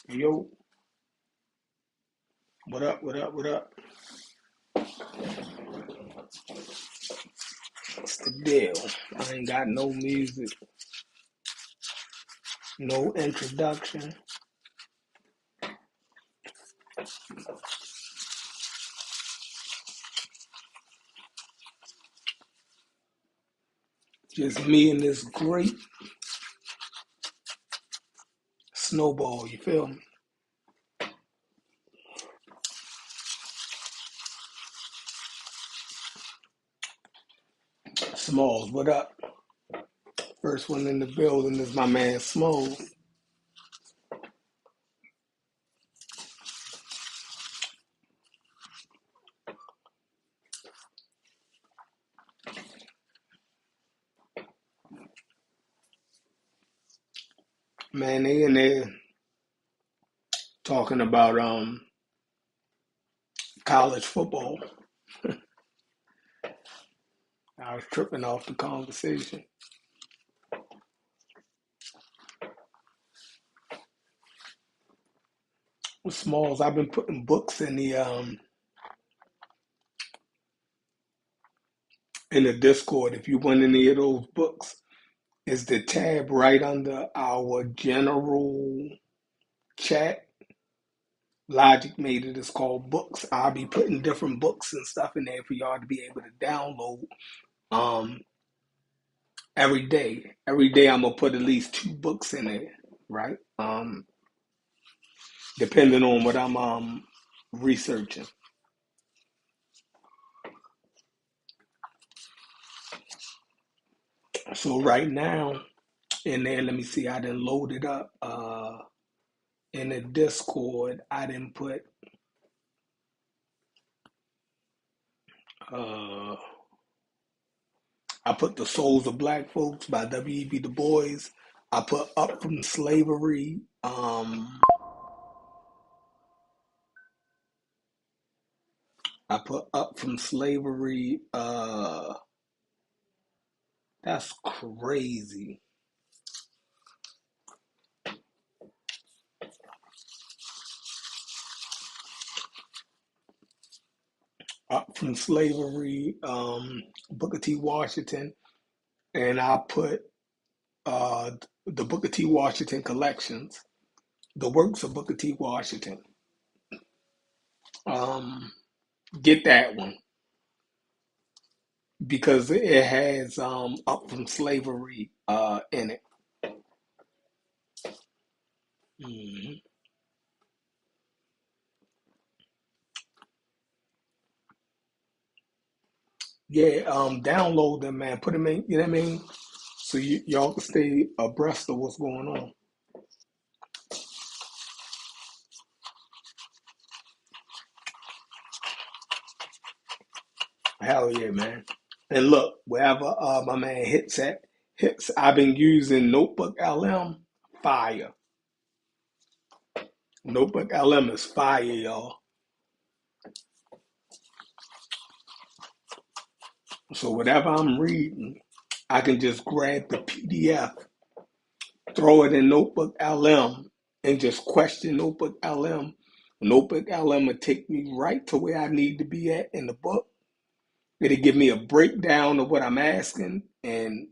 Yo, what up, what up, what up? What's the deal? I ain't got no music, no introduction. Just me and this great snowball, you feel me? Smalls, what up? First one in the building is my man Smalls. Man, they in there talking about college football. I was tripping off the conversation. With Smalls, I've been putting books in the Discord. If you want any of those books, is the tab right under our general chat. Logic made it. It's called books. I'll be putting different books and stuff in there for y'all to be able to download um every day. Every day I'm gonna put at least two books in there, right? Depending on what I'm researching. So right now in there, let me see, I didn't load it up. In the Discord, I didn't put uh I put The Souls of Black Folks by W.E.B. Du Bois. I put Up from Slavery. I put Up from Slavery. That's crazy. Up from Slavery, Booker T. Washington, and I put uh, the Booker T. Washington collections, the works of Booker T. Washington. Um, get that one because it has Up from Slavery in it. Mhm. Yeah, download them, man. Put them in. You know what I mean? So y'all can stay abreast of what's going on. Hell yeah, man. And look, wherever my man hits, I've been using Notebook LM, fire. Notebook LM is fire, y'all. So whatever I'm reading, I can just grab the PDF, throw it in Notebook LM, and just question Notebook LM. Notebook LM will take me right to where I need to be at in the book. It'll give me a breakdown of what I'm asking, and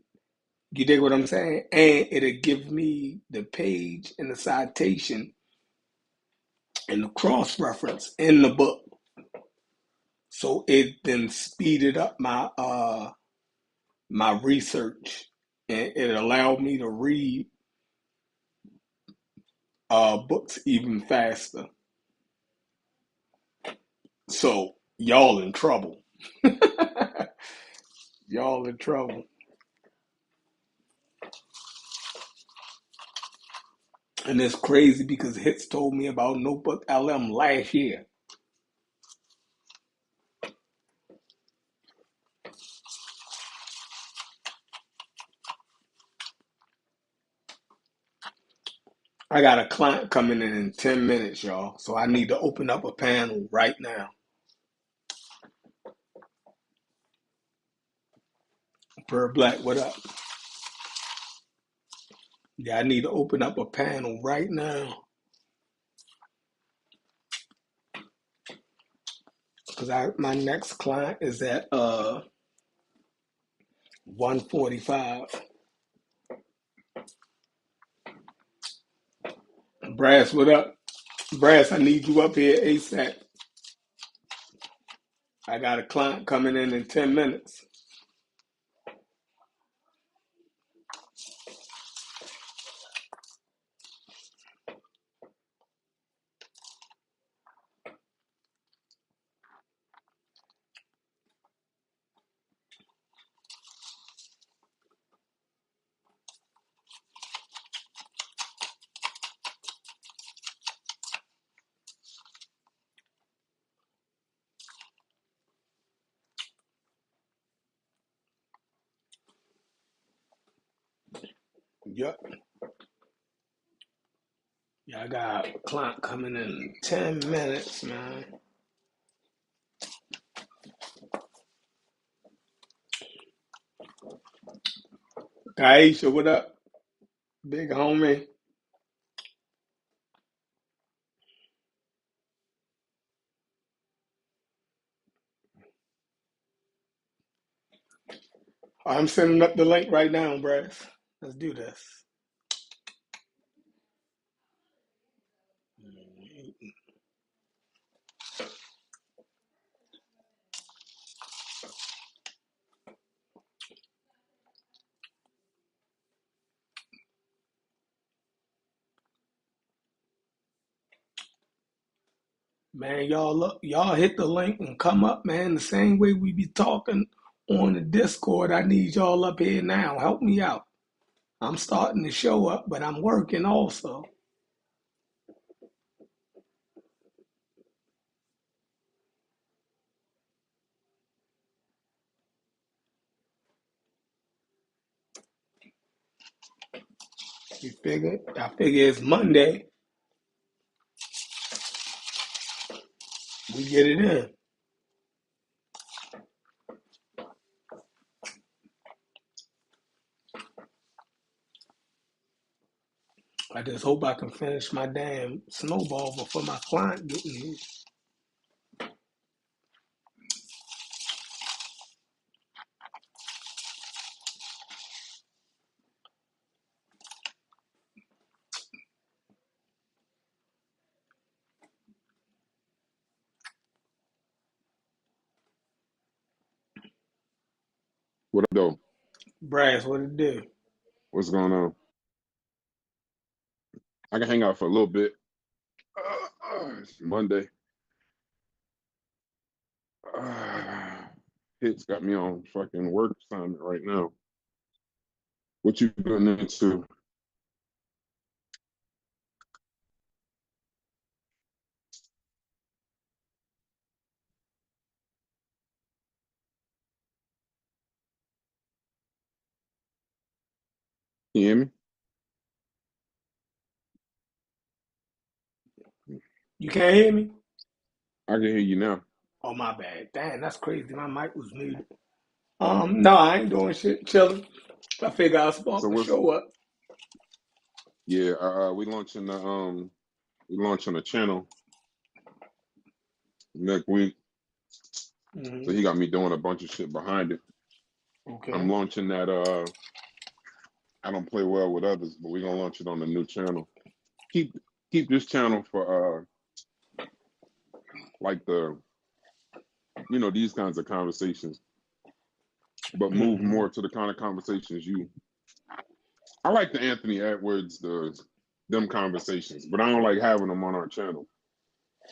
you dig what I'm saying? And it'll give me the page and the citation and the cross reference in the book. So it then speeded up my research, and it allowed me to read books even faster. So y'all in trouble. Y'all in trouble. And it's crazy because Hits told me about Notebook LM last year. I got a client coming in 10 minutes, y'all. So I need to open up a panel right now. Per Black, what up? Yeah, I need to open up a panel right now. because my next client is at 1:45. Brass, what up? Brass, I need you up here ASAP. I got a client coming in 10 minutes. Yep. Yeah, I got a client coming in 10 minutes, man. Aisha, what up? Big homie. I'm sending up the link right now, Brass. Let's do this. Man, y'all hit the link and come up, man. The same way we be talking on the Discord. I need y'all up here now. Help me out. I'm starting to show up, but I'm working also. You figure? I figure it's Monday. We get it in. I just hope I can finish my damn snowball before my client get in here. What up, though? Brass, what it do? What's going on? I can hang out for a little bit. It's Monday. Hits got me on fucking work assignment right now. What you been into? Can you hear me? You can't hear me? I can hear you now. Oh, my bad. Damn, that's crazy. My mic was muted. No, I ain't doing shit. Chilling. I figure I'll spark So the what's show up. yeah? We launching a channel next week. So Hmm. he got me doing a bunch of shit behind it. I'm Okay. launching that. I don't play well with others, but we're gonna launch it on the new channel. Keep keep this channel for like these kinds of conversations, but move Hmm. more to the kind of conversations you. I like the Anthony Edwards, them conversations, but I don't like having them on our channel.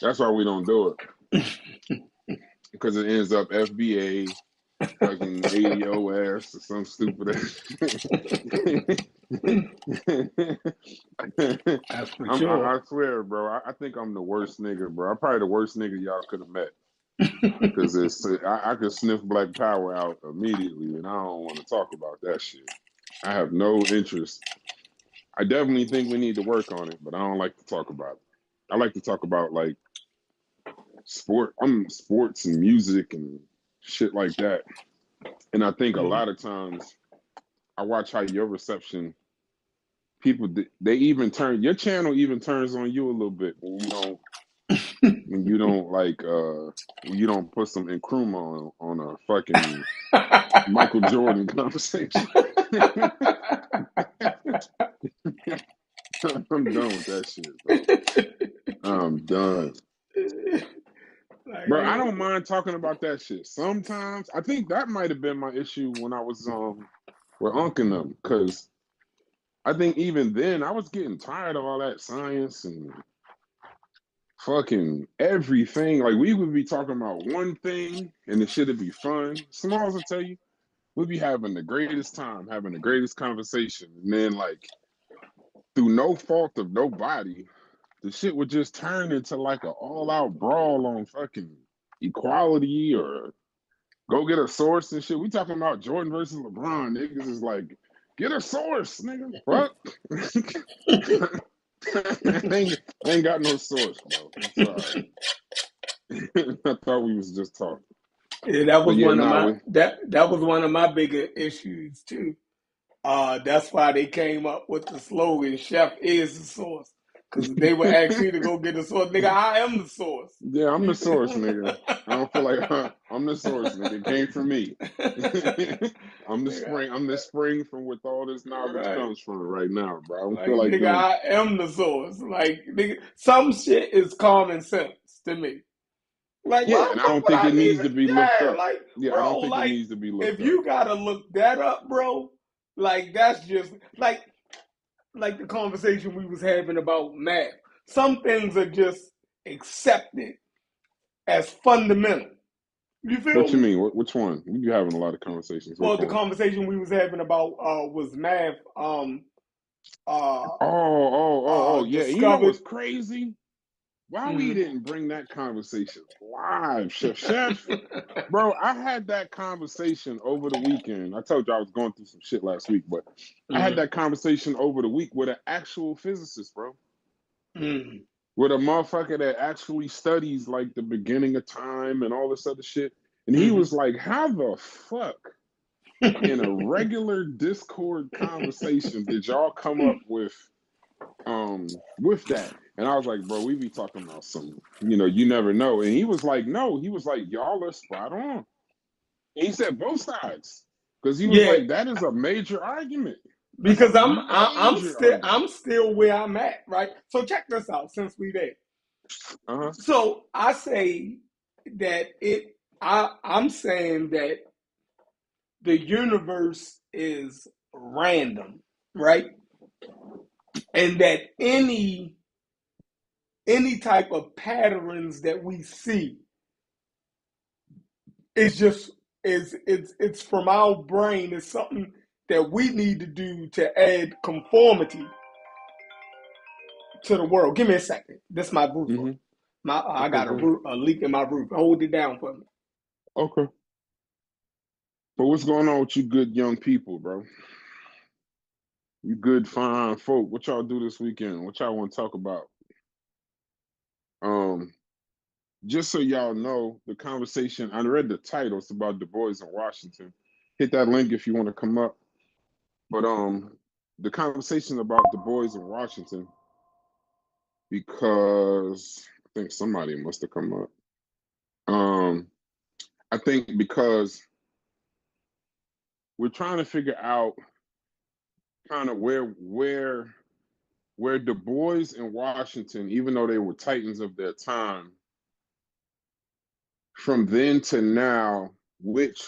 That's why we don't do it, because it ends up FBA, fucking ADOS, or some stupid ass. That's for I sure. swear, bro. I think I'm the worst nigga, bro. I'm probably the worst nigga y'all could have met, because I could sniff Black Power out immediately, and I don't want to talk about that shit. I have no interest. I definitely think we need to work on it, but I don't like to talk about it. I like to talk about like sports and music and shit like that. And I think a Hmm. lot of times I watch how your reception, people, they even turn, your channel even turns on you a little bit when you don't when you don't you don't put some Nkrumah on a fucking Michael Jordan conversation. I'm done with that shit, bro. I'm done. Like, Bro, I don't mind talking about that shit. Sometimes I think that might have been my issue when I was with Unc and them, because I think even then I was getting tired of all that science and fucking everything. Like we would be talking about one thing and the shit would be fun. Smalls will tell you, we'd be having the greatest time, having the greatest conversation. And then like through no fault of nobody, the shit would just turn into like an all-out brawl on fucking equality or go get a source and shit. We talking about Jordan versus LeBron. Niggas is like, get a source, nigga. Fuck. I ain't got no source, bro. I'm sorry. I thought we was just talking. yeah, that But was yeah, one of nah, my we that was one of my bigger issues too. That's why they came up with the slogan "Chef is the source," because they would ask you to go get the source. Nigga, I am the source. yeah, I'm the You source, nigga. I don't feel like I'm the source, nigga. It came from me. Nigga, I'm the spring from which all this knowledge right? comes from right now, bro. I don't Like feel like nigga, doing I am the source. Like nigga, some shit is common sense to me. Like, why yeah, the and I fuck don't would think I it need needs to it? be looked Yeah, up. like, Yeah, I bro, don't think it like, needs to be if looked up. you gotta look that up, bro, like that's just like the conversation we was having about math. Some things are just accepted as fundamental. You feel What you me? mean? Which one? We be having a lot of conversations. Well, Which the one? conversation we was having about was math uh Oh, yeah. And you know discovered. what's crazy? Why we Mm-hmm. didn't bring that conversation live, Chef? Bro, I had that conversation over the weekend. I told you I was going through some shit last week, but I had Mm-hmm. that conversation over the week with an actual physicist, bro. Mm-hmm. With a motherfucker that actually studies like the beginning of time and all this other shit. And he Mm-hmm. was like, how the fuck in a regular Discord conversation did y'all come up with that? And I was like, bro, we be talking about some, you never know. And he was like, no, he was like, y'all are spot on. And he said both sides. Because he was Yeah, like, that is a major argument. That's a because major argument. I'm still where I'm at, right? So check this out. Since we there, Uh-huh. so I say that I'm saying that the universe is random, right? And that any type of patterns that we see is just it's from our brain. It's something that we need to do to add conformity to the world. Give me a second. This is my roofer. Mm-hmm. I Okay, got go ahead. a leak in my roof. Hold it down for me. Okay. But what's going on with you good young people, bro? You good fine folk. What y'all do this weekend? What y'all want to talk about? Um, just so y'all know, the conversation, I read the title, it's about Dubois in Washington. Hit that link if you want to come up. But the conversation about Dubois in Washington, because I think somebody must have come up. Um, I think because we're trying to figure out kind of where Du Bois and Washington, even though they were titans of their time, from then to now, which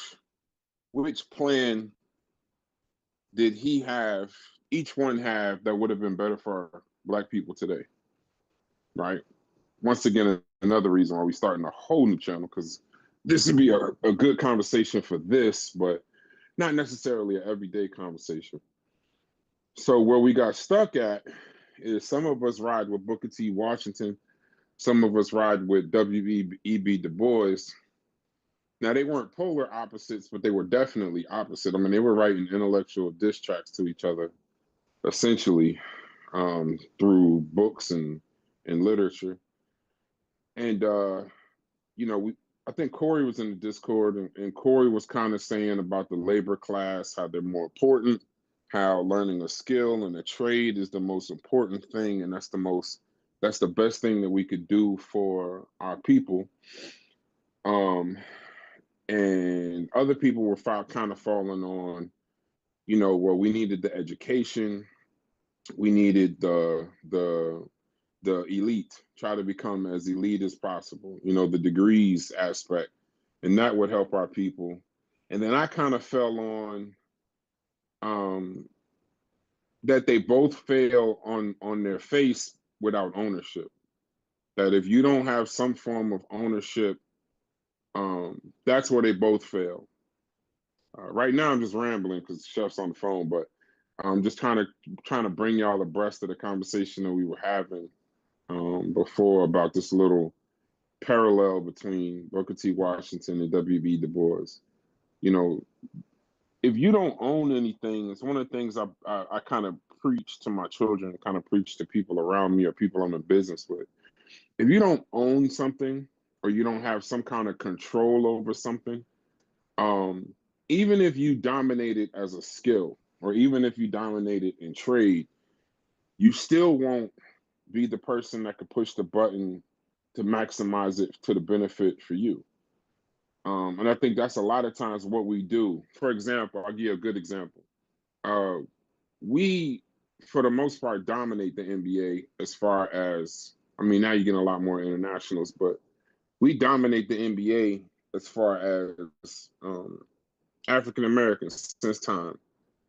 plan did he have, each one have that would have been better for Black people today, right? Once again, another reason why we starting a whole new channel, because this would be a good conversation for this, but not necessarily an everyday conversation. So where we got stuck at is some of us ride with Booker T. Washington, some of us ride with W.E.B. Du Bois. Now they weren't polar opposites, but they were definitely opposite. I mean, they were writing intellectual diss tracks to each other, essentially, through books and literature. And I think Corey was in the Discord, and Corey was kind of saying about the labor class, how they're more important, how learning a skill and a trade is the most important thing, and that's the most That's the best thing that we could do for our people. Um, and other people were kind of falling on, well, we needed the education, we needed the elite, try to become as elite as possible, the degrees aspect, and that would help our people. And then I kind of fell on um, that they both fail on their face without ownership. That if you don't have some form of ownership, that's where they both fail. Right now, I'm just rambling because Chef's on the phone, but I'm just trying to bring y'all abreast of the conversation that we were having before about this little parallel between Booker T. Washington and W.B. Du Bois. You know, if you don't own anything, it's one of the things I kind of preach to my children, kind of preach to people around me or people I'm in business with. If you don't own something or you don't have some kind of control over something, um, even if you dominate it as a skill or even if you dominate it in trade, you still won't be the person that could push the button to maximize it to the benefit for you. And I think that's a lot of times what we do. For example, I'll give you a good example. Uh, we, for the most part, dominate the NBA as far as, I mean, now you're getting a lot more internationals, but we dominate the NBA as far as African Americans since time.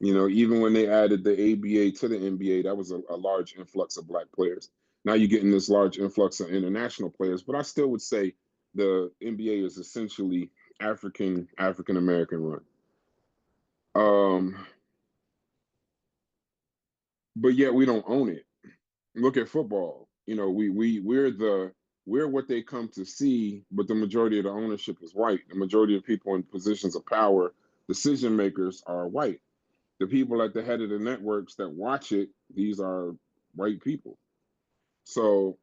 Even when they added the ABA to the NBA, that was a large influx of black players. Now you're getting this large influx of international players, but I still would say the NBA is essentially African American run. Um, but yet we don't own it. Look at football. We're what they come to see, but the majority of the ownership is white. The majority of people in positions of power, decision makers, are white. The people at the head of the networks that watch it, these are white people. So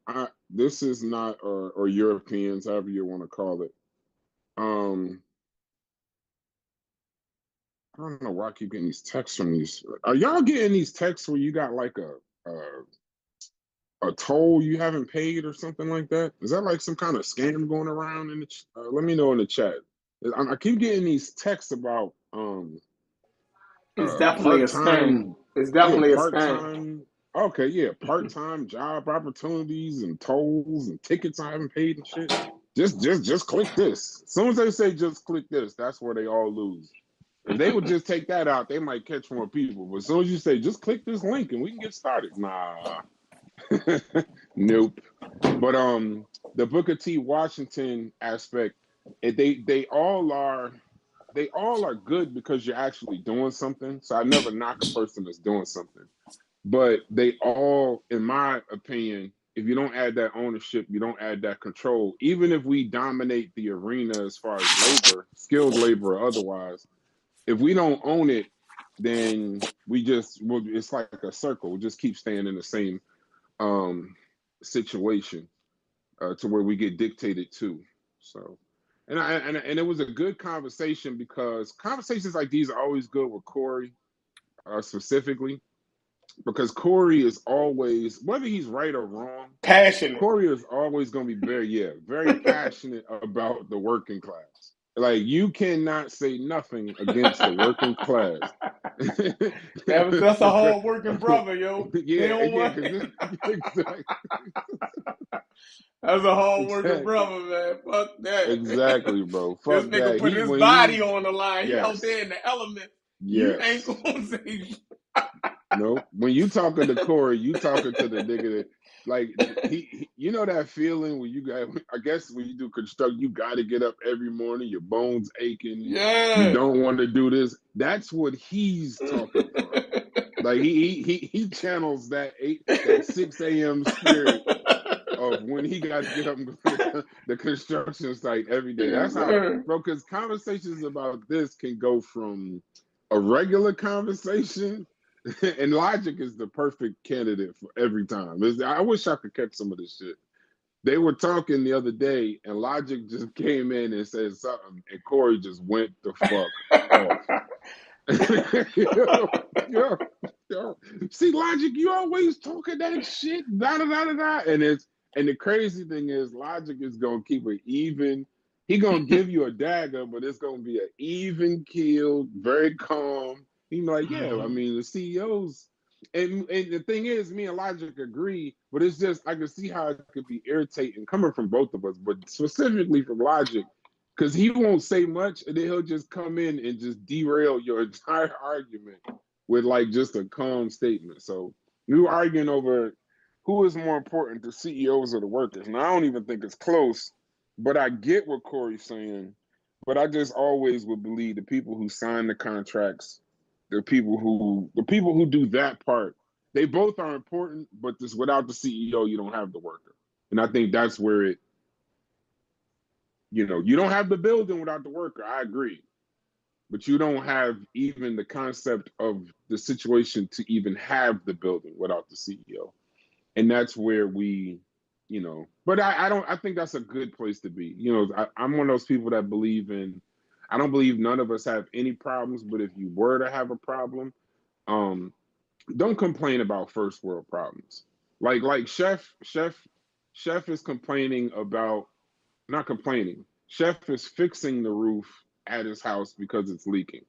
this is not, or Europeans, however you want to call it. I don't know why I keep getting these texts from these. Are y'all getting these texts where you got like a toll you haven't paid or something like that? Is that like some kind of scam going around in the? Let me know in the chat. I keep getting these texts about It's definitely a scam. part-time, It's yeah, definitely a scam. part-time. Okay, yeah, part-time job opportunities and tolls and tickets I haven't paid and shit. Just click this. As soon as they say just click this, that's where they all lose. If they would just take that out, they might catch more people. But as soon as you say just click this link and we can get started, nah, nope. But the Booker T. Washington aspect, they all are good because you're actually doing something. So I never knock a person that's doing something. But they all, in my opinion, if you don't add that ownership, you don't add that control, even if we dominate the arena as far as labor, skilled labor or otherwise, if we don't own it, then it's like a circle. We just keep staying in the same situation to where we get dictated to. So, and it was a good conversation because conversations like these are always good with Corey specifically because Corey is always, whether he's right or wrong, Passionate. Corey is always going to be very passionate about the working class. Like you cannot say nothing against the working class. That's a because hard working brother, yo. He yeah, don't yeah, want. because exactly, That's a hard working exactly, brother, man. Fuck that. exactly, bro. This Fuck nigga that. put He his when body he on the line. He out yes, there in the element. You ain't yes. gonna say. No, when you talking to Corey, you talking to the nigga that like you know that feeling when you got, I guess when you do construct, you got to get up every morning, your bones aching, you Yeah. don't want to do this. That's what he's talking from. Like he channels that 6 a.m. spirit of when he got to get up and go to the construction site every day. Yes, That's how, sir. bro. Because conversations about this can go from a regular conversation and Logic is the perfect candidate for every time. I wish I could catch some of this shit. They were talking the other day, and Logic just came in and said something, and Corey just went the fuck off. yo, yo, yo. See, Logic, you always talking that shit, da da da da da. And the crazy thing is, Logic is gonna keep it even. He gonna give you a dagger, but it's gonna be an even keel, very calm. He like, yeah, I Mhm. mean, the CEOs, and the thing is, me and Logic agree, but it's just I can see how it could be irritating coming from both of us, but specifically from Logic, because he won't say much, and then he'll just come in and just derail your entire argument with like just a calm statement. So we were arguing over who is more important, the CEOs or the workers. And I don't even think it's close, but I get what Corey's saying. But I just always would believe the people who sign the contracts, the people who do that part, they both are important, but just without the CEO, you don't have the worker. And I think that's where you don't have the building without the worker. I agree, but you don't have even the concept of the situation to even have the building without the CEO. And that's where but I think that's a good place to be. I'm one of those people that I don't believe none of us have any problems, but if you were to have a problem, um, don't complain about first world problems. Like Chef is complaining about, not complaining. Chef is fixing the roof at his house because it's leaking.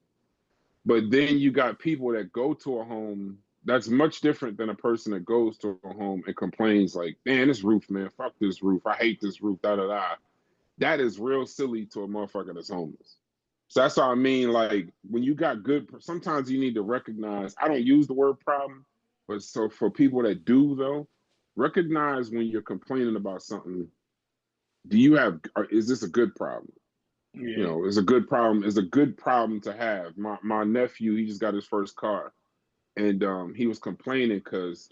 But then you got people that go to a home that's much different than a person that goes to a home and complains like, man, this roof, man, fuck this roof. I hate this roof, da da da. That is real silly to a motherfucker that's homeless. So that's what I mean. Like when you got sometimes you need to recognize, I don't use the word problem, but so for people that do though, recognize when you're complaining about something, is this a good problem? Yeah. It's a good problem. It's a good problem to have. My nephew, he just got his first car, and he was complaining because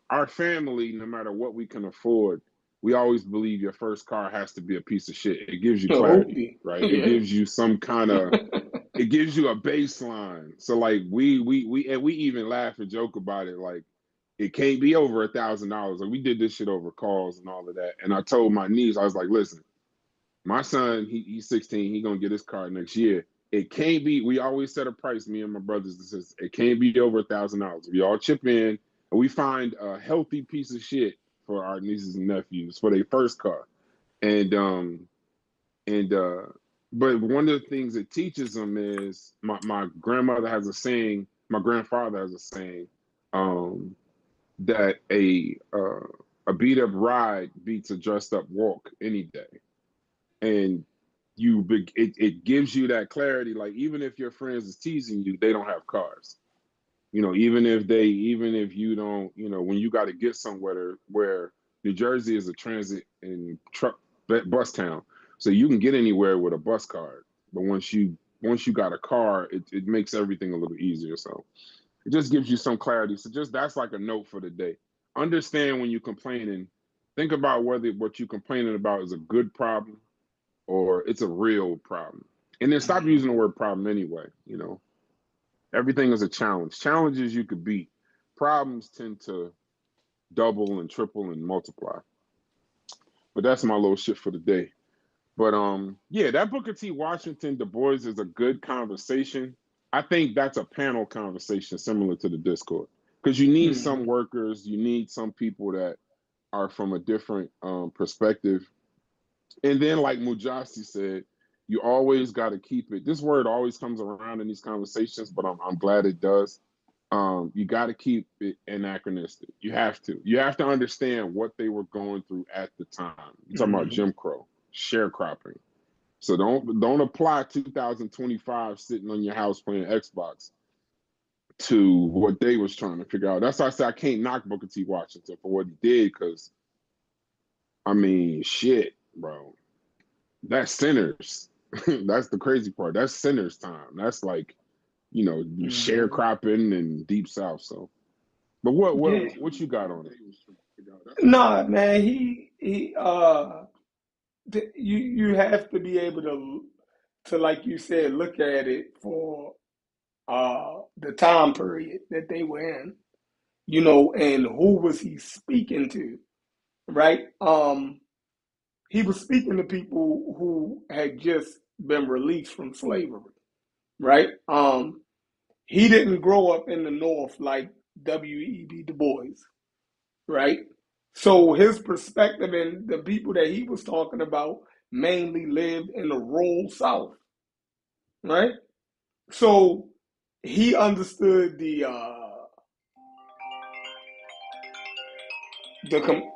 our family, no matter what we can afford, we always believe your first car has to be a piece of shit. It gives you clarity, Hoopty. right? It Yeah. gives you some kind of, it gives you a baseline. So like we even laugh and joke about it, like it can't be over $1,000. Like we did this shit over calls and all of that. And I told my niece, I was like, listen, my son, he's 16. He gonna get his car next year. It can't be. We always set a price. Me and my brothers. That says it can't be over $1,000. We all chip in and we find a healthy piece of shit for our nieces and nephews for their first car. And and but one of the things it teaches them is my grandmother has a saying. My grandfather has a saying that a beat up ride beats a dressed up walk any day. And it gives you that clarity, like even if your friends is teasing you, they don't have cars. Even if you don't, when you got to get somewhere, where New Jersey is a transit and truck bus town, so you can get anywhere with a bus card. But once you got a car, it makes everything a little easier. So it just gives you some clarity. So just that's like a note for the day. Understand when you're complaining, think about whether what you're complaining about is a good problem or it's a real problem. And then stop using the word problem anyway. Everything is a challenge. Challenges you could beat. Problems tend to double and triple and multiply. But that's my little shit for the day. But yeah, that Booker T. Washington Du Bois is a good conversation. I think that's a panel conversation similar to the Discord. Because you need some Mhm. workers, you need some people that are from a different perspective. And then, like Mujasi said, you always got to keep it. This word always comes around in these conversations, but I'm glad it does. You got to keep it anachronistic. You have to. You have to understand what they were going through at the time. You're talking about Mhm. Jim Crow, sharecropping. So don't apply 2025 sitting on your house playing Xbox to what they was trying to figure out. That's why I say I can't knock Booker T. Washington for what he did, because I mean, shit, bro. That's sinners. That's the crazy part. That's sinners time. That's like, Mhm. sharecropping and deep south. So, but what Yeah. what what you got on it? Nah, man. You have to be able to, like you said, look at it for the time period that they were in, and who was he speaking to, right? He was speaking to people who had just been released from slavery, right? He didn't grow up in the North like W.E.B. Du Bois, right? So his perspective and the people that he was talking about mainly lived in the rural South, right? So he understood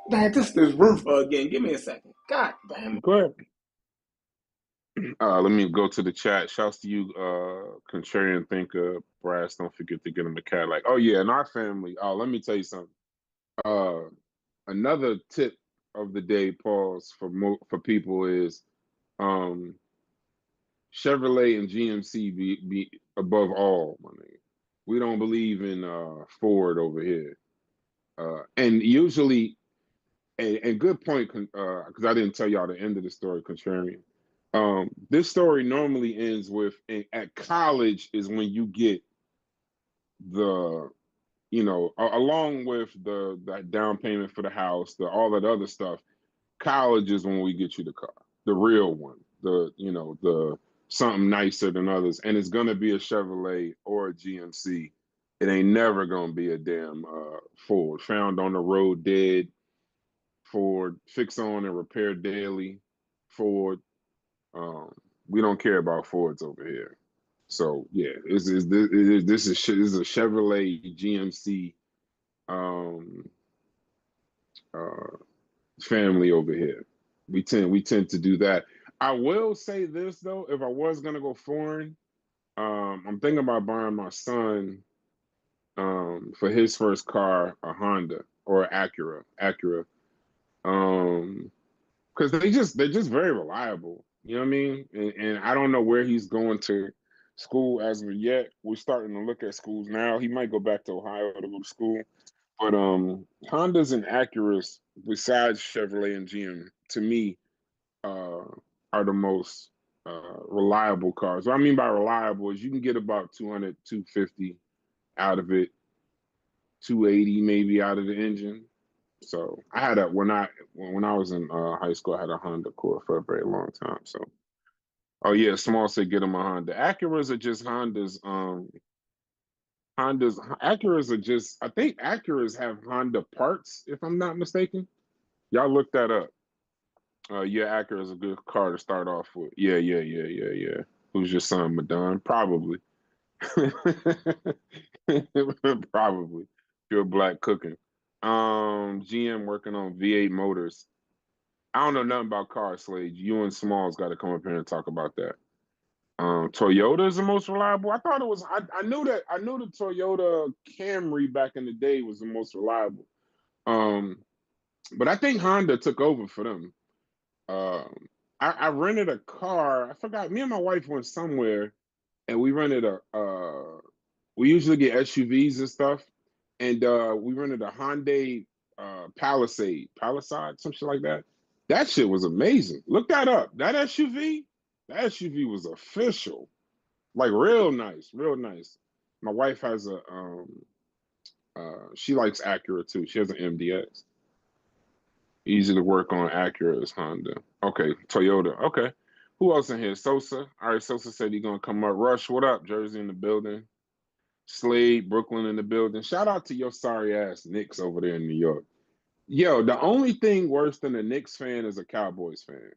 man, this is Roofer again. Give me a second. God damn it. Go ahead. Let me go to the chat. Shouts to you, contrarian thinker, Brass. Don't forget to get him a cat. Like, oh yeah, in our family. Oh, let me tell you something. Uh, Another tip of the day, pause for people is um, Chevrolet and GMC be above all, my nigga. We don't believe in Ford over here. And usually, and good point, because I didn't tell y'all the end of the story, contrarian. This story normally ends with at college is when you get the, along with that down payment for the house, all that other stuff. College is when we get you the car, the real one, the something nicer than others, and it's gonna be a Chevrolet or a GMC. It ain't never gonna be a damn Ford. Found on the road dead. Ford, fix on and repair daily. Ford. Um, we don't care about Fords over here. So yeah, this is a Chevrolet GMC um, uh, family over here. We tend to do that. I will say this though, if I was gonna go foreign, I'm thinking about buying my son for his first car a Honda or an Acura. Um, because they're just very reliable. You know what I mean? And I don't know where he's going to school as of yet. We're starting to look at schools now. He might go back to Ohio to go to school. But Hondas and Acuras, besides Chevrolet and GM, to me, uh, are the most reliable cars. What I mean by reliable is you can get about 200, 250 out of it, 280 maybe out of the engine. So I had when I was in high school, I had a Honda Accord for a very long time. So oh yeah, Small said get him a Honda. Acuras are just Hondas. Acuras are just. I think Acuras have Honda parts, if I'm not mistaken. Y'all look that up. Yeah, Acura is a good car to start off with. Yeah. Who's your son, Madon? Probably. Probably. Pure black cooking. GM working on V8 motors. I don't know nothing about cars, Slade. You and Smalls got to come up here and talk about that. Toyota is the most reliable. I thought it was. I knew that. I knew the Toyota Camry back in the day was the most reliable. Um, but I think Honda took over for them. I rented a car. I forgot. Me and my wife went somewhere, and we rented a. We usually get SUVs and stuff, and we rented a Hyundai Palisade, some shit like that. That shit was amazing. Look that up. That SUV was official, like real nice, real nice. My wife has she likes Acura too. She has an MDX. Easy to work on. Acura is Honda. Okay, Toyota. Okay. Who else in here? Sosa. All right, Sosa said he's gonna come up. Rush, what up? Jersey in the building. Slade, Brooklyn in the building. Shout out to your sorry ass Knicks over there in New York. Yo, the only thing worse than a Knicks fan is a Cowboys fan.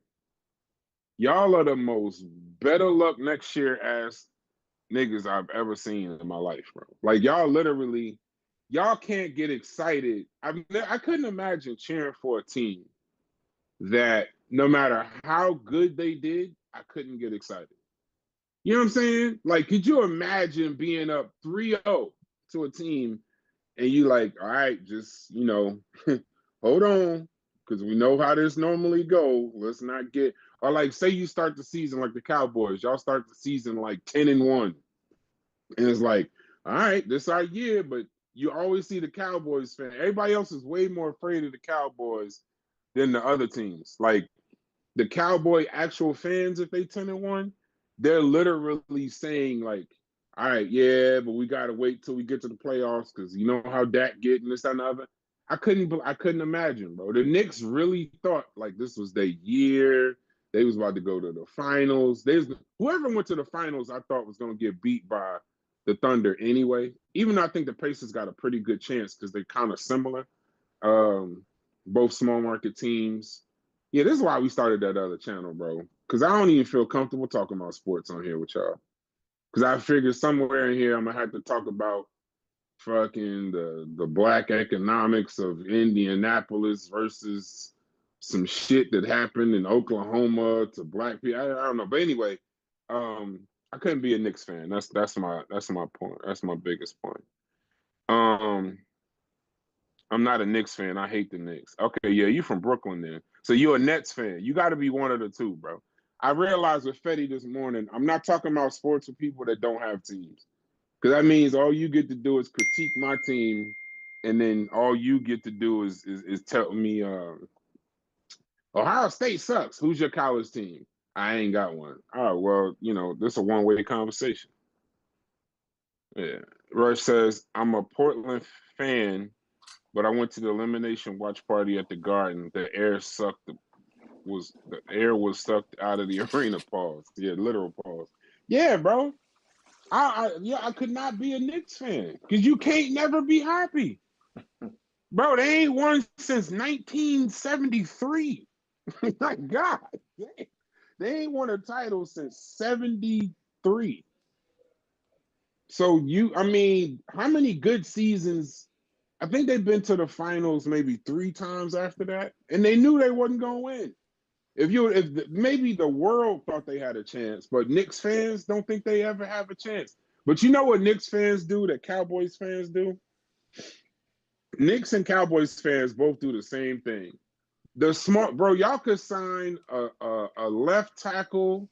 Y'all are the most better luck next year ass niggas I've ever seen in my life, bro. Like y'all literally, y'all can't get excited. I couldn't imagine cheering for a team that no matter how good they did, I couldn't get excited. You know what I'm saying? Like, could you imagine being up 3-0 to a team and you like, all right, just, hold on, because we know how this normally go. Let's not get, or like, say you start the season like the Cowboys, y'all start the season like 10-1. And it's like, all right, this our year, but you always see the Cowboys fan. Everybody else is way more afraid of the Cowboys than the other teams. Like the Cowboy actual fans, if they 10-1, they're literally saying like, all right, yeah, but we gotta wait till we get to the playoffs because you know how Dak get and this and the other. I couldn't imagine, bro. The Knicks really thought like this was their year. They was about to go to the finals. Whoever went to the finals, I thought was gonna get beat by the Thunder anyway. even though I think the Pacers got a pretty good chance because they're kind of similar. Um, both small market teams. Yeah, this is why we started that other channel, bro. Because I don't even feel comfortable talking about sports on here with y'all. Because I figured somewhere in here I'm gonna have to talk about fucking the black economics of Indianapolis versus some shit that happened in Oklahoma to black people. I don't know, but anyway, I couldn't be a Knicks fan. That's my point. That's my biggest point. Um, I'm not a Knicks fan. I hate the Knicks. Okay, yeah, you from Brooklyn then. So you're a Nets fan. You got to be one of the two, bro. I realized with Fetty this morning, I'm not talking about sports with people that don't have teams. Because that means all you get to do is critique my team, and then all you get to do is tell me Ohio State sucks. Who's your college team? I ain't got one. All right, well, this is a one-way conversation. Yeah. Rush says, I'm a Portland fan, but I went to the elimination watch party at the Garden. The air was sucked out of the arena. Pause. Yeah, literal pause. Yeah, bro. I could not be a Knicks fan because you can't never be happy, bro. They ain't won since 1973. My God, they ain't won a title since 73. So I mean, how many good seasons? I think they've been to the finals maybe 3 times after that, and they knew they wasn't gonna win. Maybe the world thought they had a chance, but Knicks fans don't think they ever have a chance. But you know what Knicks fans do that Cowboys fans do? Knicks and Cowboys fans both do the same thing. The smart bro, y'all could sign a left tackle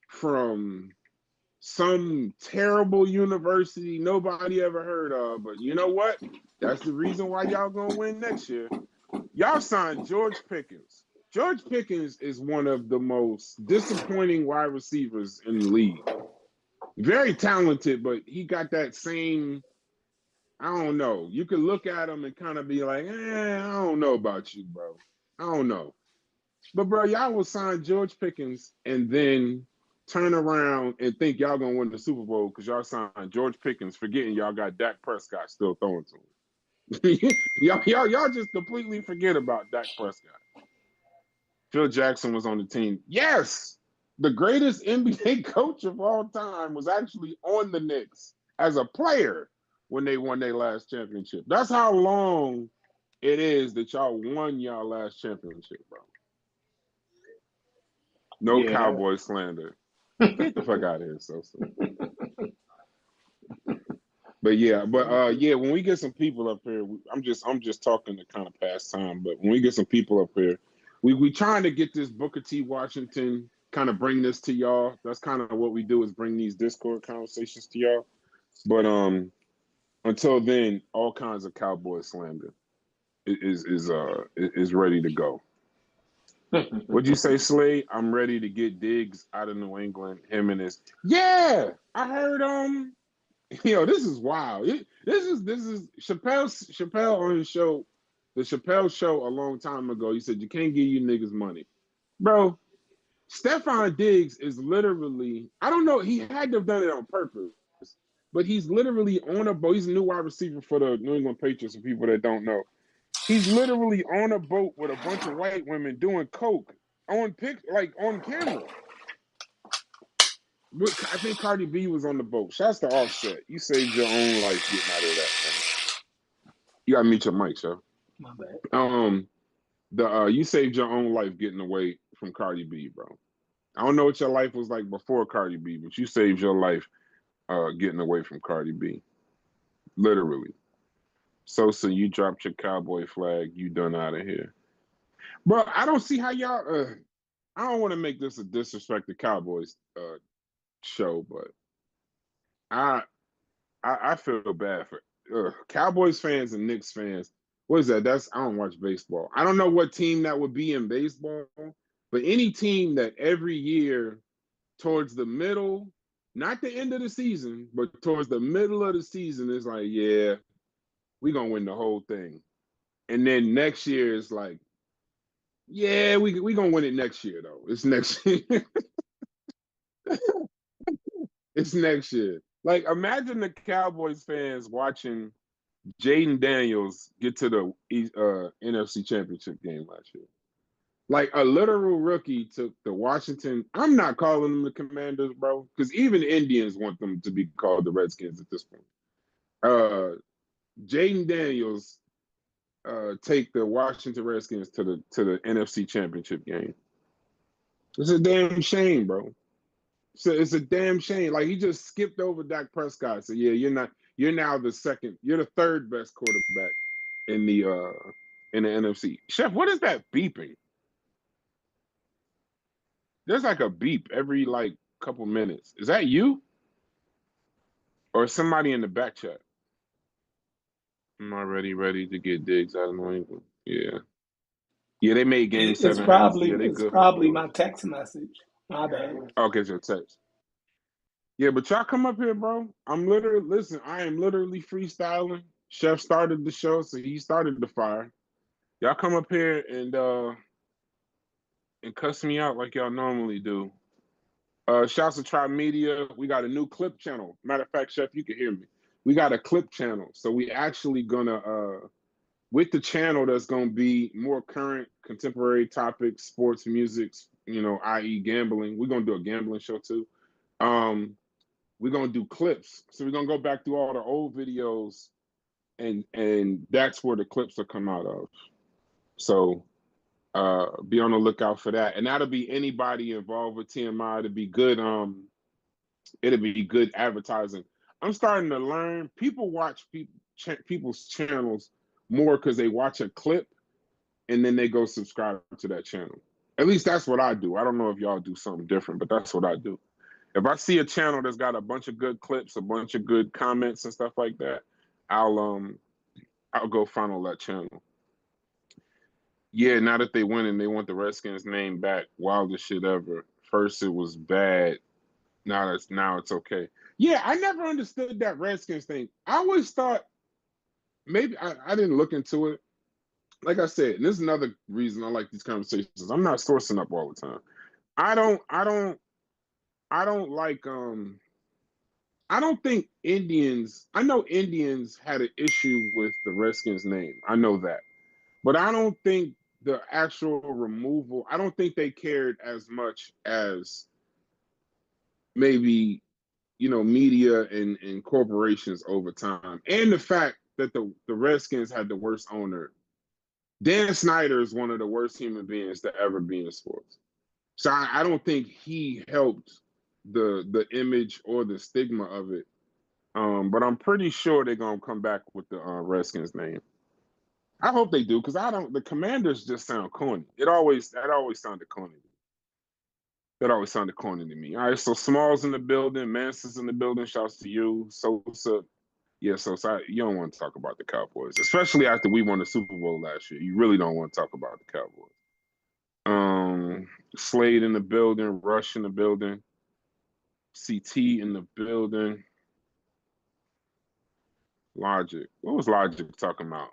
from some terrible university nobody ever heard of, but you know what? That's the reason why y'all gonna win next year. Y'all signed George Pickens. George Pickens is one of the most disappointing wide receivers in the league. Very talented, but he got that same, I don't know. You could look at him and kind of be like, I don't know about you, bro. I don't know. But, bro, y'all will sign George Pickens and then turn around and think y'all going to win the Super Bowl because y'all signed George Pickens, forgetting y'all got Dak Prescott still throwing to him. y'all just completely forget about Dak Prescott. Phil Jackson was on the team. Yes, the greatest NBA coach of all time was actually on the Knicks as a player when they won their last championship. That's how long it is that y'all won y'all last championship, bro. No Yeah, Cowboy slander. Get the fuck out of here, Sosa. But yeah, when we get some people up here, I'm just talking to kind of pass time. But when we get some people up here, we trying to get this Booker T. Washington, kind of bring this to y'all. That's kind of what we do, is bring these Discord conversations to y'all. But until then, all kinds of Cowboy slander is ready to go. What'd you say, Slade? I'm ready to get Diggs out of New England. Him and his, yeah. I heard this is wild. This is Chappelle on his show, the Chappelle show a long time ago. He said you can't give you niggas money, bro. Stephon Diggs is literally, I don't know, he had to have done it on purpose, but he's literally on a boat. He's a new wide receiver for the New England Patriots. For people that don't know, he's literally on a boat with a bunch of white women doing coke on camera. I think Cardi B was on the boat. Shouts to Offset. You saved your own life getting out of that, man. You gotta mute your mic, show. my bad. You saved your own life getting away from Cardi B, bro. I don't know what your life was like before Cardi B, but you saved your life getting away from Cardi B. Literally. Sosa, you dropped your cowboy flag. You done out of here. Bro, I don't see how y'all I don't want to make this a disrespect to Cowboys show, but I feel bad for Cowboys fans and Knicks fans. What is that? I don't watch baseball. I don't know what team that would be in baseball, but any team that every year towards the middle, not the end of the season, but towards the middle of the season is like, yeah, we're gonna win the whole thing. And then next year is like, yeah, we gonna win it next year though. It's next year. It's next year. Like, imagine the Cowboys fans watching Jaden Daniels get to the NFC Championship game last year. Like a literal rookie took the Washington. I'm not calling them the Commanders, bro, because even Indians want them to be called the Redskins at this point. Uh, Jaden Daniels take the Washington Redskins to the NFC Championship game. It's a damn shame, bro. It's a damn shame. Like he just skipped over Dak Prescott. So yeah, you're not. You're now the second. You're the third best quarterback in the NFC. Chef, what is that beeping? There's like a beep every like couple minutes. Is that you or somebody in the back chat? I'm already ready to get digs out of New England. Yeah, yeah. They made Game It's Seven happen. probably Yeah, they it's good for the probably Bills. my text message. My bad. Okay, it's your text. Yeah, but y'all come up here, bro. I'm literally listen. I am literally freestyling. Chef started the show, so he started the fire. Y'all come up here and cuss me out like y'all normally do. Shouts to Tribe Media. We got a new clip channel. Matter of fact, Chef, you can hear me. We got a clip channel. So we actually gonna with the channel that's gonna be more current, contemporary topics, sports, music, i.e. gambling. We're gonna do a gambling show too. We're gonna do clips. So we're gonna go back through all the old videos and that's where the clips will come out of. So be on the lookout for that. And that'll be anybody involved with TMI. It'll be good advertising. I'm starting to learn. People watch people's channels more because they watch a clip and then they go subscribe to that channel. At least that's what I do. I don't know if y'all do something different, but that's what I do. If I see a channel that's got a bunch of good clips, a bunch of good comments and stuff like that, I'll go follow that channel. Yeah, now that they win and they want the Redskins name back, wildest shit ever. First it was bad. Now it's okay. Yeah, I never understood that Redskins thing. I always thought maybe I didn't look into it. Like I said, and this is another reason I like these conversations. I'm not sourcing up all the time. I don't I don't I don't like I don't think Indians I know Indians had an issue with the Redskins name. I know that. But I don't think the actual removal, I don't think they cared as much as maybe media and corporations over time. And the fact that the Redskins had the worst owner. Dan Snyder is one of the worst human beings to ever be in sports. So I don't think he helped the image or the stigma of it. But I'm pretty sure they're gonna come back with the Redskins name. I hope they do because I don't. The Commanders just sound corny. That always sounded corny. That always sounded corny to me. All right, so Smalls in the building, Manson's in the building. Shouts to you, Sosa. Yeah, Sosa. You don't want to talk about the Cowboys, especially after we won the Super Bowl last year. You really don't want to talk about the Cowboys. Slade in the building, Rush in the building, CT in the building. Logic. What was Logic talking about?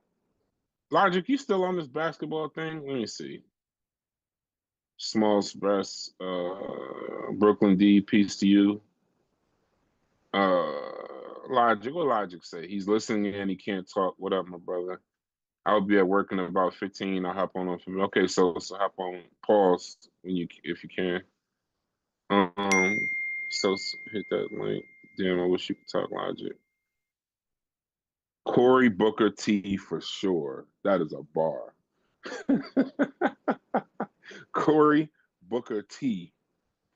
Logic, you still on this basketball thing? Let me see. Smalls breast, Brooklyn D, peace to you. Logic, what Logic say? He's listening and he can't talk. What up, my brother? I'll be at work in about 15. I'll hop on for me. Okay, so hop on pause when you if you can. So hit that link. Damn, I wish you could talk Logic. Corey Booker T for sure. That is a bar. Corey Booker T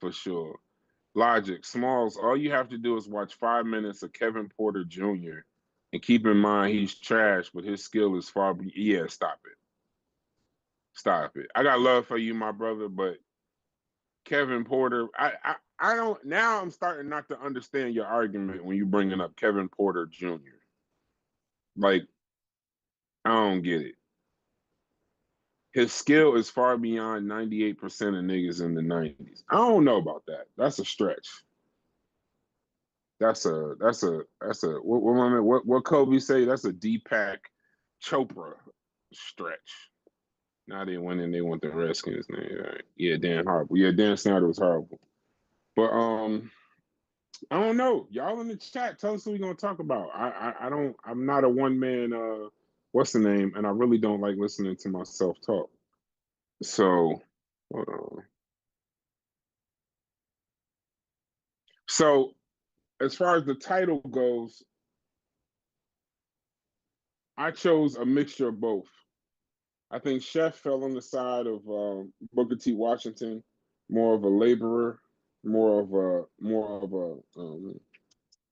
for sure. Logic, Smalls, all you have to do is watch 5 minutes of Kevin Porter Jr. and keep in mind he's trash, but his skill is far. Yeah, stop it. Stop it. I got love for you, my brother, but Kevin Porter, I don't. Now I'm starting not to understand your argument when you bringing up Kevin Porter Jr. Like, I don't get it. His skill is far beyond 98% of niggas in the 90s. I don't know about that. That's a stretch. That's a what Kobe say? That's a Deepak Chopra stretch. Now they went in, they want the Redskins name. Right? Yeah, Dan horrible. Yeah, Dan Snyder was horrible. But I don't know. Y'all in the chat, tell us what we're gonna talk about. I don't. I'm not a one man. What's the name? And I really don't like listening to myself talk. So, hold on. So, as far as the title goes, I chose a mixture of both. I think Chef fell on the side of Booker T. Washington, more of a laborer, more of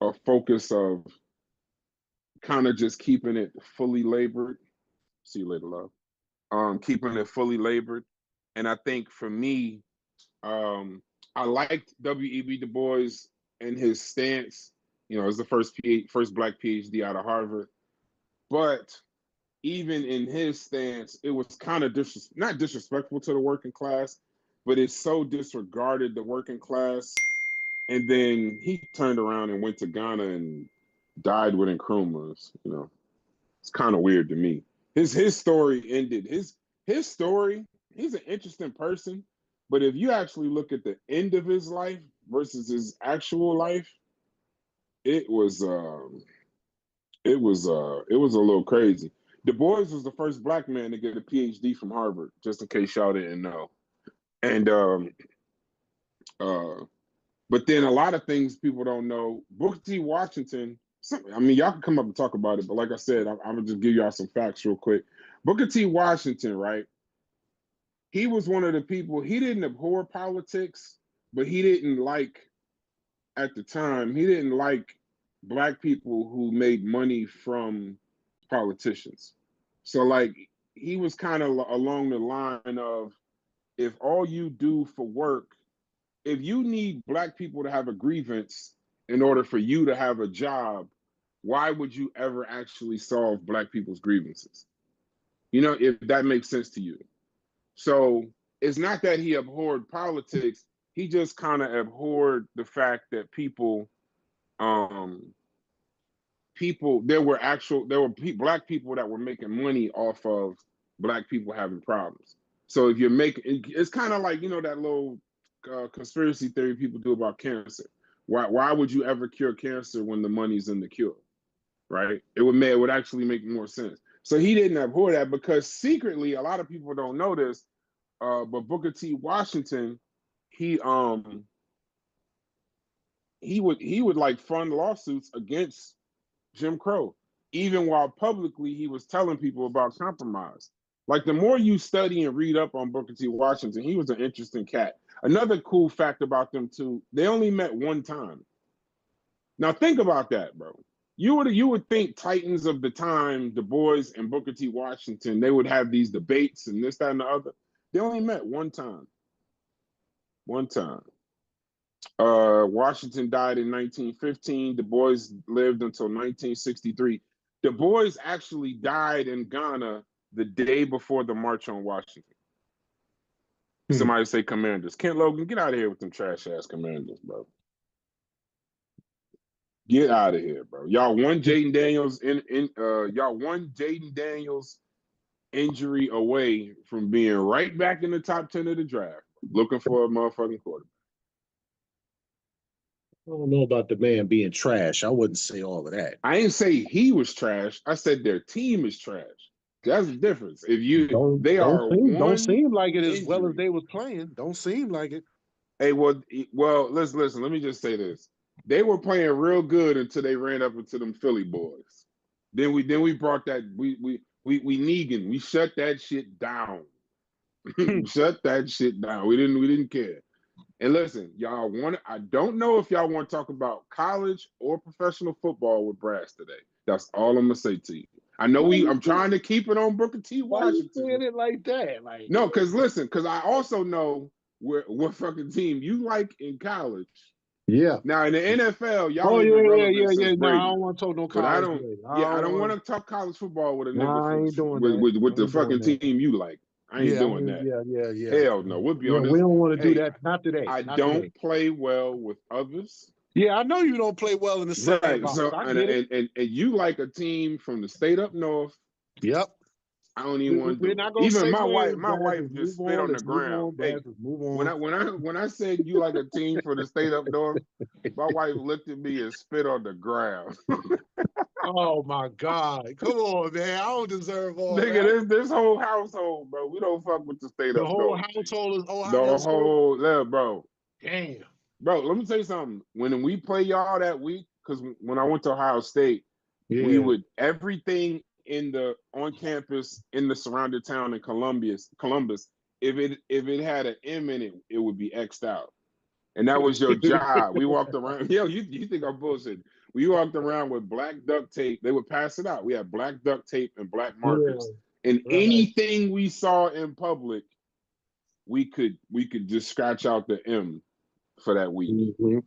a focus of kind of just keeping it fully labored. See you later, love. Keeping it fully labored, and I think for me, I liked W.E.B. Du Bois and his stance. You know, as the first black PhD out of Harvard, but even in his stance, it was kind of not disrespectful to the working class, but it so disregarded the working class. And then he turned around and went to Ghana and died with Nkrumahs. You know, it's kind of weird to me. His story ended. His story. He's an interesting person, but if you actually look at the end of his life versus his actual life, it was it was a little crazy. Du Bois was the first black man to get a PhD from Harvard, just in case y'all didn't know. And uh, but then a lot of things people don't know. Booker T. Washington. I mean, y'all can come up and talk about it, but like I said, I'm gonna just give y'all some facts real quick. Booker T. Washington, right? He was one of the people. He didn't abhor politics, but he didn't like at the time. He didn't like black people who made money from politicians. So like he was kind of along the line of if all you do for work, if you need black people to have a grievance in order for you to have a job, why would you ever actually solve black people's grievances? You know, if that makes sense to you. So it's not that he abhorred politics, he just kind of abhorred the fact that um, there were black people that were making money off of black people having problems. So if you're making, it's kind of like that little conspiracy theory people do about cancer. Why would you ever cure cancer when the money's in the cure, right? It would actually make more sense. So he didn't abhor that because secretly a lot of people don't know this, but Booker T. Washington, he he would like fund lawsuits against Jim Crow, even while publicly he was telling people about compromise. Like the more you study and read up on Booker T. Washington, he was an interesting cat. Another cool fact about them too, they only met one time. Now think about that, bro. You would think titans of the time, Du Bois and Booker T. Washington, they would have these debates and this, that, and the other. They only met one time. One time. Washington died in 1915. Du Bois lived until 1963. Du Bois actually died in Ghana the day before the March on Washington. Somebody say Commanders. Kent Logan, get out of here with them trash ass Commanders, bro. Get out of here, bro. Y'all won Jaden Daniels injury away from being right back in the top 10 of the draft, looking for a motherfucking quarterback. I don't know about the man being trash. I wouldn't say all of that. I didn't say he was trash. I said their team is trash. That's the difference. Don't seem like it as well as injury. they was playing. Don't seem like it. Hey, well, listen. Let me just say this: they were playing real good until they ran up into them Philly boys. Then we brought that we Negan. We shut that shit down. Shut that shit down. We didn't care. And listen, I don't know if y'all want to talk about college or professional football with Brass today. That's all I'm gonna say to you. I know I'm trying to keep it on Booker T. Washington. Why you saying it like that? No, because I also know what fucking team you like in college. Yeah. Now in the NFL, y'all ain't been relevant since Brady. No, I don't want to talk no college. But I don't want to talk college football with a nigga I ain't doing with the fucking team you like. I ain't doing that. Yeah. Hell no. We'll be on this. We don't want to do that. Not today. I don't play well with others. Yeah, I know you don't play well in the sandbox. Right. So and you like a team from the state up north. Yep. I don't even want to We're do not it. gonna Even say my names, Baz. wife Let's just move spit on. on the Let's move ground. on, Hey, Baz. Let's move when on. I said you like a team for the state up north, my wife looked at me and spit on the ground. Oh my God. Come on, man. I don't deserve all Nigga, that. this whole household, bro. We don't fuck with the state The up whole north, G. household is The Ohio State. whole, yeah, bro. Damn. Bro, let me tell you something. When we play y'all that week, because when I went to Ohio State, we Yeah. would everything in the on campus in the surrounding town in Columbus, if it had an M in it, it would be X'd out. And that was your job. We walked around. Yo, you think I'm bullshit. We walked around with black duct tape. They would pass it out. We had black duct tape and black Yeah. markers. And Right. anything we saw in public, we could just scratch out the M for that week. Mm-hmm.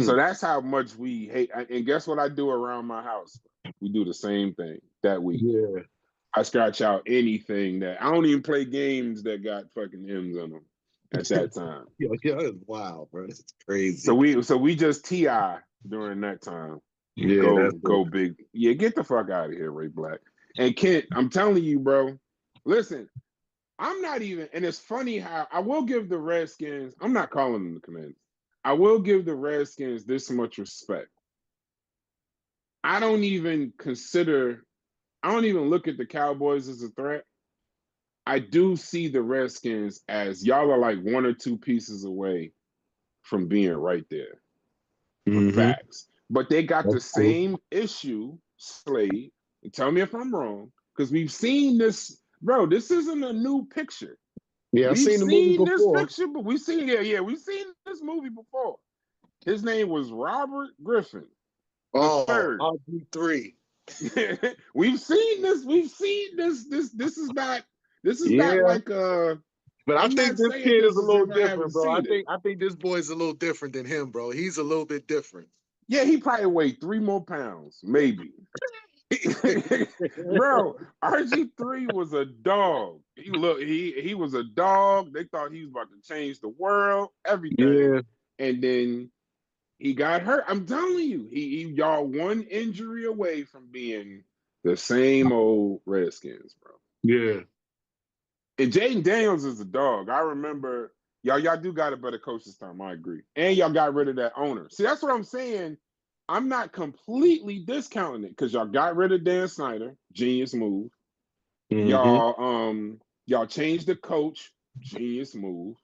So Mm. that's how much we hate. And guess what I do around my house? We do the same thing that week. Yeah. I scratch out anything that I don't even play games that got fucking M's on them at that time. Yeah, that's wild, bro. It's So crazy. we just TI during that time. Yeah, that's Go big. Yeah, get the fuck out of here, Ray Black. And Kent, I'm telling you, bro. Listen, I'm not even, and it's funny how I will give the Redskins, I'm not calling them the Commanders. I will give the Redskins this much respect. I don't even consider, I don't even look at the Cowboys as a threat. I do see the Redskins as y'all are like one or two pieces away from being right there. mm-hmm. Facts. But they got the That's cool. same issue, Slade. And tell me if I'm wrong, because we've seen this, bro. This isn't a new picture. Yeah, I've We've seen the movie seen this before. picture, but we've seen this movie before. His name was Robert Griffin the Oh, third. RG3. We've seen this. We've seen this. This is not. This is not Yeah. like a. But I I'm think not this saying kid is this a as little if I haven't different, bro. seen it. I think this boy's a little different than him, bro. He's a little bit different. Yeah, he probably weighed 3 more pounds, maybe. Bro, RG3 was a dog. He was a dog. They thought he was about to change the world, everything. Yeah. And then he got hurt. I'm telling you, he y'all one injury away from being the same old Redskins, bro. Yeah. And Jaden Daniels is a dog. I remember y'all do got a better coach this time. I agree. And y'all got rid of that owner. See, that's what I'm saying. I'm not completely discounting it because y'all got rid of Dan Snyder, genius move. Mm-hmm. Y'all changed the coach, genius move.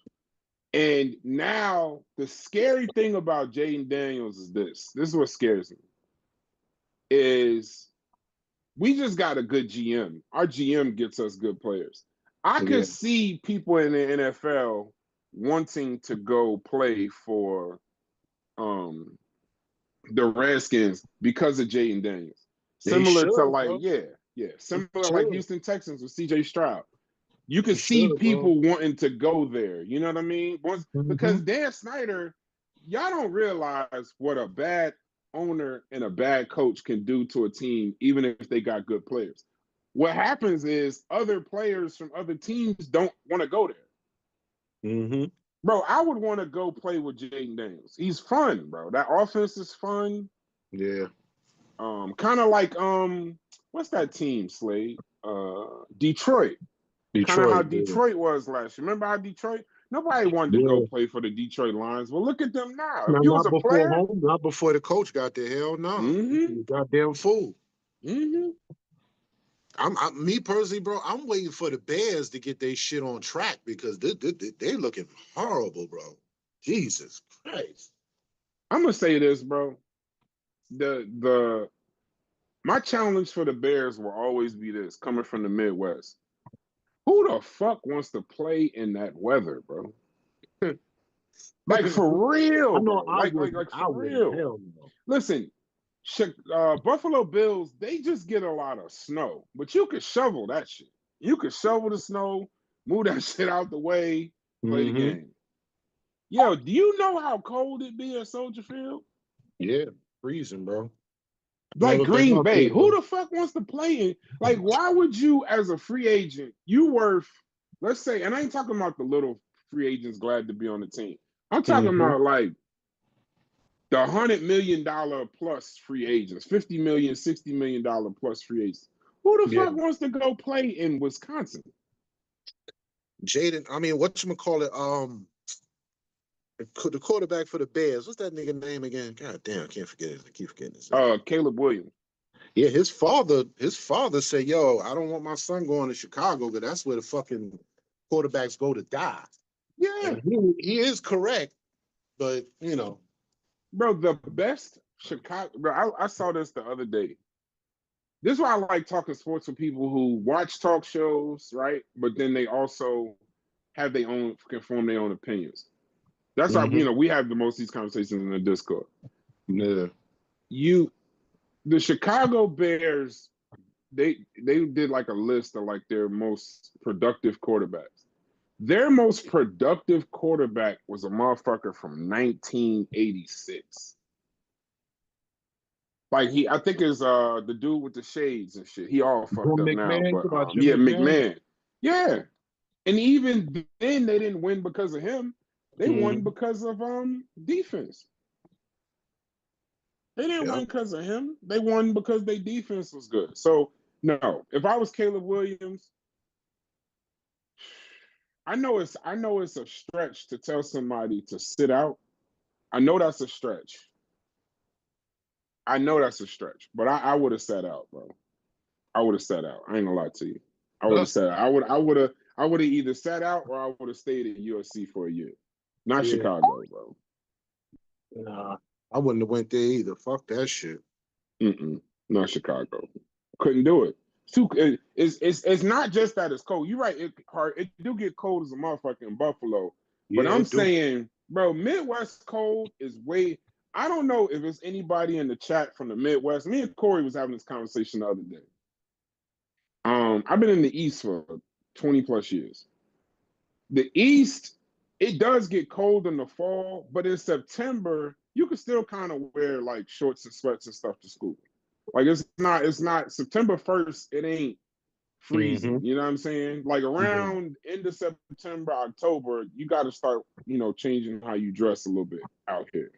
And now the scary thing about Jaden Daniels is this. This is what scares me. Is we just got a good GM. Our GM gets us good players. I Yeah. could see people in the NFL wanting to go play for the Redskins because of Jaden Daniels. They Similar to should, like, bro. They similar like should. Houston Texans with CJ Stroud. You They could see should, bro. people wanting to go there. You know what I mean? Mm-hmm. Because Dan Snyder, y'all don't realize what a bad owner and a bad coach can do to a team, even if they got good players. What happens is other players from other teams don't want to go there. Mm-hmm. Bro, I would want to go play with Jaden Daniels. He's fun, bro. That offense is fun. Yeah. Kind of like what's that team, Slade? Detroit. Kind of how Detroit. Yeah. Detroit was last year. Remember how Detroit? Nobody wanted to go Yeah. play for the Detroit Lions. Well, look at them now. If No, you was not a before player, home, not before the coach got there. Hell no. mm-hmm, You goddamn fool. mm-hmm. Me personally, bro. I'm waiting for the Bears to get their shit on track because they looking horrible, bro. Jesus Christ. I'm gonna say this, bro. The my challenge for the Bears will always be this, coming from the Midwest. Who the fuck wants to play in that weather, bro? Like for I real, know bro. I wouldn't. Like I for wouldn't. real. Hell no. Listen, Buffalo Bills, they just get a lot of snow, but you could shovel that shit. You could shovel the snow, move that shit out the way, play the Mm-hmm. game. Yo, do you know how cold it be at Soldier Field? Yeah, freezing, bro. Like Never been Green out Bay, there, who bro. the fuck wants to play in? Like, why would you, as a free agent, you worth, let's say, and I ain't talking about the little free agents glad to be on the team. I'm talking Mm-hmm. about like the $100 million plus free agents, $50 million, $60 million plus free agents. Who Who the Yeah. fuck wants to go play in Wisconsin? Jaden, I mean, whatchamacallit, the quarterback for the Bears. What's that nigga name again? God damn, I can't forget it. I keep forgetting his name. Caleb Williams. Yeah, his father said, "Yo, I don't want my son going to Chicago because that's where the fucking quarterbacks go to die." Yeah, And he is correct, but you know, bro, the best Chicago. Bro, I saw this the other day. This is why I like talking sports with people who watch talk shows, right? But then they also have their own, can form their own opinions. That's why, Mhm. we have the most of these conversations in the Discord. Yeah. The Chicago Bears, they did like a list of like their most productive quarterbacks. Their most productive quarterback was a motherfucker from 1986. Like I think is the dude with the shades and shit. He all fucked Jim up now, McMahon, but about Jim yeah, McMahon. McMahon. Yeah. And even then they didn't win because of him. They won Mhm. because of defense. They didn't Yeah. win because of him. They won because their defense was good. So no, if I was Caleb Williams, I know it's a stretch to tell somebody to sit out. I know that's a stretch. But I would have sat out, bro. I would have sat out. I ain't gonna lie to you. I would have sat out. I would have either sat out or I would have stayed at USC for a year. Not Yeah. Chicago, bro. Nah, I wouldn't have went there either. Fuck that shit. Not Chicago. Couldn't do it. It's not just that it's cold. You're right. It do get cold as a motherfucker in Buffalo. But Yeah, I'm it do. saying, bro, Midwest cold is way. I don't know if it's anybody in the chat from the Midwest. Me and Corey was having this conversation the other day. I've been in the East for 20 plus years. The East, it does get cold in the fall, but in September, you can still kind of wear like shorts and sweats and stuff to school. Like it's not September 1st, it ain't freezing. Mhm. You know what I'm saying? Like Yeah. around end of September, October, you got to start, changing how you dress a little bit out here.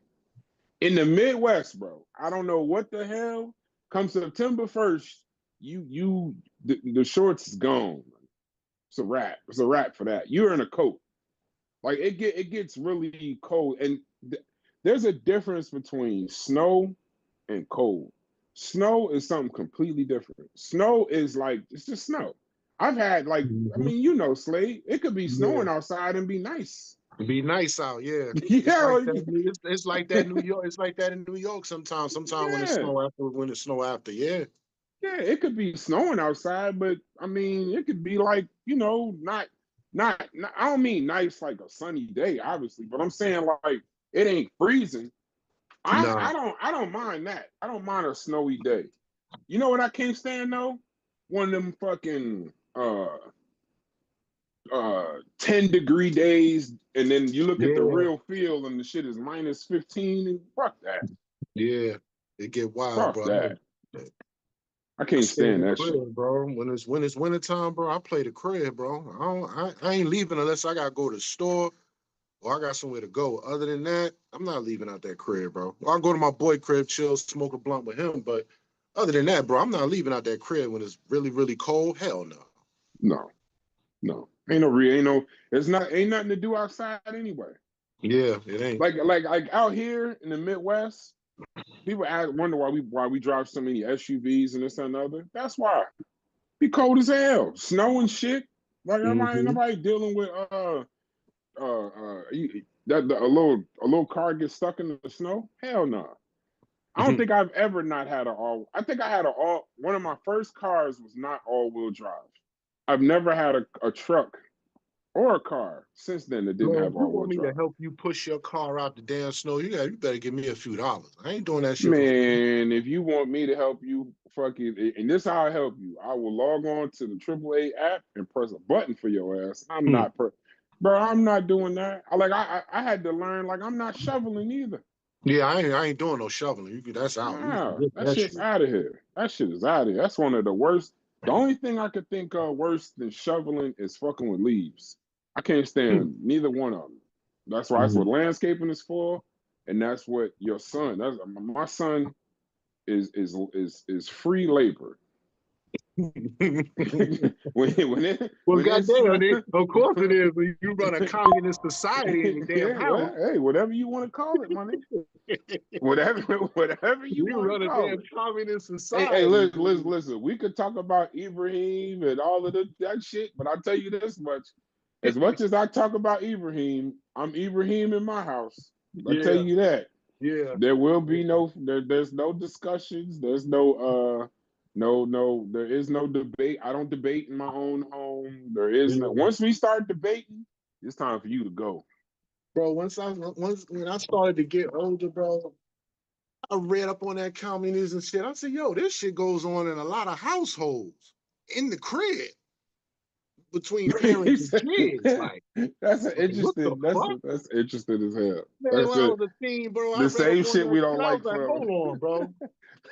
In the Midwest, bro, I don't know what the hell. Come September 1st, the shorts is gone. It's a wrap. It's a wrap for that. You're in a coat. Like it gets really cold, and there's a difference between snow and cold. Snow is something completely different. Snow is like it's just snow. I've had Mhm. Slade. It could be Yeah. snowing outside and be nice. Be nice out, yeah. It's Yeah, like that. It's like that New York. It's like that in New York sometimes. Sometimes yeah, when it snow after, yeah. yeah. It could be snowing outside, but I mean, it could be like not. I don't mean nice like a sunny day, obviously, but I'm saying like it ain't freezing. Nah. I don't mind that. I don't mind a snowy day. You know what I can't stand though? One of them fucking 10-degree days, and then you look at the Yeah. real field and the shit is minus 15, and fuck that. Yeah. It get wild, Fuck bro. that. I I can't stay in stand the that shit. crib, bro. When it's winter time, bro, I play the crib, bro. I ain't leaving unless I gotta go to the store or I got somewhere to go. Other than that, I'm not leaving out that crib, bro. I'll go to my boy crib, chill, smoke a blunt with him. But other than that, bro, I'm not leaving out that crib when it's really, really cold. Hell no. No, no. Ain't no ain't nothing to do outside anyway. Yeah, it ain't. Like out here in the Midwest, people wonder why we drive so many SUVs and this and another. That's why. Be cold as hell, snow and shit. Like Mm-hmm. nobody dealing with a little car gets stuck in the snow. Hell no. I don't think I've ever not had a all. I think I had a all. One of my first cars was not all wheel drive. I've never had a truck or a car since then that didn't Man, if have you all wheel want me to drive. help you push your car out the damn snow, you better give me a few dollars. I ain't doing that shit for free. Man, if you want me to help you, fucking, and this is how I help you. I will log on to the AAA app and press a button for your ass. Bro. I'm not doing that. I had to learn. Like I'm not shoveling either. Yeah, I ain't doing no shoveling. That's out. You can Nah, get that that shit's shit. out of here. That shit is out of here. That's one of the worst. The only thing I could think of worse than shoveling is fucking with leaves. I can't stand neither one of them. That's what Mhm. landscaping is for, and that's what your son. That's my son is free labor. Well, when it's goddamn, of course it is. When you run a communist society in your damn yeah, house, well, hey, whatever you want to call it, money. Whatever you you want to run a call damn it. communist Hey, society. listen. We could talk about Ibrahim and all of that shit, but I'll tell you this much as I talk about Ibrahim, I'm Ibrahim in my house. I'll tell Yeah, you that. yeah, There will be there's no discussions. There's there is no debate. I don't debate in my own home. There is no yeah. once we start debating, it's time for you to go. Bro, when I started to get older, bro, I read up on that communism shit. I said, yo, this shit goes on in a lot of households in the crib between parents and kids. That's an What the interesting. fuck? That's interesting as hell. Man, That's when I it. was a teen, bro, I The read up same on shit that we shit. don't I was like like, from. hold on, bro.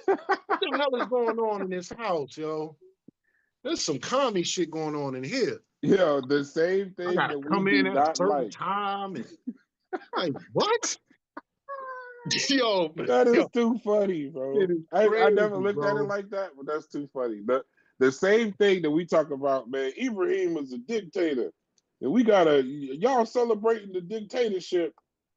What the hell is going on in this house, yo? There's some commie shit going on in here. The same I thing gotta that we come do in at a not certain like. time and like what? Yo, That is yo, too funny, it bro. is I crazy, never looked at it bro. like that, but that's too funny. The same thing that we talk about, man. Ibrahim was a dictator, and we gotta y'all celebrating the dictatorship.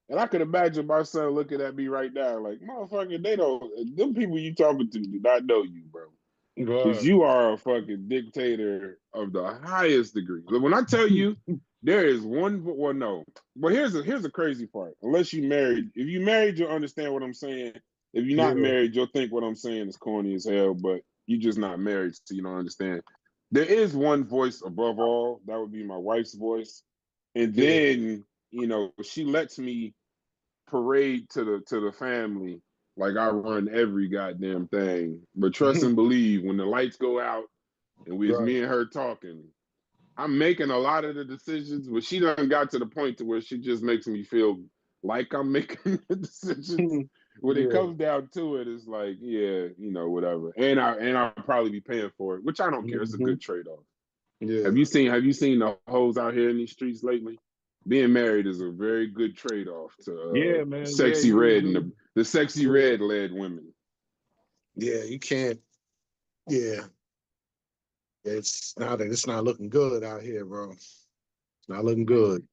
And I could imagine my son looking at me right now, like, motherfucker, they don't them people you talking to do not know you, bro. Because God. you are a fucking dictator of the highest degree. When I tell you there is one, well, no. But here's the crazy part. Unless you married, if you married, you'll understand what I'm saying. If you're not Yeah, married, you'll think what I'm saying is corny as hell. But you're just not married, so you don't understand. There is one voice above all. That would be my wife's voice, and yeah. then she lets me parade to the family like I run every goddamn thing. But trust and believe, when the lights go out and it's Right. me and her talking, I'm making a lot of the decisions, but she done got to the point to where she just makes me feel like I'm making the decisions. When it Yeah. comes down to it, it's like, yeah, whatever. And I'll probably be paying for it, which I don't care. It's a Hmm. good trade-off. Yeah. Have you seen the hoes out here in these streets lately? Being married is a very good trade-off to Yeah, man. Yeah, sexy red and the sexy yeah. red led women. Yeah, you can't. Yeah. It's not looking good out here, bro. It's not looking good.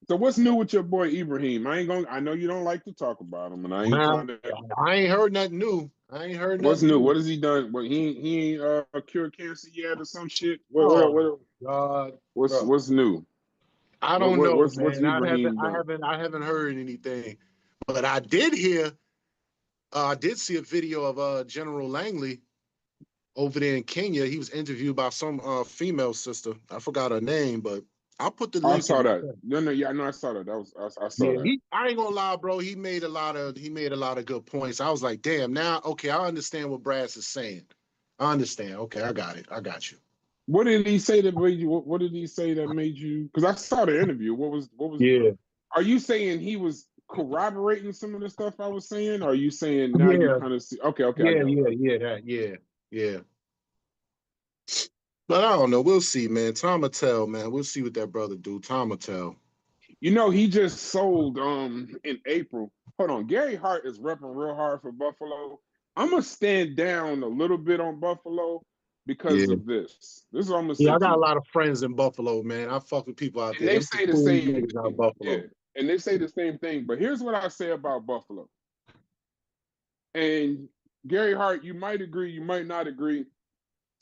So what's new with your boy Ibrahim? I know you don't like to talk about him, and I ain't Man, trying to. I ain't heard nothing new. I ain't heard What's nothing new? new. What has he done? What he ain't cured cancer yet or some shit? Oh God, bro. What's new? I don't know, What's man. Ibrahim done? I haven't heard anything. But I did hear I did see a video of General Langley over there in Kenya. He was interviewed by some female sister. I forgot her name, but I'll put the I link in saw the that. chat. No, yeah, I know I saw that. I saw Yeah, that. I ain't gonna lie, bro. He made a lot of good points. I was like, damn, now okay, I understand what Brass is saying. I understand. Okay, I got it. I got you. What did he say that made you? What did he say that made you? Because I saw the interview. What was? Yeah, Are you saying he was corroborating some of the stuff I was saying? Or are you saying now you yeah, kind of see? Okay, I yeah, got it. yeah, yeah, that, yeah, yeah. But I don't know. We'll see, man. Time will tell, man. We'll see what that brother do. Time will tell. He just sold in April. Hold on, Gary Hart is repping real hard for Buffalo. I'm gonna stand down a little bit on Buffalo because Yeah. of this. This is what I'm gonna Yeah, say I to got a you. lot of friends in Buffalo, man. I fuck with people out And there. they Them some say the cool same niggas out of thing. Yeah. Buffalo. And they say the same thing. But here's what I say about Buffalo. And Gary Hart, you might agree, you might not agree,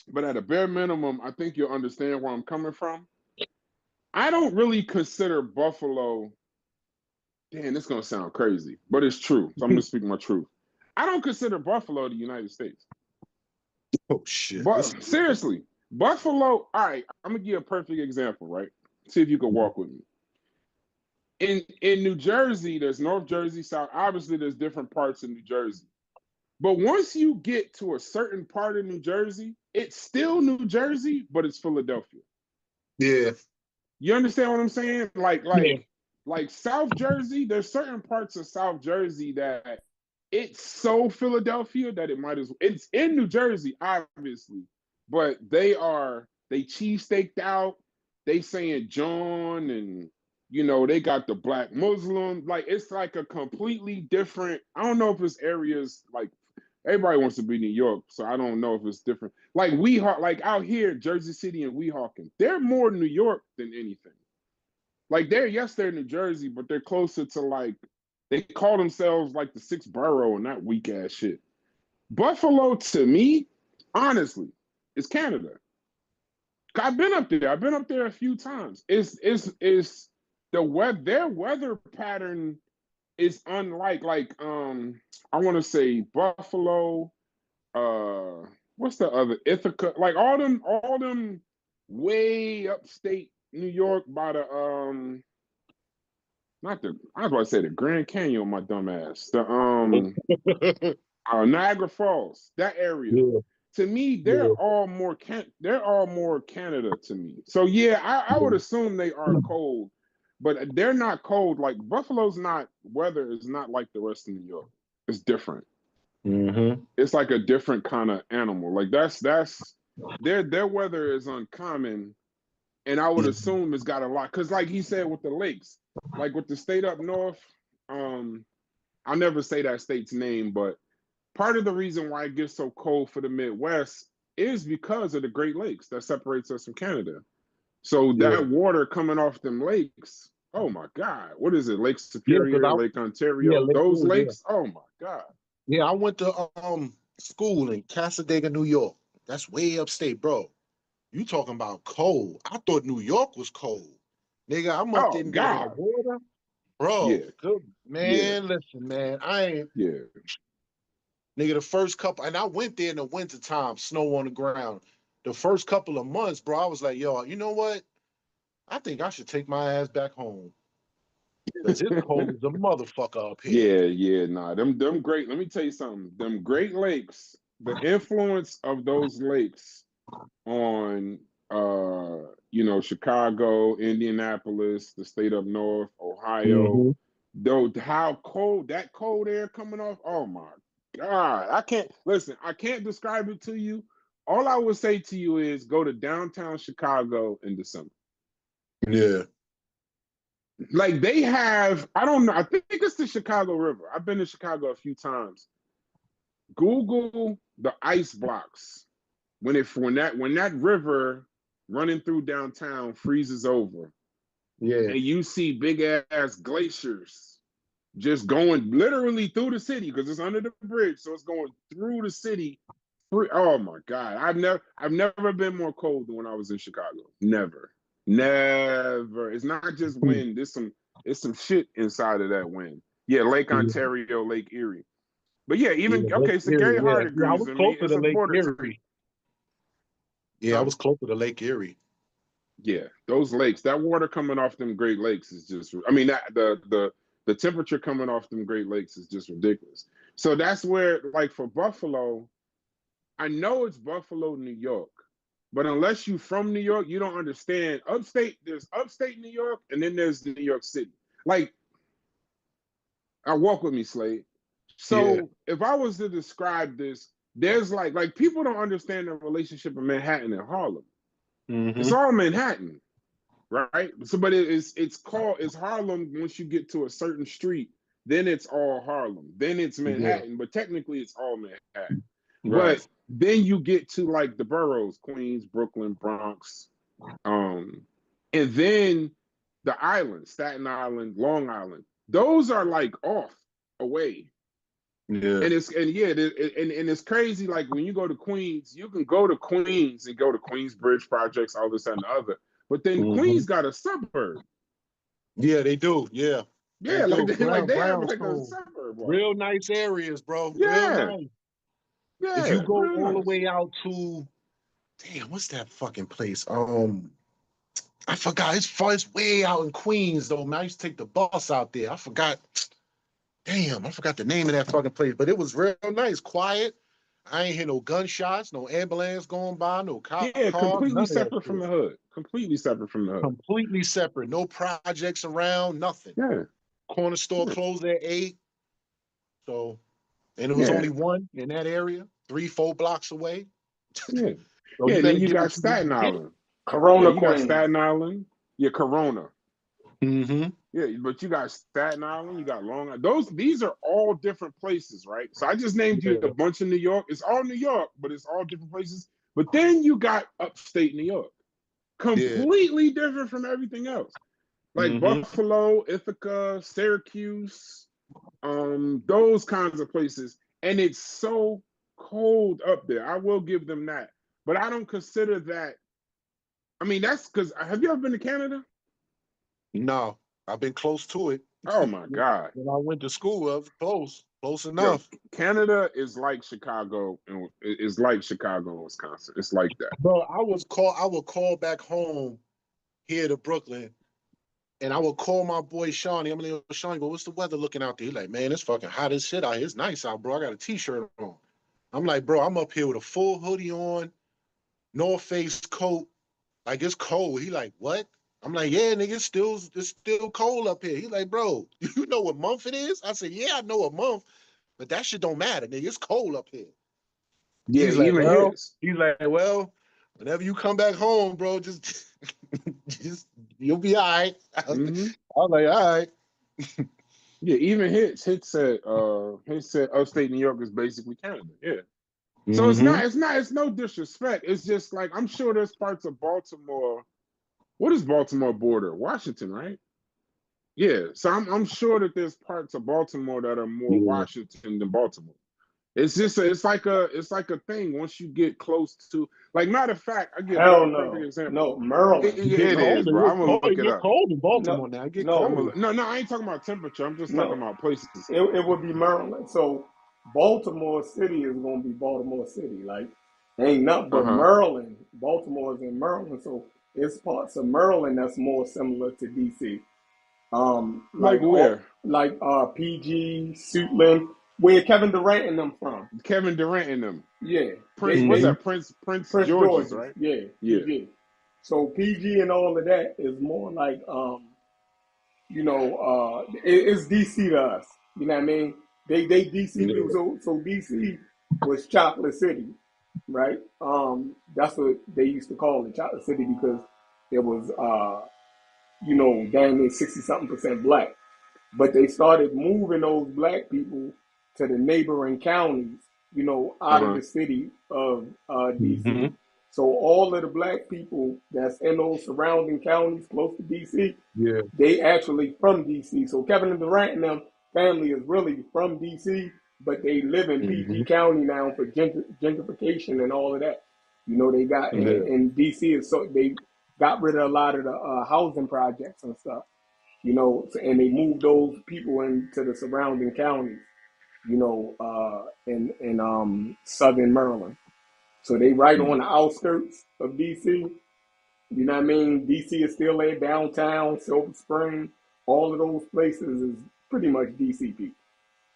but at a bare minimum, I think you'll understand where I'm coming from. I don't really consider Buffalo, damn, this is gonna sound crazy, but it's true. So I'm gonna speak my truth. I don't consider Buffalo the United States. Oh shit. This But seriously, Buffalo, all right, I'm gonna give you a perfect example, right? See if you can walk with me. In New Jersey, there's North Jersey, South. Obviously, there's different parts of New Jersey. But once you get to a certain part of New Jersey, it's still New Jersey, but it's Philadelphia. Yeah. You understand what I'm saying? Yeah. Like South Jersey, there's certain parts of South Jersey that it's so Philadelphia that it might as well. It's in New Jersey, obviously, but they cheesesteaked out. They saying John and they got the black Muslim. Like it's like a completely different. I don't know if it's areas like everybody wants to be New York, so I don't know if it's different. Like Weehawken, like out here, Jersey City and Weehawken, they're more New York than anything. Like they're New Jersey, but they're closer to like they call themselves like the sixth borough and that weak ass shit. Buffalo to me, honestly, is Canada. I've been up there. I've been up there a few times. It's the weather. Their weather pattern is unlike I want to say Buffalo. What's the other Ithaca? Like all them way upstate New York by the not the I was about to say the Grand Canyon. My dumb ass. The Niagara Falls. That area. Yeah, To me, they're all more Canada to me. So yeah, I would assume they are cold, but they're not cold. Like Buffalo's not weather is not like the rest of New York. It's different. Mm-hmm. It's like a different kind of animal. Like that's their weather is uncommon, and I would assume it's got a lot. Cause like he said with the lakes, like with the state up north, I'll never say that state's name, but part of the reason why it gets so cold for the Midwest is because of the Great Lakes that separates us from Canada. So that water coming off them lakes, oh my God, what is it? Lake Yeah, Superior, Lake Ontario, Lake those Erie, lakes, oh my God. yeah. I went to school in Casadega, New York. That's way upstate, bro. You talking about cold? I thought New York was cold, nigga. I'm up Oh there near that God. water, bro. Yeah, Good yeah, man. Listen, man. I ain't yeah. nigga. The first couple, and I went there in the wintertime, snow on the ground. The first couple of months, bro, I was like, yo, you know what? I think I should take my ass back home because it's cold as a motherfucker up here. Yeah, yeah, nah. Them great. Let me tell you something. Them Great Lakes, the influence of those lakes on Chicago, Indianapolis, the state up north, Ohio, Mm-hmm. though how cold that cold air coming off. Oh my God. I can't describe it to you. All I would say to you is go to downtown Chicago in December. Yeah. Like they have, I don't know, I think it's the Chicago River. I've been to Chicago a few times. Google the ice blocks when that river running through downtown freezes over, Yeah. and you see big ass glaciers just going literally through the city because it's under the bridge, so it's going through the city. Oh my God, I've never been more cold than when I was in Chicago. Never, never. It's not just wind. It's some shit inside of that wind. Yeah, Lake Yeah. Ontario, Lake Erie. But yeah, Yeah, even Lake okay, so Erie. Gary Yeah. Hart Yeah, I agrees was with me. closer It's to a Lake border town. Erie. Yeah, I was closer to Lake Erie. Yeah, those lakes, that water coming off them Great Lakes is just, I mean, that the temperature coming off them Great Lakes is just ridiculous. So that's where, like for Buffalo, I know it's Buffalo, New York, but unless you from New York, you don't understand. There's upstate New York, and then there's New York City. Like, walk with me, Slade. Yeah. So if I was to describe this, there's like people don't understand the relationship of Manhattan and Harlem. It's Mm-hmm. all Manhattan, right? So, but it's Harlem once you get to a certain street. Then it's all Harlem. Then it's Yeah. Manhattan, but technically it's all Manhattan. Right. But then you get to like the boroughs: Queens, Brooklyn, Bronx, and then the islands: Staten Island, Long Island. Those are like off away. Yeah. And it's crazy. Like when you go to Queens, you can go to Queens and go to Queensbridge projects, all this and the other. But then Mm-hmm. Queens got a suburb. Yeah, they do. Yeah, they Yeah, like do. they have like a Brownstone. suburb of Real it. nice areas, bro. Real Yeah, nice. If you yeah, go real all the nice. way out to, damn, what's that fucking place? I forgot. It's far. It's way out in Queens, though. Man, I used to take the bus out there. I forgot. Damn, I forgot the name of that fucking place. But it was real nice, quiet. I ain't hear no gunshots, no ambulance going by, no cop Yeah, cars, completely none of that separate from shit. the hood. Completely separate from the hood. Completely separate. No projects around, nothing. Yeah, Corner store yeah, closed at 8. So, and it was yeah, only one in that area, 3, 4 blocks away. yeah. So Yeah, you and then better you get got what you need Staten to get. Island. Yeah, Corona you got Queens. Staten Island. Yeah, Corona. Mm-hmm. Yeah, but you got Staten Island, you got Long Island. These are all different places, right? So I just named you a Yeah. bunch of New York. It's all New York, but it's all different places. But then you got upstate New York, Yeah. completely different from everything else. Like Mm-hmm. Buffalo, Ithaca, Syracuse, those kinds of places. And it's so cold up there. I will give them that. But I don't consider that. I mean, that's because have you ever been to Canada? No, I've been close to it. Oh my God. When I went to school, I was close Yo, enough. Canada is like Chicago and it's like Chicago and Wisconsin. It's like that. Bro, I would call back home here to Brooklyn, and I would call my boy Shawnee. I'm like, Shawnee, but what's the weather looking out there? He's like, man, it's fucking hot as shit out here. It's nice out, bro. I got a t-shirt on. I'm like, bro, I'm up here with a full hoodie on, North Face coat. Like it's cold. He like, what? I'm like, yeah, nigga, it's still cold up here. He like, bro, you know what month it is? I said, yeah, I know a month, but that shit don't matter, nigga. It's cold up here. Yeah, even his. He's like, well, whenever you come back home, bro, just just you'll be all right. Mm-hmm. I was like, all right. Yeah, even his said upstate New York is basically Canada. Yeah. So Mm-hmm. it's no disrespect. It's just like I'm sure there's parts of Baltimore. What is Baltimore border? Washington, right? Yeah. So I'm sure that there's parts of Baltimore that are more Yeah. Washington than Baltimore. It's just it's like a thing once you get close to like matter of fact, I give Hell a perfect no. example. No, Maryland. It It cold. is, bro. I'm gonna look It it get up. cold in No, Baltimore now. It get no, cold. No, I ain't talking about temperature. I'm just talking no. about places. It would be Maryland. So Baltimore City is gonna be Baltimore City. Like ain't nothing but Uh-huh. Maryland. Baltimore is in Maryland, so it's parts of Maryland that's more similar to DC. Like where? Like PG, Suitland, where Kevin Durant and them from. Kevin Durant and them. Yeah, Prince, what's they that? Prince Prince George's, George's. right? Yeah, Yeah. PG. So PG and all of that is more like it's DC to us. You know what I mean? They DC Yeah. people. So DC was Chocolate City, right? That's what they used to call it, Chocolate City, because it was damn near 60-something% black. But they started moving those black people to the neighboring counties, out of Uh-huh. the city of DC. Mm-hmm. So all of the black people that's in those surrounding counties close to DC, Yeah. they actually from DC. So Kevin Durant and them family is really from DC, but they live in Mm-hmm. PG County now for gentrification and all of that. They got Yeah. in DC is so they got rid of a lot of the housing projects and stuff. And they moved those people into the surrounding counties. In southern Maryland. So they right on the outskirts of DC. You know what I mean? DC is still there, downtown, Silver Spring, all of those places is pretty much DC people.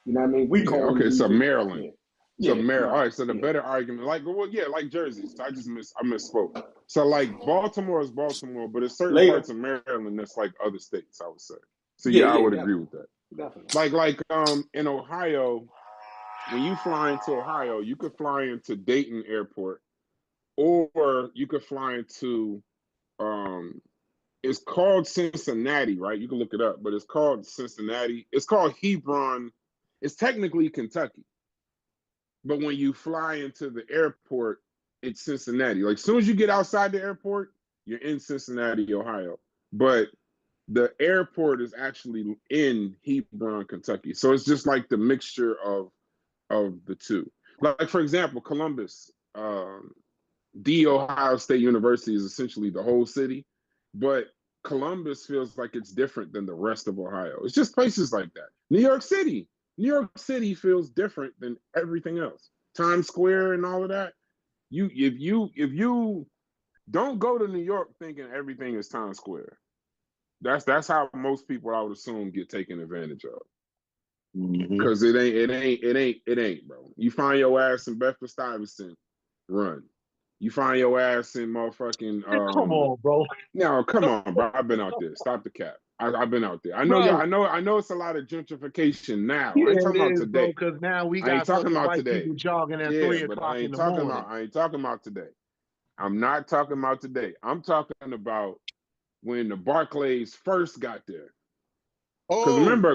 You know what I mean? We Yeah. call them Okay. So DC. Maryland. Yeah. So Yeah, Maryland. All Maryland. right. So the Yeah. better argument, like, well, yeah, like Jersey. So I misspoke. So like Baltimore is Baltimore, but there's certain Later. parts of Maryland that's like other states. I would say. So Yeah, yeah, I yeah, would agree definitely. with that. Definitely. Like in Ohio, when you fly into Ohio, you could fly into Dayton Airport, or you could fly into um it's called Cincinnati, right? You can look it up, but it's called Cincinnati. It's called Hebron. It's technically Kentucky, but when you fly into the airport, it's Cincinnati. Like as soon as you get outside the airport, you're in Cincinnati, Ohio. But the airport is actually in Hebron, Kentucky. So it's just like the mixture of the two. Like for example, Columbus, the Ohio State University is essentially the whole city, but Columbus feels like it's different than the rest of Ohio. It's just places like that. New York City feels different than everything else. Times Square and all of that. If you don't go to New York thinking everything is Times Square. That's how most people I would assume get taken advantage of. Mm-hmm. Cause it ain't, bro. You find your ass in Bedford Stuyvesant, run. You find your ass in motherfucking Come on, bro. no, come on, bro. I've been out there. Stop the cap. I've been out there. I know y'all. Bro, I know it's a lot of gentrification now. I ain't yeah, it talking about is, bro, today. because now we I ain't got talking fucking about white today. people jogging at Yeah, 3 but o'clock in the morning. I ain't talking about today. I'm not talking about today. I'm talking about when the Barclays first got there. Oh,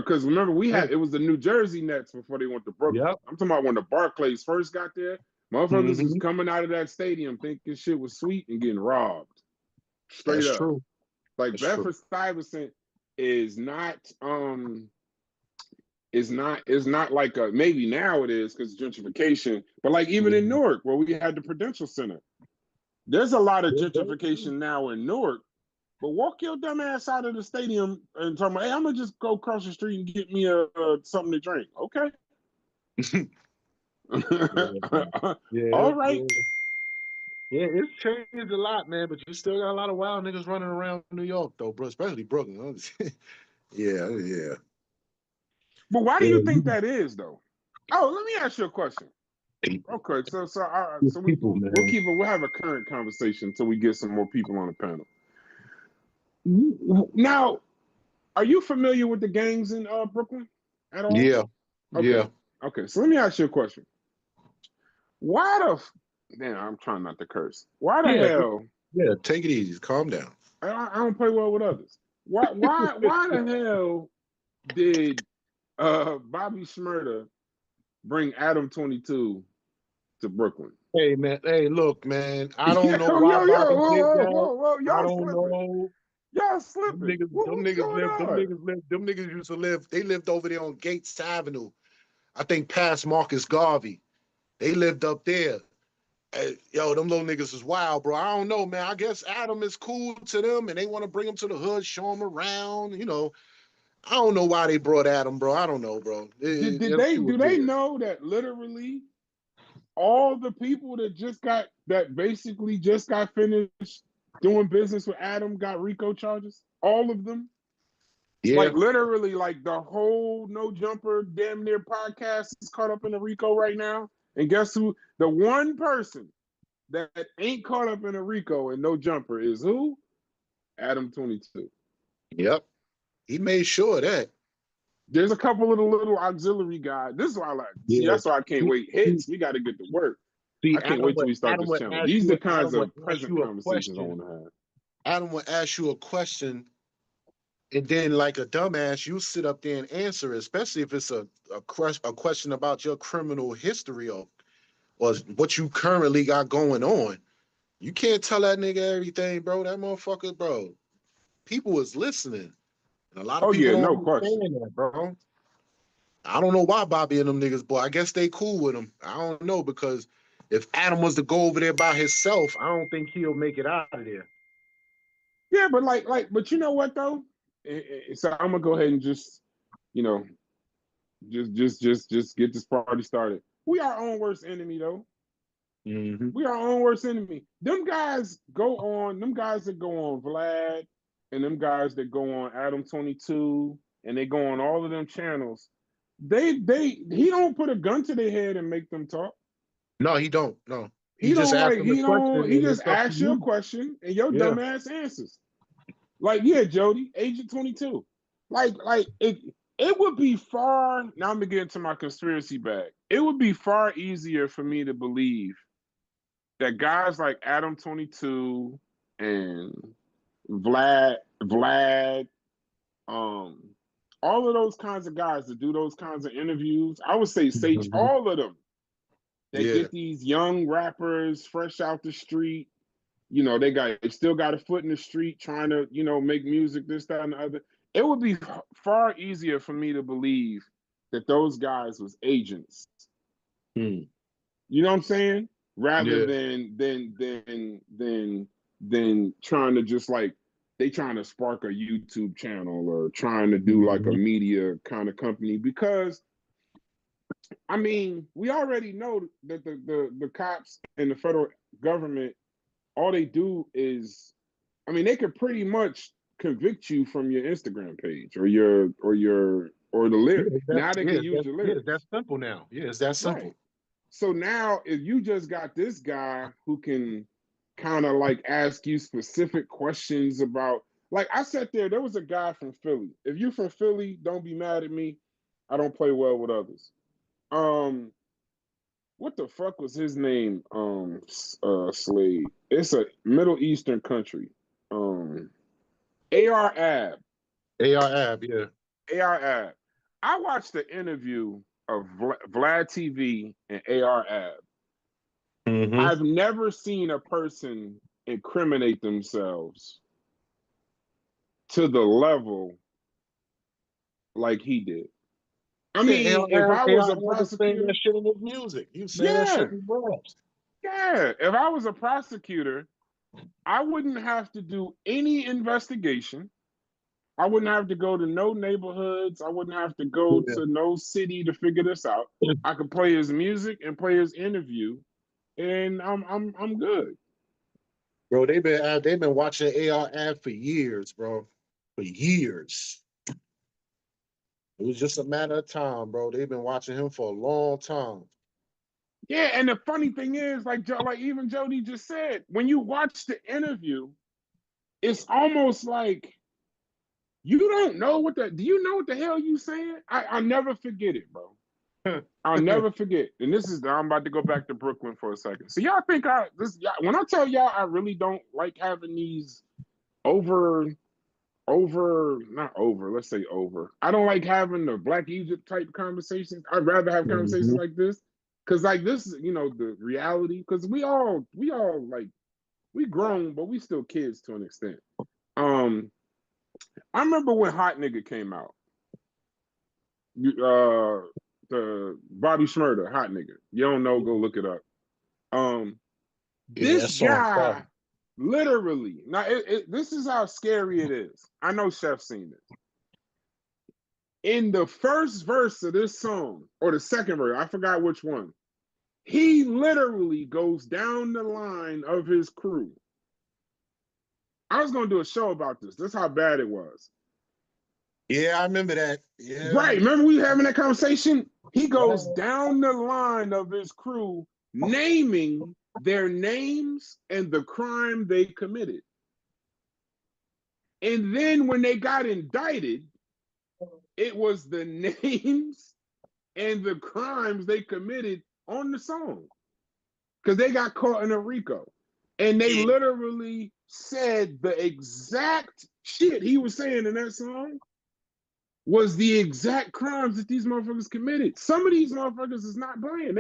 Because remember, we man. had it was the New Jersey Nets before they went to Brooklyn. Yep. I'm talking about when the Barclays first got there. Motherfuckers was Hmm. coming out of that stadium thinking shit was sweet and getting robbed. Straight That's up. true. Like That's true. Bedford Stuyvesant is not is not like a maybe now it is because gentrification, but like even in Mhm. Newark where we had the Prudential Center, there's a lot of Yeah, gentrification now in Newark. But walk your dumb ass out of the stadium and tell me, hey, I'm gonna just go across the street and get me a something to drink. Okay. yeah, man. Yeah, All right. yeah. Yeah, it's changed a lot, man, but you still got a lot of wild niggas running around New York, though, bro, especially Brooklyn. Yeah, yeah. But why do Yeah, you think that is though? Oh, let me ask you a question. Okay, so people, we'll man. keep it. We'll have a current conversation until we get some more people on the panel. Now, are you familiar with the gangs in Brooklyn at all? Yeah, Okay, yeah. okay. So let me ask you a question. Why the damn? I'm trying not to curse. Why the Yeah, hell? yeah. Take it easy. Calm down. I don't play well with others. Why the hell did Bobby Shmurda bring Adam 22 to Brooklyn? Hey, man. Hey, look, man. I don't know Yo, why yo, yo, Bobby whoa, did whoa, that. whoa, whoa, I y'all don't slipping. know. Y'all Them slipping. niggas, them What's niggas going live, them on? niggas live, them niggas used to live, they lived over there on Gates Avenue. I think past Marcus Garvey. They lived up there. Hey, yo, them little niggas is wild, bro. I don't know, man. I guess Adam is cool to them and they want to bring him to the hood, show him around. I don't know why they brought Adam, bro. I don't know, bro. Did Them they shit was do they weird. know that literally all the people that basically just got finished doing business with Adam got RICO charges? All of them? Yeah, Like literally, like the whole No Jumper damn near podcast is caught up in the RICO right now. And guess who? The one person that ain't caught up in a RICO and No Jumper is who? Adam 22. yep. He made sure of that. There's a couple of the little auxiliary guys. This is why I like. See, Yeah. that's why I can't See, wait. see, Hits. We got to get to work. see, I can't wait till we start Adam this would channel. ask These are you, the kinds Adam would of ask present you a conversations I question. want to have. Adam would ask you a question, and then like a dumbass, you sit up there and answer it, especially if it's a question about your criminal history or what you currently got going on. You can't tell that nigga everything, bro. That motherfucker, bro. People is listening. And a lot of Oh people yeah, don't no question. understand that, bro. I don't know why Bobby and them niggas, boy. I guess they cool with him. I don't know because if Adam was to go over there by himself, I don't think he'll make it out of there. Yeah, but but you know what though? So I'm gonna go ahead and just, you know, just get this party started. We our own worst enemy though. Mm-hmm. We are our own worst enemy. Them guys go on. Them guys that go on Vlad, and them guys that go on Adam 22, and they go on all of them channels. He don't put a gun to their head and make them talk. No, he don't. No, he He just don't asked like him the he question, don't he and just it's up to asks you a you. question and your Yeah. dumbass answers. Like, yeah, Jody, Agent 22. It would be far now I'm gonna get into my conspiracy bag. It would be far easier for me to believe that guys like Adam 22 and Vlad, um, all of those kinds of guys that do those kinds of interviews, I would say Sage, Mhm. all of them that Yeah. get these young rappers fresh out the street. They still got a foot in the street trying to, make music, this, that, and the other. It would be far easier for me to believe that those guys was agents. Hmm. You know what I'm saying? Rather Yeah. than trying to just like they trying to spark a YouTube channel or trying to do like a Mhm. media kind of company because I mean we already know that the cops and the federal government all they do is I mean they could pretty much convict you from your Instagram page or the lyric. Now they can use your It's that lyrics. simple now. Yeah, it's that Right. simple. So now, if you just got this guy who can kind of like ask you specific questions about, like I sat there was a guy from Philly. If you're from Philly, don't be mad at me. I don't play well with others. Um, what the fuck was his name? Slade. It's a Middle Eastern country. AR Ab. AR Ab, yeah. AR Ab. I watched the interview of Vlad TV and AR Ab. Mm-hmm. I've never seen a person incriminate themselves to the level like he did. I Yeah, mean, if I was a AR was saying that prosecutor, shit in his music. He was saying that shit yeah, in his raps. yeah. If I was a prosecutor, I wouldn't have to do any investigation. I wouldn't have to go to no neighborhoods. I wouldn't have to go Yeah. to no city to figure this out. I could play his music and play his interview, and I'm good. Bro, they've been watching AR ad for years, bro. For years. It was just a matter of time, bro. They've been watching him for a long time. Yeah, and the funny thing is, like even Jody just said, when you watch the interview, it's almost like you don't know what the. Do you know what the hell you saying? I never forget it, bro. I'll never forget. And this is I'm about to go back to Brooklyn for a second. So y'all think when I tell y'all I really don't like having these not over, let's say over. I don't like having the Black Egypt type conversations. I'd rather have conversations Mm-hmm. like this. Cause like this is, the reality. Cause we all like we grown, but we still kids to an extent. Um, I remember when Hot Nigga came out. The Bobby Shmurda, Hot Nigga. You don't know, go look it up. Um, Yeah, this that song guy fire. literally now this is how scary it is. I know Chef's seen it. In the first verse of this song, or the second verse, I forgot which one, he literally goes down the line of his crew. I was gonna do a show about this. That's how bad it was. Yeah, I remember that. Yeah. Right. Remember we having that conversation? He goes Yeah. down the line of his crew, naming their names and the crime they committed. And then when they got indicted, it was the names and the crimes they committed on the song. Because they got caught in a RICO. And they literally said the exact shit he was saying in that song was the exact crimes that these motherfuckers committed. Some of these motherfuckers is not playing.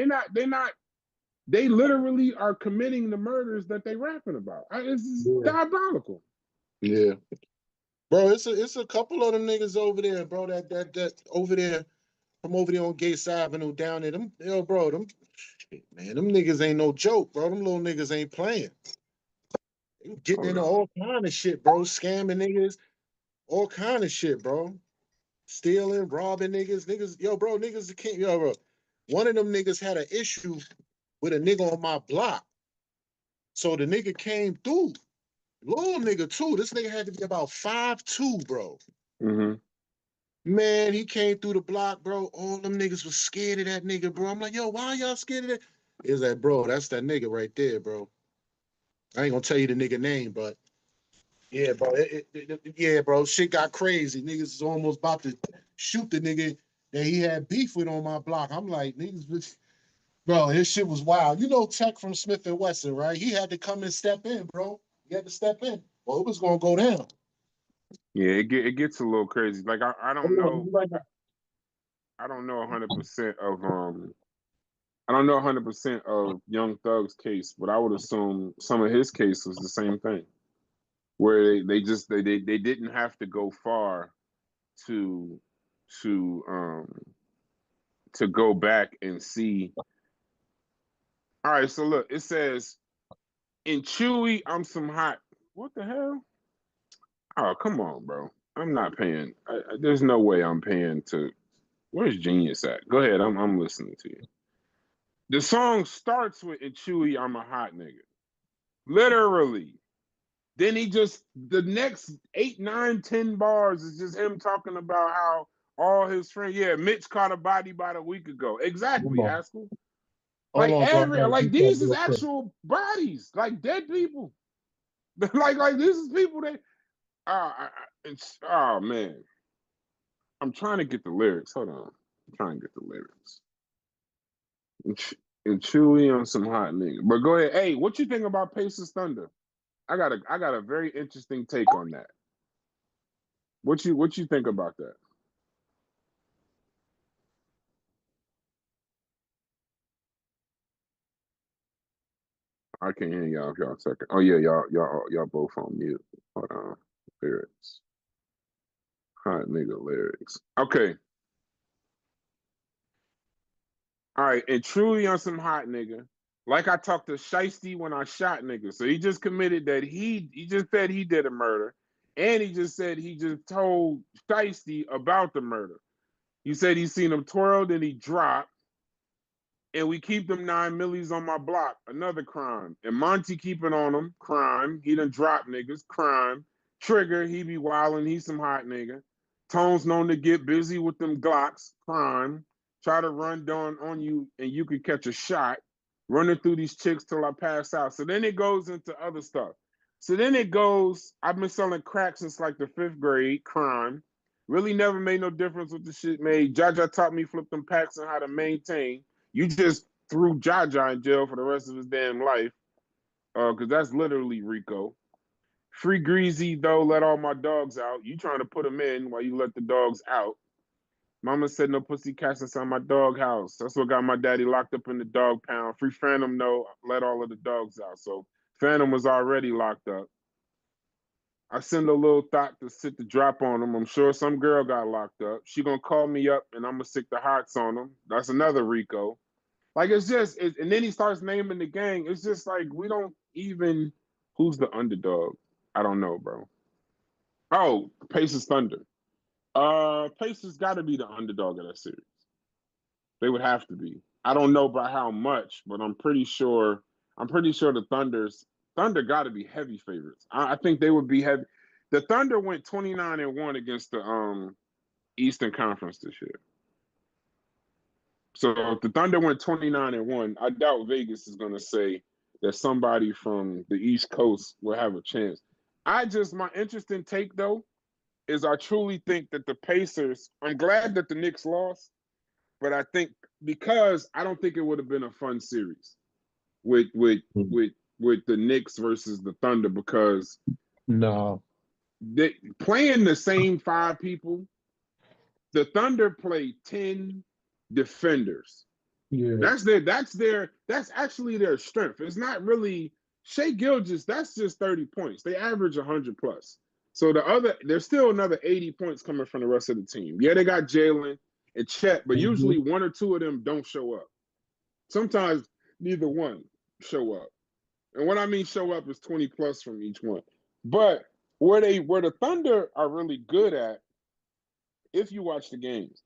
They literally are committing the murders that they rapping about. It's Yeah. diabolical. Yeah. Bro, it's a couple of them niggas over there, bro. That over there from over there on Gates Avenue down there. Them, yo, bro, them shit, man, them niggas ain't no joke, bro. Them little niggas ain't playing. They getting Hold into on. all kind of shit, bro. Scamming niggas, all kind of shit, bro. Stealing, robbing niggas, yo, bro, niggas can't, yo, bro. One of them niggas had an issue with a nigga on my block. So the nigga came through. Little nigga too. This nigga had to be about 5'2", bro. Mm-hmm. Man, he came through the block, bro. All them niggas was scared of that nigga, bro. I'm like, yo, why y'all scared of that? Is that, bro? That's that nigga right there, bro. I ain't gonna tell you the nigga name, but yeah, bro. Yeah, bro. Shit got crazy. Niggas is almost about to shoot the nigga that he had beef with on my block. I'm like, bro, his shit was wild. You know Tech from Smith and Wesson, right? He had to come and step in, bro. He had to step in. Well, it was gonna go down. Yeah, it gets a little crazy. Like I don't know. I don't know 100% of I don't know 100% of Young Thug's case, but I would assume some of his case was the same thing, where they didn't have to go far to to um to go back and see. All right, so look, it says in Chewy, I'm some hot. What the hell? Oh, come on, bro. I'm not paying. There's no way I'm paying to. Where's Genius at? Go ahead. I'm listening to you. The song starts with in Chewy, I'm a hot nigga. Literally. Then he just the next 8, 9, 10 bars is just him talking about how all his friends. Yeah, Mitch caught a body about a week ago. Hold Exactly, on. Haskell. Hold on, bro. I gotta Like do something these is real quick. actual bodies, like dead people. like this is people that. It's oh man. I'm trying to get the lyrics. Hold on. I'm trying to get the lyrics. And Chewy on some hot nigga. But go ahead. Hey, what you think about Pace's Thunder? I got a very interesting take on that. What you think about that? I can't hear y'all. Y'all a second. Oh yeah, y'all both on mute. Hold on. Lyrics. Hot nigga lyrics. Okay. All right. And truly on some hot nigga. Like I talked to Shiesty when I shot niggas. So he just committed that he just said he did a murder. And he just said he just told Shiesty about the murder. He said he seen him twirl, then he dropped. And we keep them 9 millis on my block. Another crime. And Monty keeping on him. Crime. He done drop niggas. Crime. Trigger. He be wildin'. He some hot nigga. Tone's known to get busy with them Glocks. Crime. Try to run down on you and you could catch a shot. Running through these chicks till I pass out. So then it goes into other stuff. So then it goes, I've been selling crack since like the 5th grade. Crime. Really never made no difference with the shit made. Jaja taught me flip them packs and how to maintain. You just threw Jaja in jail for the rest of his damn life, because that's literally Rico. Free Greasy, though, let all my dogs out. You trying to put them in while you let the dogs out. Mama said no pussy cats inside my dog house. That's what got my daddy locked up in the dog pound. Free Phantom, no, let all of the dogs out. So Phantom was already locked up. I send a little thought to sit the drop on him. I'm sure some girl got locked up. She gonna call me up and I'm gonna stick the hots on him. That's another Rico. Like and then he starts naming the gang. It's just like we don't even. Who's the underdog? I don't know, bro. Oh, Pacers Thunder. Pacers got to be the underdog of that series. They would have to be. I don't know by how much, but I'm pretty sure. I'm pretty sure the Thunder got to be heavy favorites. I think they would be heavy. The Thunder went 29-1 against the Eastern Conference this year. So if the Thunder went 29-1, I doubt Vegas is going to say that somebody from the East Coast will have a chance. My interesting take though is I truly think that the Pacers. I'm glad that the Knicks lost, but I think because I don't think it would have been a fun series with the Knicks versus the Thunder because No. they playing the same 5 people. The Thunder played 10 defenders. Yeah. That's actually their strength. It's not really Shea Gilgeous, that's just 30 points. They average 100 plus. So there's still another 80 points coming from the rest of the team. Yeah, they got Jalen and Chet, but usually 1 or 2 of them don't show up. Sometimes neither one show up. And what I mean show up is 20 plus from each one. But where the Thunder are really good at, if you watch the games,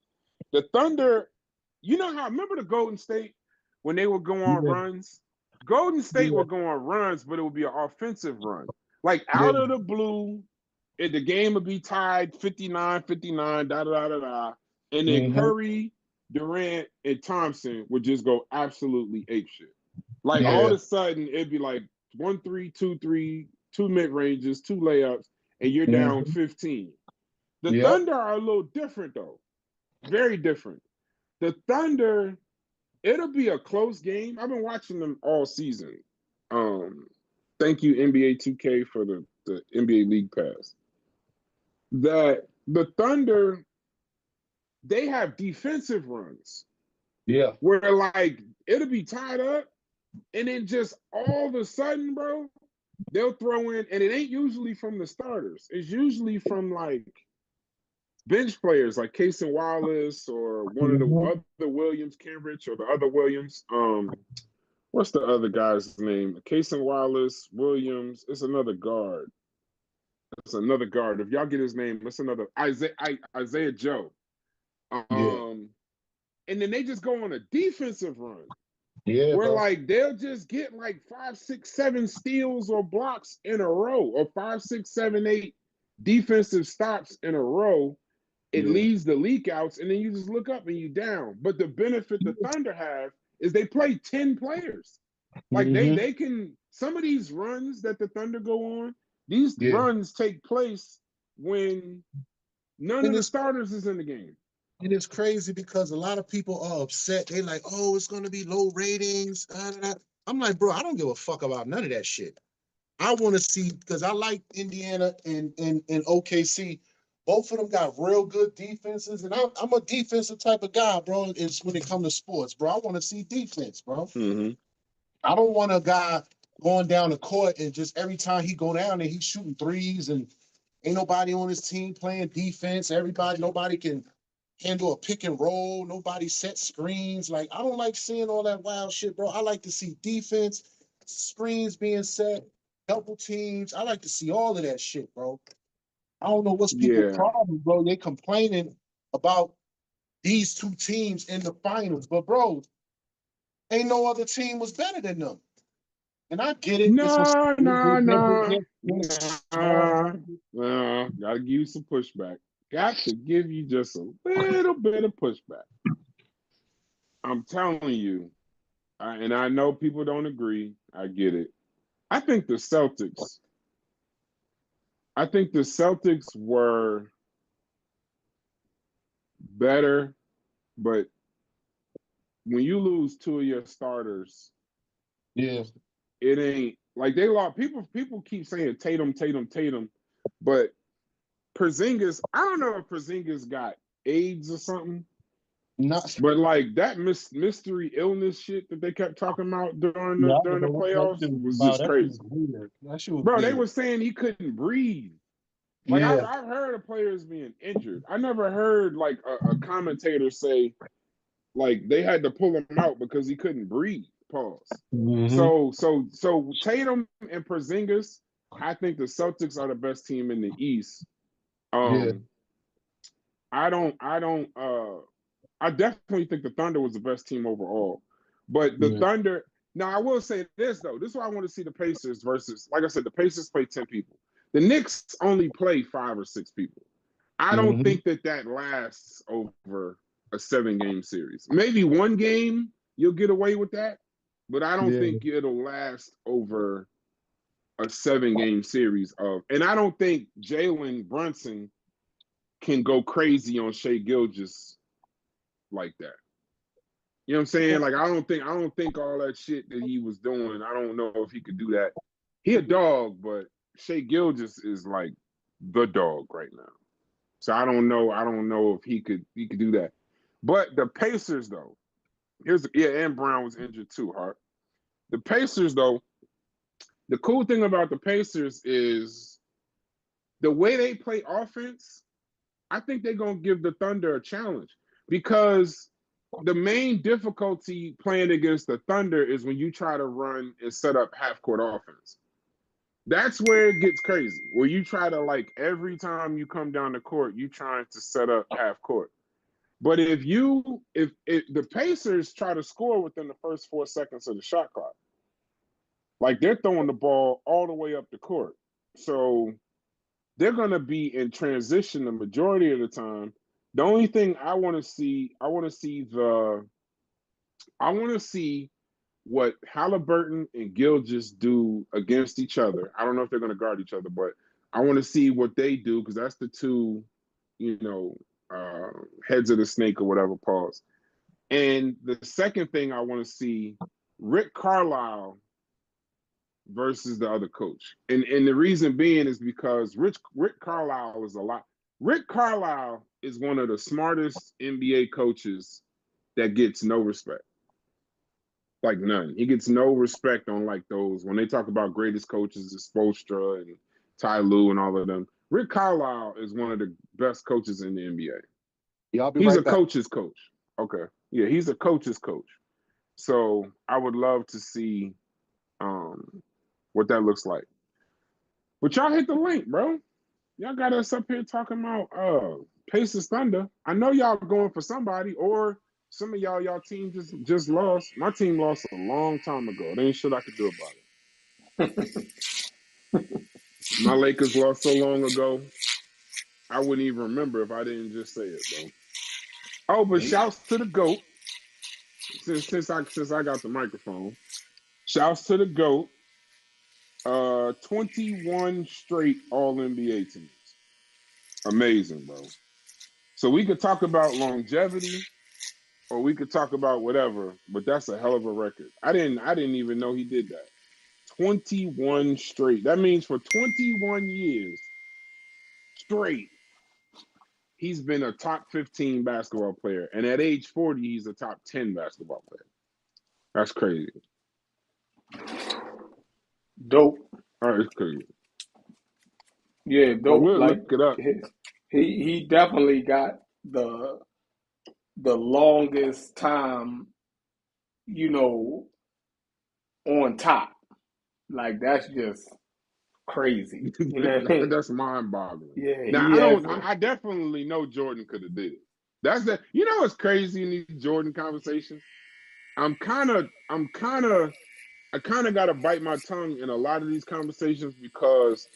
the Thunder, you know how, remember the Golden State when they would go on runs? Golden State would go on runs, but it would be an offensive run. Like out of the blue, the game would be tied 59-59, da-da-da-da-da. And then Curry, Durant, and Thompson would just go absolutely apeshit. Like all of a sudden, it'd be like 1-3, 2-3, 2 mid-ranges, 2 layups, and you're down 15. The Thunder are a little different, though. Very different. The Thunder, it'll be a close game. I've been watching them all season. Thank you, NBA 2K, for the NBA League Pass. That the Thunder, they have defensive runs. Yeah. Where like it'll be tied up, and then just all of a sudden, bro, they'll throw in, and it ain't usually from the starters. It's usually from like bench players like Casey Wallace or one of the other Williams, Cambridge, or the other Williams. What's the other guy's name? Casey Wallace, Williams. It's another guard. It's another guard. If y'all get his name, it's another Isaiah Joe. And then they just go on a defensive run. Yeah, where like they'll just get like 5, 6, 7 steals or blocks in a row, or 5, 6, 7, 8 defensive stops in a row. It leads the leak outs, and then you just look up and you down. But the benefit the Thunder have is they play 10 players. Like they can, some of these runs that the Thunder go on, these runs take place when none of the starters is in the game. And it's crazy because a lot of people are upset. They like, oh, it's going to be low ratings. I'm like, bro, I don't give a fuck about none of that shit. I want to see, because I like Indiana and OKC. Both of them got real good defenses, and I'm a defensive type of guy, bro. It's when it comes to sports, bro. I want to see defense, bro. I don't want a guy going down the court and just every time he go down there, he's shooting threes and ain't nobody on his team playing defense. Nobody can handle a pick and roll. Nobody set screens. Like, I don't like seeing all that wild shit, bro. I like to see defense, screens being set, double teams. I like to see all of that shit, bro. I don't know what's people's Yeah. problem, bro. They complaining about these two teams in the finals, but bro, ain't no other team was better than them. And I get it. It's a No, no, no, they're small. Gotta give you some pushback. Got to give you just a little bit of pushback. I'm telling you, and I know people don't agree. I get it. I think the Celtics. I think the Celtics were better, but when you lose two of your starters, Yeah. it ain't like they lost. People keep saying Tatum, Tatum, Tatum, but Porzingis, I don't know if Porzingis got AIDS or something, Not but like that mystery illness shit that they kept talking about during yeah, I don't the know what that playoffs shit was was about. just That shit was crazy. weird. That shit was Bro, they weird. were saying he couldn't breathe. Like Yeah. I've heard of players being injured. I never heard like a commentator say like they had to pull him out because he couldn't breathe. Pause. Mm-hmm. So Tatum and Porzingis, I think the Celtics are the best team in the East. Yeah. Um, I definitely think the Thunder was the best team overall. But the Yeah. Thunder, now I will say this though. This is why I want to see the Pacers versus, like I said, the Pacers play 10 people. The Knicks only play 5 or 6 people. I don't Mm-hmm. think that lasts over a 7-game series. Maybe one game you'll get away with that, but I don't Yeah. think it'll last over a 7-game series of. And I don't think Jalen Brunson can go crazy on Shea Gilgeous like that. You know what I'm saying? Like I don't think all that shit that he was doing. I don't know if he could do that. He a dog, but Shea Gilgeous is like the dog right now. So I don't know. I don't know if he could do that. But the Pacers though, and Brown was injured too, Hart. The Pacers though, the cool thing about the Pacers is the way they play offense. I think they're gonna give the Thunder a challenge because the main difficulty playing against the Thunder is when you try to run and set up half court offense. That's where it gets crazy. Where you try to like every time you come down the court, you trying to set up half court. But if the Pacers try to score within the first 4 seconds of the shot clock, like they're throwing the ball all the way up the court. So they're going to be in transition the majority of the time. The only thing I want to see, I want to see what Halliburton and Gilgeous do against each other. I don't know if they're going to guard each other, but I want to see what they do because that's the two, you know, heads of the snake or whatever. Pause. And the second thing I want to see, Rick Carlisle versus the other coach. And the reason being is because Rick Carlisle is a lot. Rick Carlisle is one of the smartest NBA coaches that gets no respect. Like none. He gets no respect on like those when they talk about greatest coaches, it's Spoelstra and Ty Lue and all of them. Rick Carlisle is one of the best coaches in the NBA. Yeah, I'll be He's a right back. coach's coach. Okay. Yeah, he's a coach's coach. So I would love to see what that looks like. But y'all hit the link, bro. Y'all got us up here talking about Pacers Thunder. I know y'all going for somebody, or some of y'all team just lost. My team lost a long time ago. There ain't shit I could do about it. My Lakers lost so long ago, I wouldn't even remember if I didn't just say it, bro. Oh, but shouts to the GOAT. Since I got the microphone. Shouts to the GOAT. 21 straight all NBA teams. Amazing, bro. So we could talk about longevity or we could talk about whatever, but that's a hell of a record. I didn't even know he did that. 21 straight. That means for 21 years straight, he's been a top 15 basketball player. And at age 40, he's a top 10 basketball player. That's crazy. Dope. All right, okay. Yeah, Well, dope. we'll look Like it up. he definitely got the longest time, you know, on top. Like that's just crazy. You know what I mean? That's mind-boggling. Yeah, Now, he I has don't. a I definitely know Jordan could have did it. That's the. You know what's crazy in these Jordan conversations? I kind of got to bite my tongue in a lot of these conversations because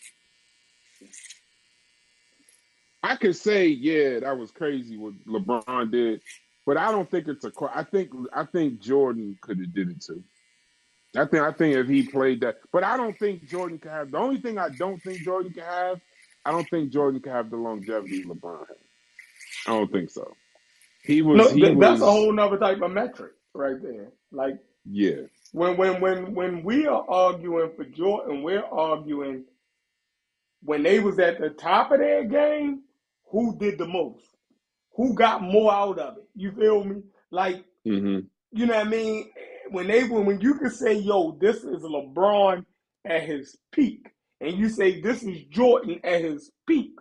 I could say, yeah, that was crazy what LeBron did, but I don't think it's a. I think Jordan could have did it too. I think if he played that, but I don't think Jordan can have. The only thing I don't think Jordan can have, I don't think Jordan can have the longevity LeBron had. I don't think so. no. He That's a was, whole nother type of metric right there. Like yeah. when we are arguing for Jordan, we're arguing when they was at the top of their game, who did the most? Who got more out of it? You feel me? Like, Mm-hmm. you know what I mean? When you can say, yo, this is LeBron at his peak, and you say this is Jordan at his peak,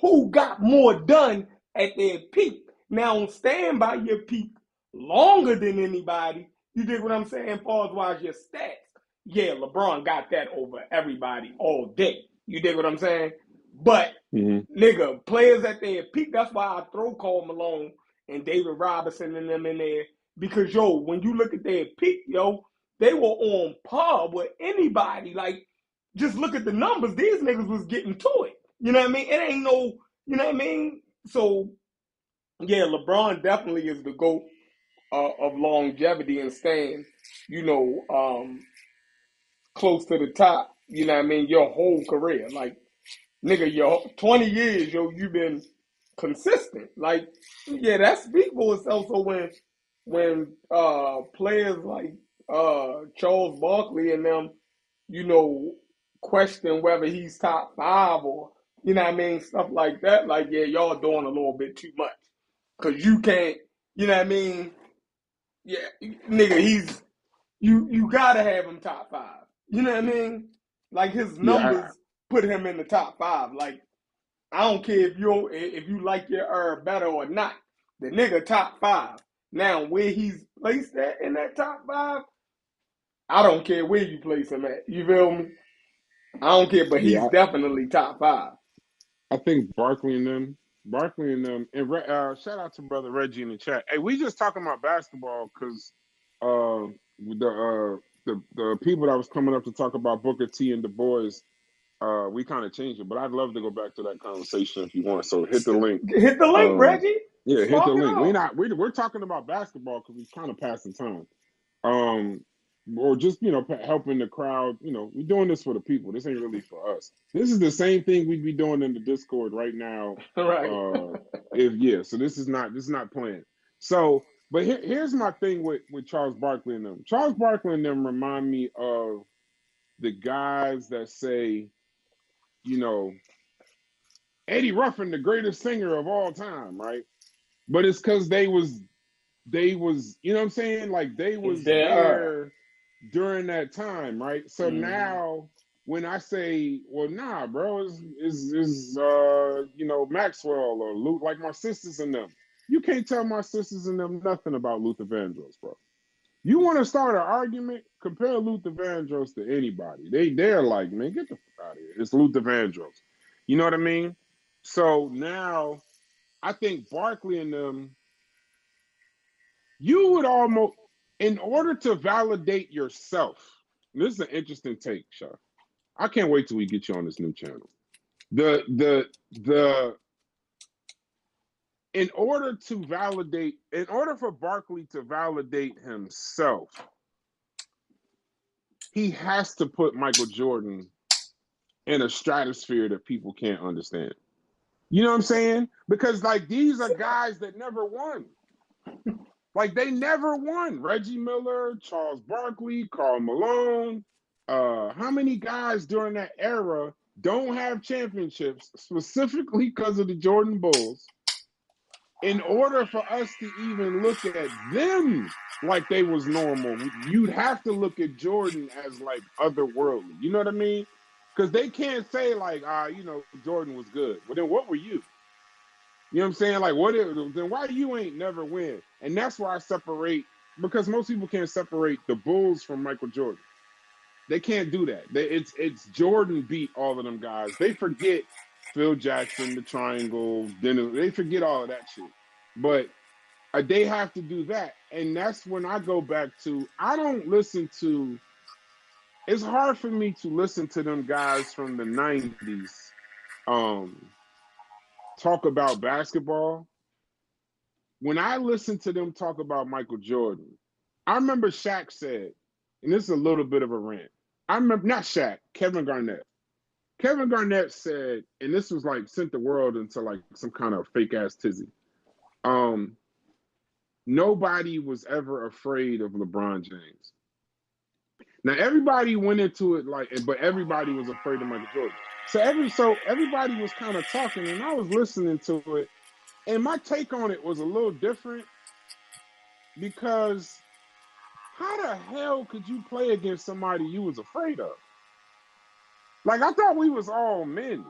who got more done at their peak? Now, stand by your peak longer than anybody. You dig what I'm saying? Far as wise your stats. Yeah, LeBron got that over everybody all day. You dig what I'm saying? But Mm-hmm. nigga, players at their peak. That's why I throw Cole Malone and David Robinson and them in there. Because yo, when you look at their peak, yo, they were on par with anybody. Like, just look at the numbers. These niggas was getting to it. You know what I mean? It ain't no, you know what I mean? So yeah, LeBron definitely is the GOAT of longevity and staying, you know, close to the top. You know what I mean? Your whole career, like nigga, your 20 years, yo, you've been consistent. Like, yeah, that speaks for itself. So when players like Charles Barkley and them, you know, question whether he's top five or you know what I mean, stuff like that. Like, yeah, y'all doing a little bit too much because you can't, you know what I mean. Yeah, nigga, you gotta have him top five. You know what I mean? Like his Yeah, numbers put him in the top five. Like I don't care if you like your herb better or not. The nigga top five. Now where he's placed at in that top five, I don't care where you place him at. You feel me? I don't care, but he's yeah. definitely top five. I think Barkley and them, and shout out to brother Reggie in the chat. Hey, we just talking about basketball because the people that was coming up to talk about Booker T and Dubois, we kind of changed it, but I'd love to go back to that conversation if you want. So hit the link. Hit the link, Um, Reggie. yeah, hit the Spark it link. off. We're talking about basketball because we kind of passing time. Um, or just helping the crowd. We're doing this for the people. This ain't really for us. This is the same thing we'd be doing in the Discord right now. Right. Uh, if yeah, so this is not planned. So, but here's my thing with Charles Barkley and them. Charles Barkley and them remind me of the guys that say, you know, Eddie Ruffin, the greatest singer of all time, right? But it's because they was, you know what I'm saying? Like they It's was their there during that time, right? So mm-hmm. now when I say, well, nah, bro, is Maxwell or Luke, like my sisters and them. You can't tell my sisters and them nothing about Luther Vandross, bro. You want to start an argument? Compare Luther Vandross to anybody. They're like, man, get the fuck out of here. It's Luther Vandross. You know what I mean? So now I think Barkley and them, you would almost, in order to validate yourself, this is an interesting take, Sha. I can't wait till we get you on this new channel. The in order for Barkley to validate himself, he has to put Michael Jordan in a stratosphere that people can't understand. You know what I'm saying? Because like these are guys that never won. Like they never won. Reggie Miller, Charles Barkley, Karl Malone. How many guys during that era don't have championships specifically because of the Jordan Bulls? in order for us to even look at them like they was normal, you'd have to look at Jordan as like otherworldly. You know what I mean? Because they can't say like, Jordan was good. Well, then what were you? You know what I'm saying? Like, then why you ain't never win? And that's why I separate, because most people can't separate the Bulls from Michael Jordan. They can't do that. It's Jordan beat all of them guys. They forget Phil Jackson, the triangle, Dennis. They forget all of that shit. But they have to do that. And that's when I go back to, I don't listen to, it's hard for me to listen to them guys from the 90s talk about basketball. When I listen to them talk about Michael Jordan, I remember Shaq said, and this is a little bit of a rant. I remember, not Shaq, Kevin Garnett. Kevin Garnett said, and this was like sent the world into like some kind of fake ass tizzy. Nobody was ever afraid of LeBron James. Now everybody went into it but everybody was afraid of Michael Jordan. So everybody was kind of talking, and I was listening to it, and my take on it was a little different because how the hell could you play against somebody you was afraid of? Like, I thought we was all men.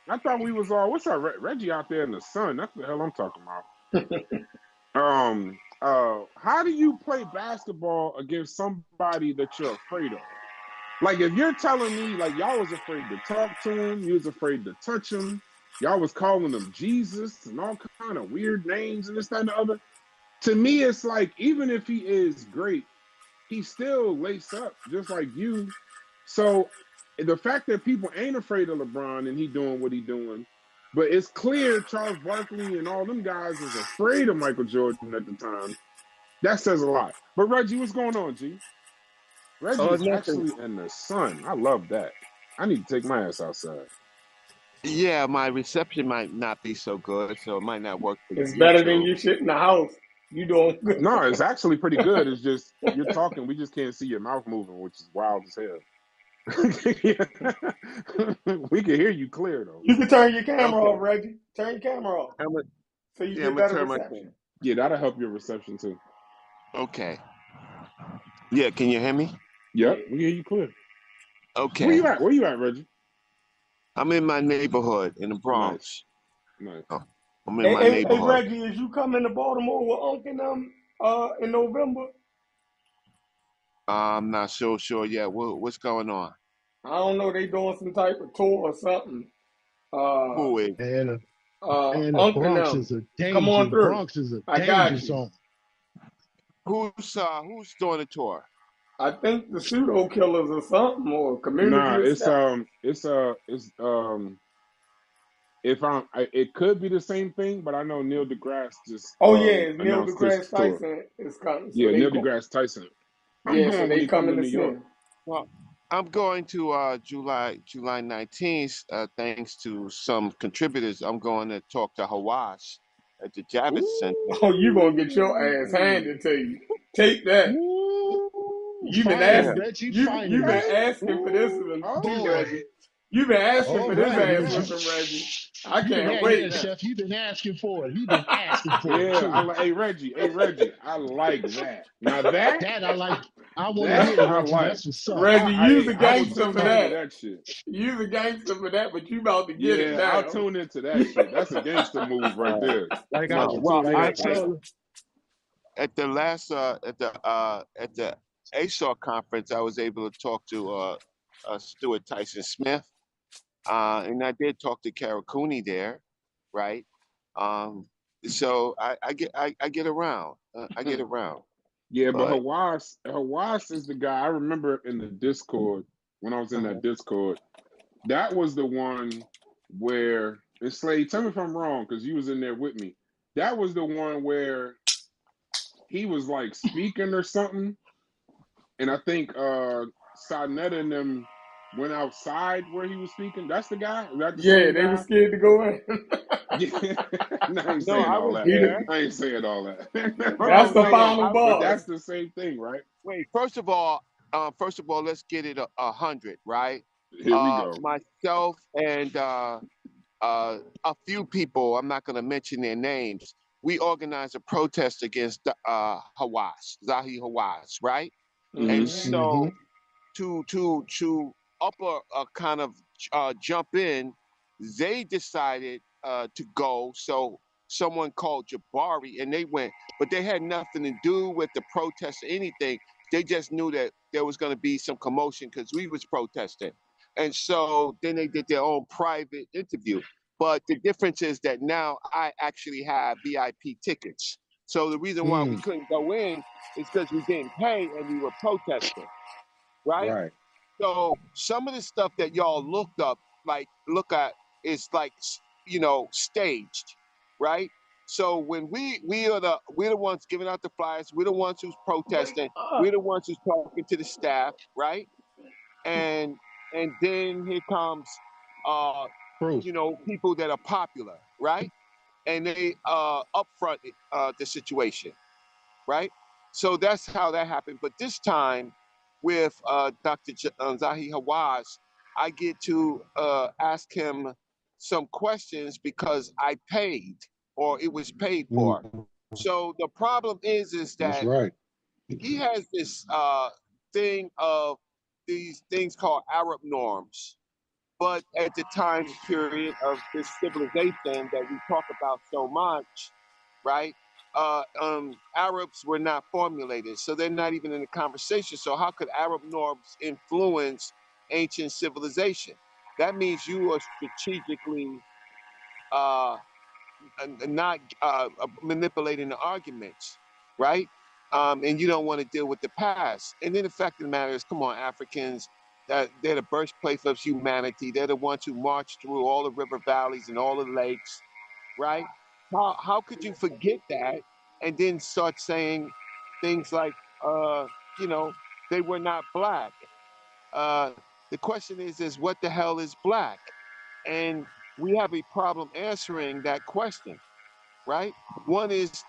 I thought we was all, what's up, Reggie out there in the sun? That's the hell I'm talking about. How do you play basketball against somebody that you're afraid of? Like, if you're telling me, like, y'all was afraid to talk to him, you was afraid to touch him, y'all was calling him Jesus and all kind of weird names and this, that, and the other. To me, it's like, even if he is great, he still lace up just like you. So the fact that people ain't afraid of LeBron and he doing what he doing, but it's clear Charles Barkley and all them guys is afraid of Michael Jordan at the time. That says a lot. But Reggie, what's going on, G? Reggie Oh, is nothing. actually in the sun. I love that. I need to take my ass outside. Yeah, my reception might not be so good, so it might not work for It's better than YouTube. you shit in the house. You doing good. No, it's actually pretty good. It's just you're talking, we just can't see your mouth moving, which is wild as hell. We can hear you clear though. You can turn your camera Okay. off, Reggie. Turn your camera off so you I'm get gonna better turn my reception. Yeah, that'll help your reception too. Okay. Yeah, can you hear me? Yep, we hear you clear. Okay. Where you at? Where you at, Reggie? I'm in my neighborhood in the Nice. Bronx. Nice. Oh, I'm in Hey, my hey, neighborhood. Reggie, is you coming to Baltimore with Unc and them in November? I'm not so sure yet. What's going on? I don't know. They doing some type of tour or something. Who is? And the Unc and Bronx them. is a Come danger. on The through. Bronx is a I danger got you. zone. Who's doing the tour? I think the pseudo killers or something, or community Nah, it could be the same thing, but I know Neil deGrasse just Oh yeah, Neil announced his deGrasse tour. Tyson is coming, so Yeah, they Neil deGrasse Tyson. I'm yeah, so going when they he come to coming to New see York. him. Well, I'm going to July 19th, thanks to some contributors. I'm going to talk to Hawass at the Javits Center. Oh, you gonna get your ass handed to you. Take that. You've been Finally, Yeah. asking. Reggie, You've been finally. asking for this one too, Boy. Reggie. You've been asking All for this right, ass Reggie. whipping, Reggie. I You've been can't yeah, wait now. Chef. You've been asking for it. You've been asking for it Yeah, too. hey Reggie, I like that. Now that That I like. I want to that hear it, I Reggie. like. That's what's up. Reggie, use a I will gangster tune for into that. that shit. Use a gangster for that, but you about to get it Yeah, I'll now. tune into that shit. That's a gangster move right there. Like I I, will Well, tune like in I to that. tell. at the last at the ASAR conference, I was able to talk to Stuart Tyson Smith, and I did talk to Kara Cooney there, right? Um, so I get around. I get around. Yeah, but But Hawass is the guy I remember in the Discord when I was in that Discord. That was the one where, and Slade, tell me if I'm wrong, because you was in there with me. That was the one where he was like speaking or something, and I think Sarnetta and them went outside where he was speaking. That's the guy? Is that the Yeah, same they were guy? scared to go in. Yeah. No, I ain't no, saying I all was that. there. I ain't saying all that. That's No, the no, no. final But boss. that's the same thing, right? Wait. First of all, let's get it 100, right? Here we go. Myself and a few people. I'm not going to mention their names. we organized a protest against Zahi Hawass, right? Mm-hmm. And so to upper kind of jump in, they decided to go. So someone called Jabari, and they went, but they had nothing to do with the protest or anything. They just knew that there was going to be some commotion because we was protesting, and so then they did their own private interview. But the difference is that now I actually have VIP tickets. So the reason why we couldn't go in is because we didn't pay and we were protesting, right? Right. So some of the stuff that y'all look at is like, staged, right? So when we're the ones giving out the flyers, we're the ones who's protesting, we're the ones who's talking to the staff, right? And then here comes Proof. people that are popular, right? And they upfront the situation, right? So that's how that happened. But this time with Dr. Zahi Hawass, I get to ask him some questions because I paid or it was paid for. So the problem is That's that right. he has this thing of these things called Arab norms. But at the time period of this civilization that we talk about so much, right? Arabs were not formulated, so they're not even in the conversation. So how could Arab norms influence ancient civilization? That means you are strategically uh, not manipulating the arguments, right? And you don't want to deal with the past. And then the fact of the matter is, come on, Africans, they're the birthplace of humanity. They're the ones who marched through all the river valleys and all the lakes, right? How could you forget that and then start saying things like, you know, they were not black? Uh, the question is what the hell is black? And we have a problem answering that question, right? One is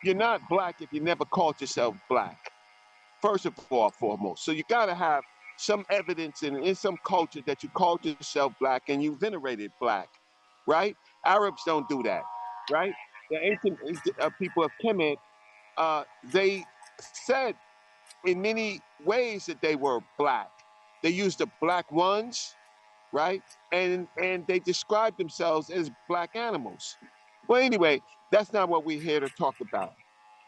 you're not black if you never called yourself black, first of all, foremost. So you got to have some evidence in some culture that you called yourself black and you venerated black, right? Arabs don't do that, right? The ancient people of Kemet, they said in many ways that they were black. They used the black ones, right? And they described themselves as black animals. Well, anyway, that's not what we're here to talk about.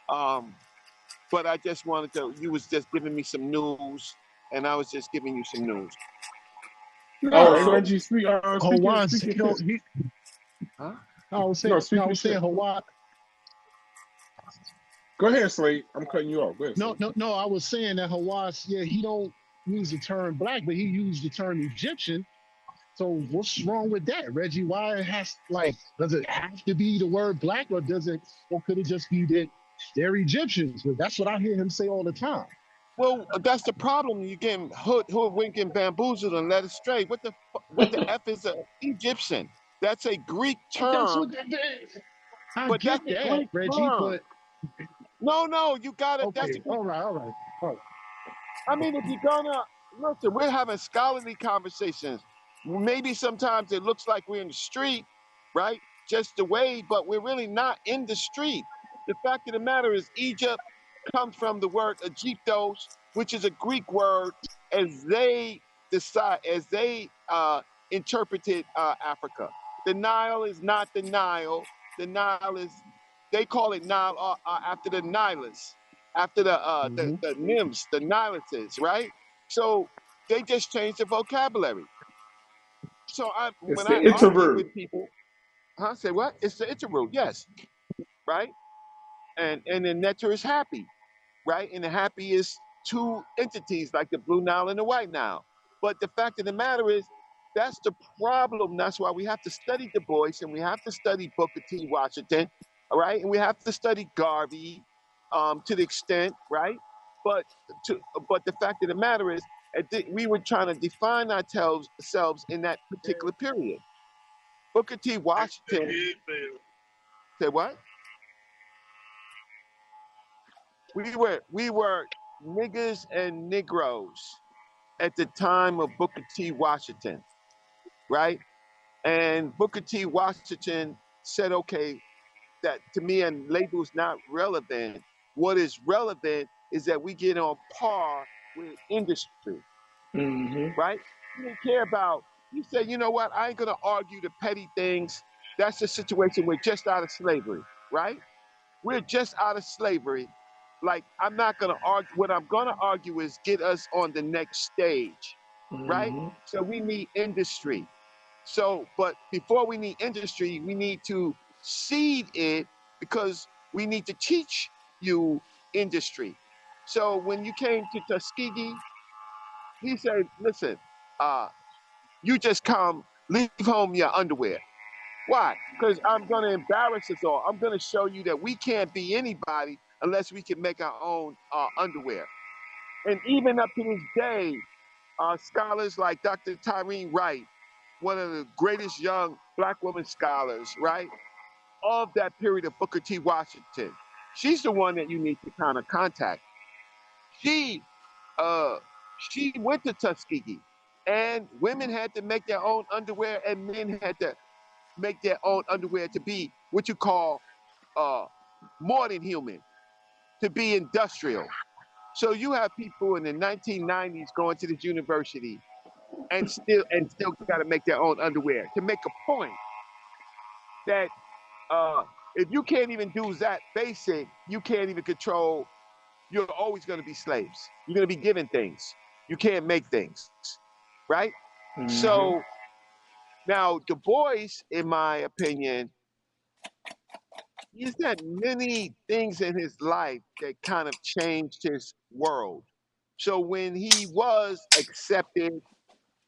Um, but I just wanted to. You was just giving me some news, and I was just giving you some news. No, Oh, and so Reggie, Hawass, speaking to Huh? speak I your was saying shit. Hawass. Go ahead, Slade. I'm cutting you off. Go ahead, Slade. No, I was saying that Hawass, yeah, he don't use the term black, but he used the term Egyptian. So what's wrong with that, Reggie? Why it has does it have to be the word black, or could it just be that they're Egyptians? Because that's what I hear him say all the time. Well, that's the problem. You're getting hoodwinked and bamboozled and led astray. What the f is a Egyptian? That's a Greek That's what term, that is. I but get that's a that, Greek Reggie, term. but No, you got it. That's a okay, Greek. all right, all right. All right. I mean, if you're gonna listen, we're having scholarly conversations. Maybe sometimes it looks like we're in the street, right? Just the way, but we're really not in the street. The fact of the matter is, Egypt comes from the word Egyptos, which is a Greek word, as they interpreted Africa. The Nile is not the Nile. The Nile is, they call it Nile after the Nilus, after Mm-hmm. the nymphs, the Niluses, right? So they just changed the vocabulary. So It's when the I argue interrupt. with people, say what? It's the interroot, yes, right? And the netter is happy, right? And the happy is two entities like the Blue Nile and the White Nile. But the fact of the matter is, that's the problem. That's why we have to study Du Bois and we have to study Booker T. Washington, all right? And we have to study Garvey to the extent, right? But but the fact of the matter is, we were trying to define ourselves in that particular period. Booker T. Washington said what? We were niggers and Negroes at the time of Booker T. Washington, right? And Booker T. Washington said, okay, that to me and labels not relevant. What is relevant is that we get on par with industry, Mm-hmm. right? You didn't care about. You said, you know what? I ain't gonna argue the petty things. That's the situation. We're just out of slavery, right? We're just out of slavery. Like, I'm not going to argue. What I'm going to argue is get us on the next stage, right? Mm-hmm. So we need industry. So, but before we need industry, we need to seed it because we need to teach you industry. So when you came to Tuskegee, he said, listen, uh, you just come, leave home your underwear. Why? Because I'm going to embarrass us all. I'm going to show you that we can't be anybody unless we can make our own underwear. And even up to this day, scholars like Dr. Tyreen Wright, one of the greatest young Black woman scholars, right, of that period of Booker T. Washington, she's the one that you need to kind of contact. She, uh, she went to Tuskegee, and women had to make their own underwear, and men had to make their own underwear to be what you call uh, more than human, to be industrial. So you have people in the 1990s going to this university and still got to make their own underwear to make a point that if you can't even do that basic, you can't even control. You're always going to be slaves. You're going to be given things. You can't make things, right? Mm-hmm. So now Du Bois, in my opinion, he's had many things in his life that kind of changed his world. So when he was accepted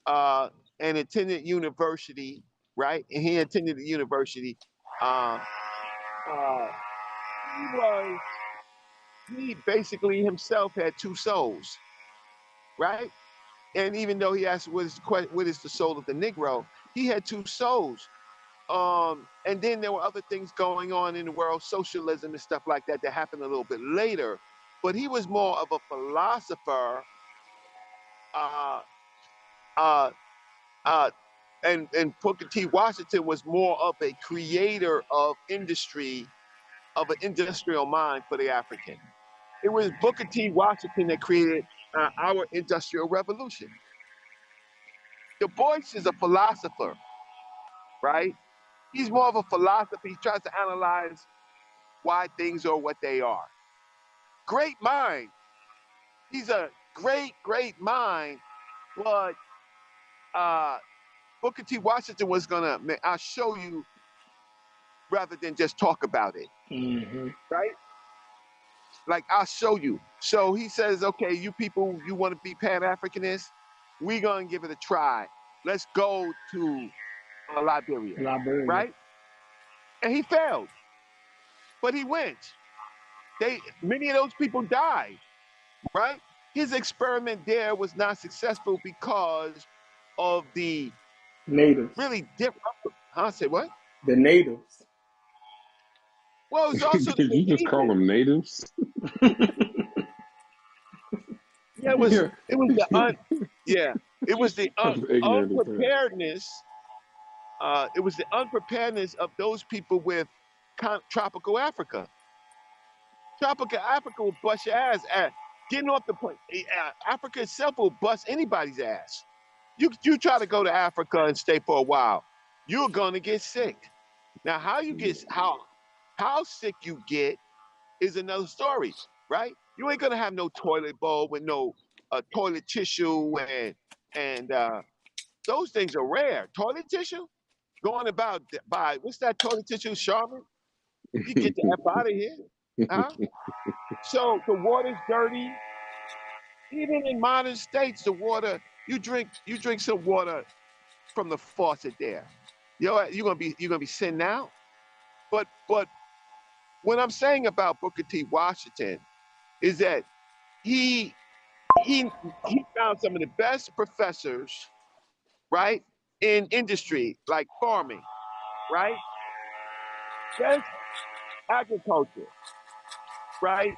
uh, and attended university, right? And he attended the university. Uh, uh, he was he basically himself had two souls, right? And even though he asked what is the soul of the Negro, he had two souls. And then there were other things going on in the world, socialism and stuff like that, that happened a little bit later. But he was more of a philosopher, uh, uh, uh, and Booker T. Washington was more of a creator of industry, of an industrial mind for the African. It was Booker T. Washington that created our industrial revolution. Du Bois is a philosopher, right? He's more of a philosopher. He tries to analyze why things are what they are. Great mind. He's a great, great mind. But Booker T. Washington was gonna, I'll show you rather than just talk about it, Mm-hmm. right? Like, I'll show you. So he says, okay, you people, you want to be Pan-Africanists? We're gonna give it a try. Let's go to Liberia, Liberia. right? And he failed, but he went. Many of those people died, right? His experiment there was not successful because of the Natives. really different. Huh? Say what? The natives. Well, it's also the Did you just call behavior. them natives? Yeah, Yeah. it was the yeah, it was the I was ignorant as hell. unpreparedness. It was the unpreparedness of those people with tropical Africa. Tropical Africa will bust your ass. Getting off the point, Africa itself will bust anybody's ass. You try to go to Africa and stay for a while, you're gonna get sick. Now, how sick you get is another story, right? You ain't gonna have no toilet bowl with no toilet tissue and those things are rare. Toilet tissue going about by what's that toilet tissue, Charmin? You get the F out of here, huh? So the water's dirty. Even in modern states, the water you drink some water from the faucet there. You're gonna be sitting out. But what I'm saying about Booker T. Washington is that he he found some of the best professors, right, in industry like farming, right, best agriculture, right.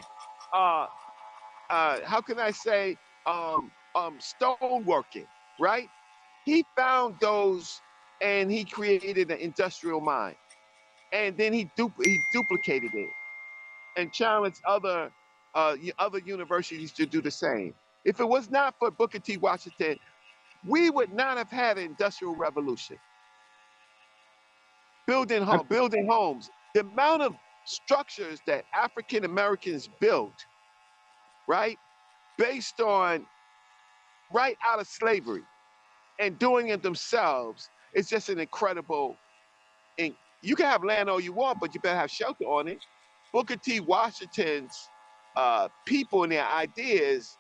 Uh, how can I say stoneworking, right? He found those and he created an industrial mind. and then he duplicated it and challenged other universities to do the same. If it was not for Booker T. Washington, we would not have had an industrial revolution. Building homes. The amount of structures that African Americans built, right, based on right out of slavery and doing it themselves, it's just an incredible. And you can have land all you want, but you better have shelter on it. Booker T. Washington's people and their ideas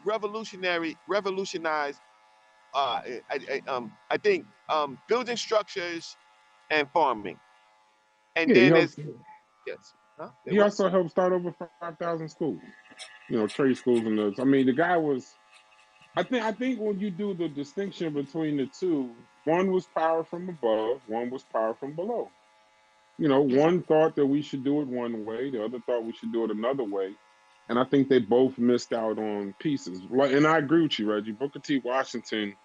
revolutionized. I think building structures and farming, and Yeah, he then helped. there's yes, huh? He also helped start over 5,000 schools. Trade schools and those. I mean, the guy was. I think when you do the distinction between the two, one was power from above, one was power from below. One thought that we should do it one way, the other thought we should do it another way. And I think they both missed out on pieces. And I agree with you, Reggie. Booker T. Washington,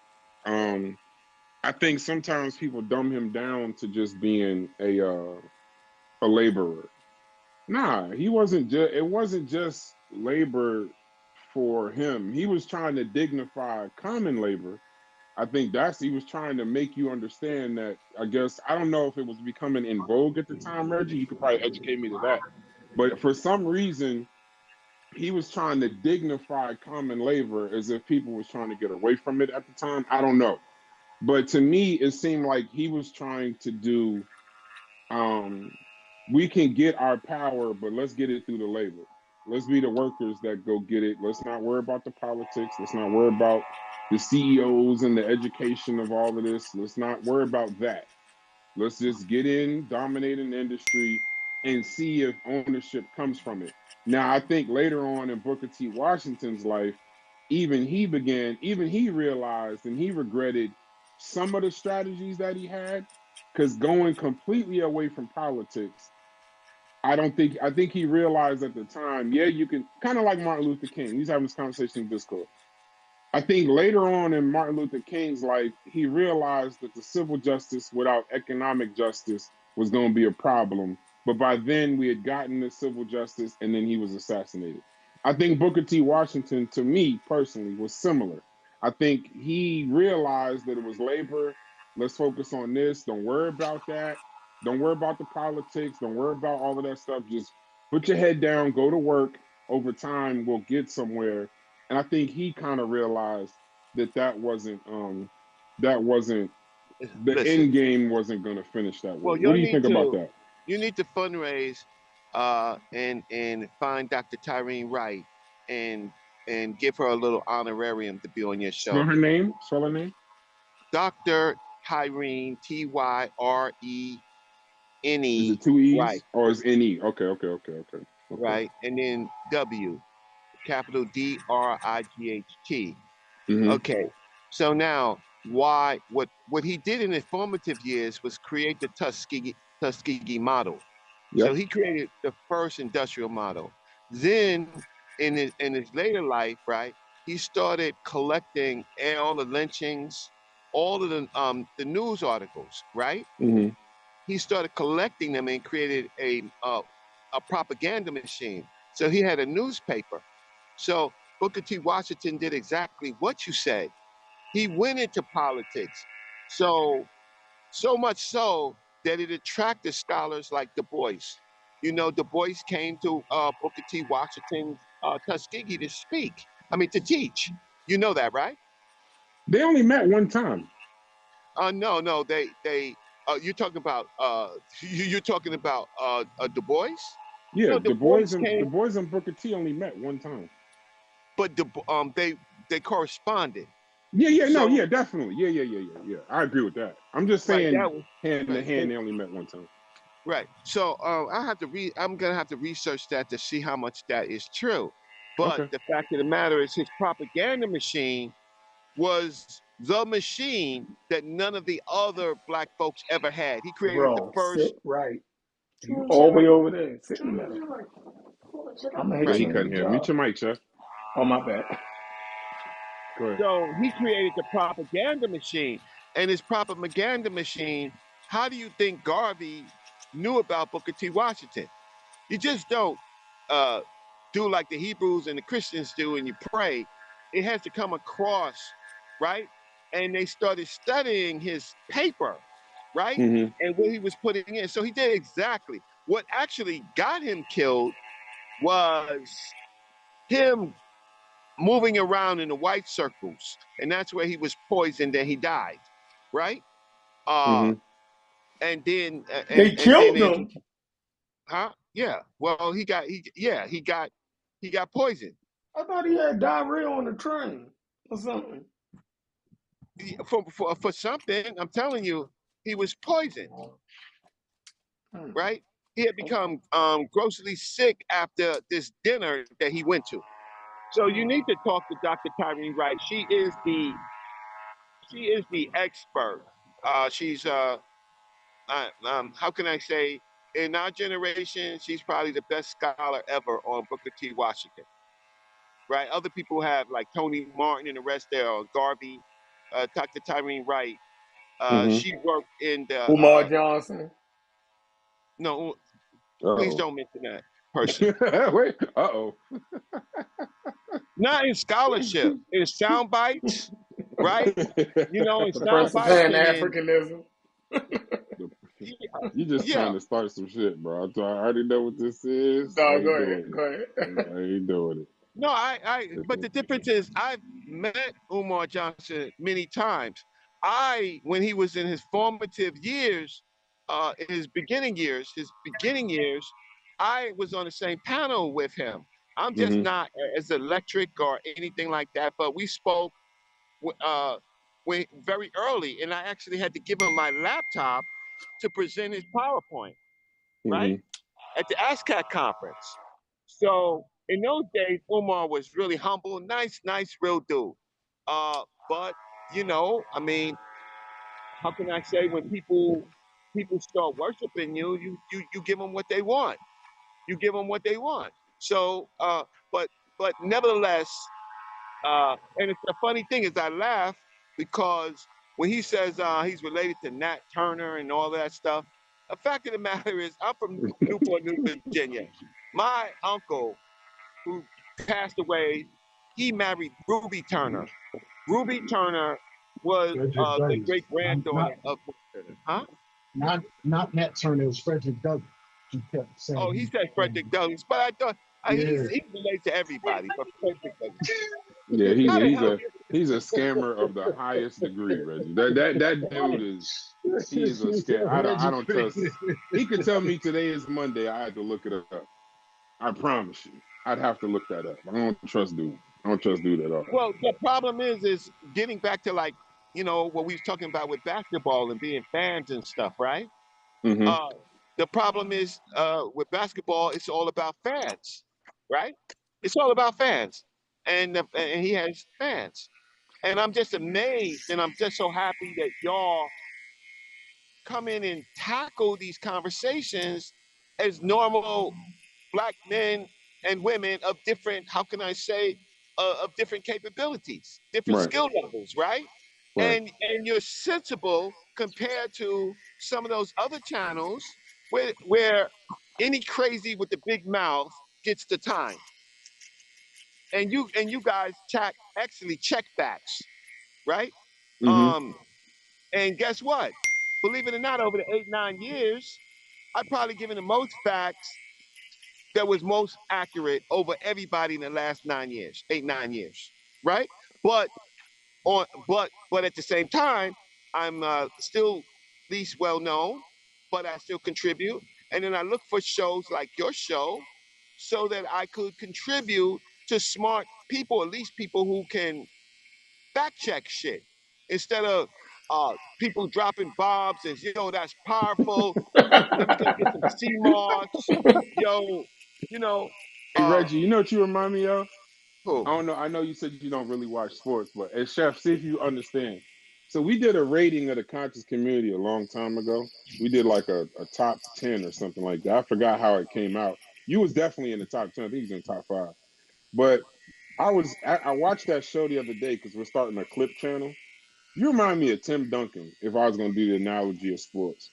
I think sometimes people dumb him down to just being a laborer. Nah, he wasn't just it wasn't just labor for him. He was trying to dignify common labor. I think he was trying to make you understand that. I guess I don't know if it was becoming in vogue at the time, Reggie. You could probably educate me to that. But for some reason, he was trying to dignify common labor as if people was trying to get away from it at the time. I don't know. But to me, it seemed like he was trying to do um, we can get our power, but let's get it through the labor. Let's be the workers that go get it. Let's not worry about the politics. Let's not worry about the CEOs and the education of all of this. Let's not worry about that. Let's just get in, dominate an industry, and see if ownership comes from it. Now, I think later on in Booker T. Washington's life, even he realized and he regretted some of the strategies that he had, because going completely away from politics, I think he realized at the time, yeah, you can kind of like Martin Luther King. He's having this conversation in Discord. I think later on in Martin Luther King's life, he realized that the civil justice without economic justice was going to be a problem. But by then, we had gotten the civil justice, and then he was assassinated. I think Booker T. Washington, to me personally, was similar. I think he realized that it was labor. Let's focus on this. Don't worry about that. Don't worry about the politics. Don't worry about all of that stuff. Just put your head down, go to work. Over time, we'll get somewhere. And I think he kind of realized that wasn't the listen. end game wasn't going to finish that way. Well, What do you think about that? you need to fundraise and find Dr. Tyrene Wright and give her a little honorarium to be on your Spell show. her name. Spell her name. Dr. Tyrene Tyrene Is it two Wright, E's or is N-E? Okay. right, and then W, capital Dright. Mm-hmm. Okay, so now what he did in his formative years was create the Tuskegee model. So Yep. he created the first industrial model. Then in his later life, right, he started collecting all the lynchings, all of the news articles, right? Mm-hmm. He started collecting them and created a propaganda machine. So he had a newspaper. So Booker T. Washington did exactly what you said. He went into politics. So much so that it attracted scholars like Dubois. Dubois came to Booker T. Washington's Tuskegee to speak. I mean, to teach. You know that, right? They only met one time. No. You're talking about you're talking about Dubois. Yeah, No, Du Dubois Bois and Du came, Bois and Booker T only met one time. but they corresponded. Yeah, no, So yeah, definitely. Yeah. I agree with that. I'm just right, that saying was hand to right. hand, they only met one time. Right. So I have to read. I'm gonna have to research that to see how much that is true. But Okay. the fact of the matter is, his propaganda machine was the machine that none of the other black folks ever had. He created the Bro, first. sit right. You all the way over there. Sit in the middle. I'm gonna Yeah, hit he you on couldn't the hear. Mute job. your mic, Chef. Oh my bad. Go ahead. So he created the propaganda machine, and his propaganda machine. How do you think Garvey knew about Booker T. Washington. You just don't uh, do like the Hebrews and the Christians do and you pray. It has to come across, right? And they started studying his paper, right? Mm-hmm. And what he was putting in. So he did exactly. What actually got him killed was him moving around in the white circles. And that's where he was poisoned and he died, right? Uh, Mm-hmm. and then They and then killed there's him. huh? Yeah. Well, he got poisoned. I thought he had diarrhea on the train or something. For something. I'm telling you, he was poisoned, Hmm. right? He had become grossly sick after this dinner that he went to. So you need to talk to Dr. Tyrene Wright. She is the expert. She's how can I say, in our generation, she's probably the best scholar ever on Booker T. Washington. Right? Other people have like Tony Martin and the rest there, or Garvey, Dr. Tyrene Wright. Mm-hmm. She worked in the Umar Johnson. no, please Uh-oh. don't mention that person. Wait. Uh-oh. Not in scholarship, in sound bites, right? You know, in The sound Prince of bites Pan and in Africanism. You just trying yeah. to start some shit, bro. I already know what this is. I No, go ain't ahead. doing Go it. ahead. I ain't doing No, but the it. difference is I've met Umar Johnson many times. When he was in his formative years, his beginning years, I was on the same panel with him. I'm just Mm-hmm. not as electric or anything like that, but we spoke uh, very early, and I actually had to give him my laptop to present his PowerPoint, right? Mm-hmm. At the ASCAT conference. So in those days, Umar was really humble, nice, real dude. But I mean, how can I say when people start worshiping you, you give them what they want. You give them what they want. So, but nevertheless, and it's the funny thing is I laugh because when he says he's related to Nat Turner and all that stuff, the fact of the matter is I'm from Newport News, Virginia. My uncle, who passed away, he married Ruby Turner. Ruby Turner was Frederick the Douglass. great Not granddaughter of Turner. Huh? not Nat Turner. It was Frederick Douglass. He kept Oh, saying he he. said Frederick Douglass, but I thought Yeah. he relates to everybody, but Frederick Douglass. Yeah, How the he's hell? he's a scammer of the highest degree, Reggie. That dude is he is a scam. I Reggie don't trust. crazy. He could tell me today is Monday. I had to look it up. I promise you, I'd have to look that up. I don't trust dude. I don't trust dude at all. Well, the problem is getting back to like what we was talking about with basketball and being fans and stuff, right? Mm-hmm. Uh, the problem is with basketball, it's all about fans, right? It's all about fans, and he has fans, and I'm just amazed, and I'm just so happy that y'all come in and tackle these conversations as normal black men and women of different, how can I say, of different capabilities, different Right. skill levels, right? Right. And you're sensible compared to some of those other channels where any crazy with the big mouth gets the time. And you guys actually check backs, right? Mm-hmm. Um, and guess what? Believe it or not, over the 8, 9 years, I've probably given the most facts that was most accurate over everybody in the last 9 years, 8, 9 years, right? But but at the same time, I'm still least well known, but I still contribute. And then I look for shows like your show, so that I could contribute to smart people, at least people who can fact check shit instead of people dropping bombs and that's powerful. Let me just get some sea moss, yo. You know, Hey uh, Reggie, you know what you remind me of? who? I don't know. I know you said you don't really watch sports, but as chef, see if you understand. So we did a rating of the conscious community a long time ago. We did like a top 10 or something like that. I forgot how it came out. You was definitely in the top 10. I think he was in the top 5. But I watched that show the other day because we're starting a clip channel. You remind me of Tim Duncan if I was going to do the analogy of sports.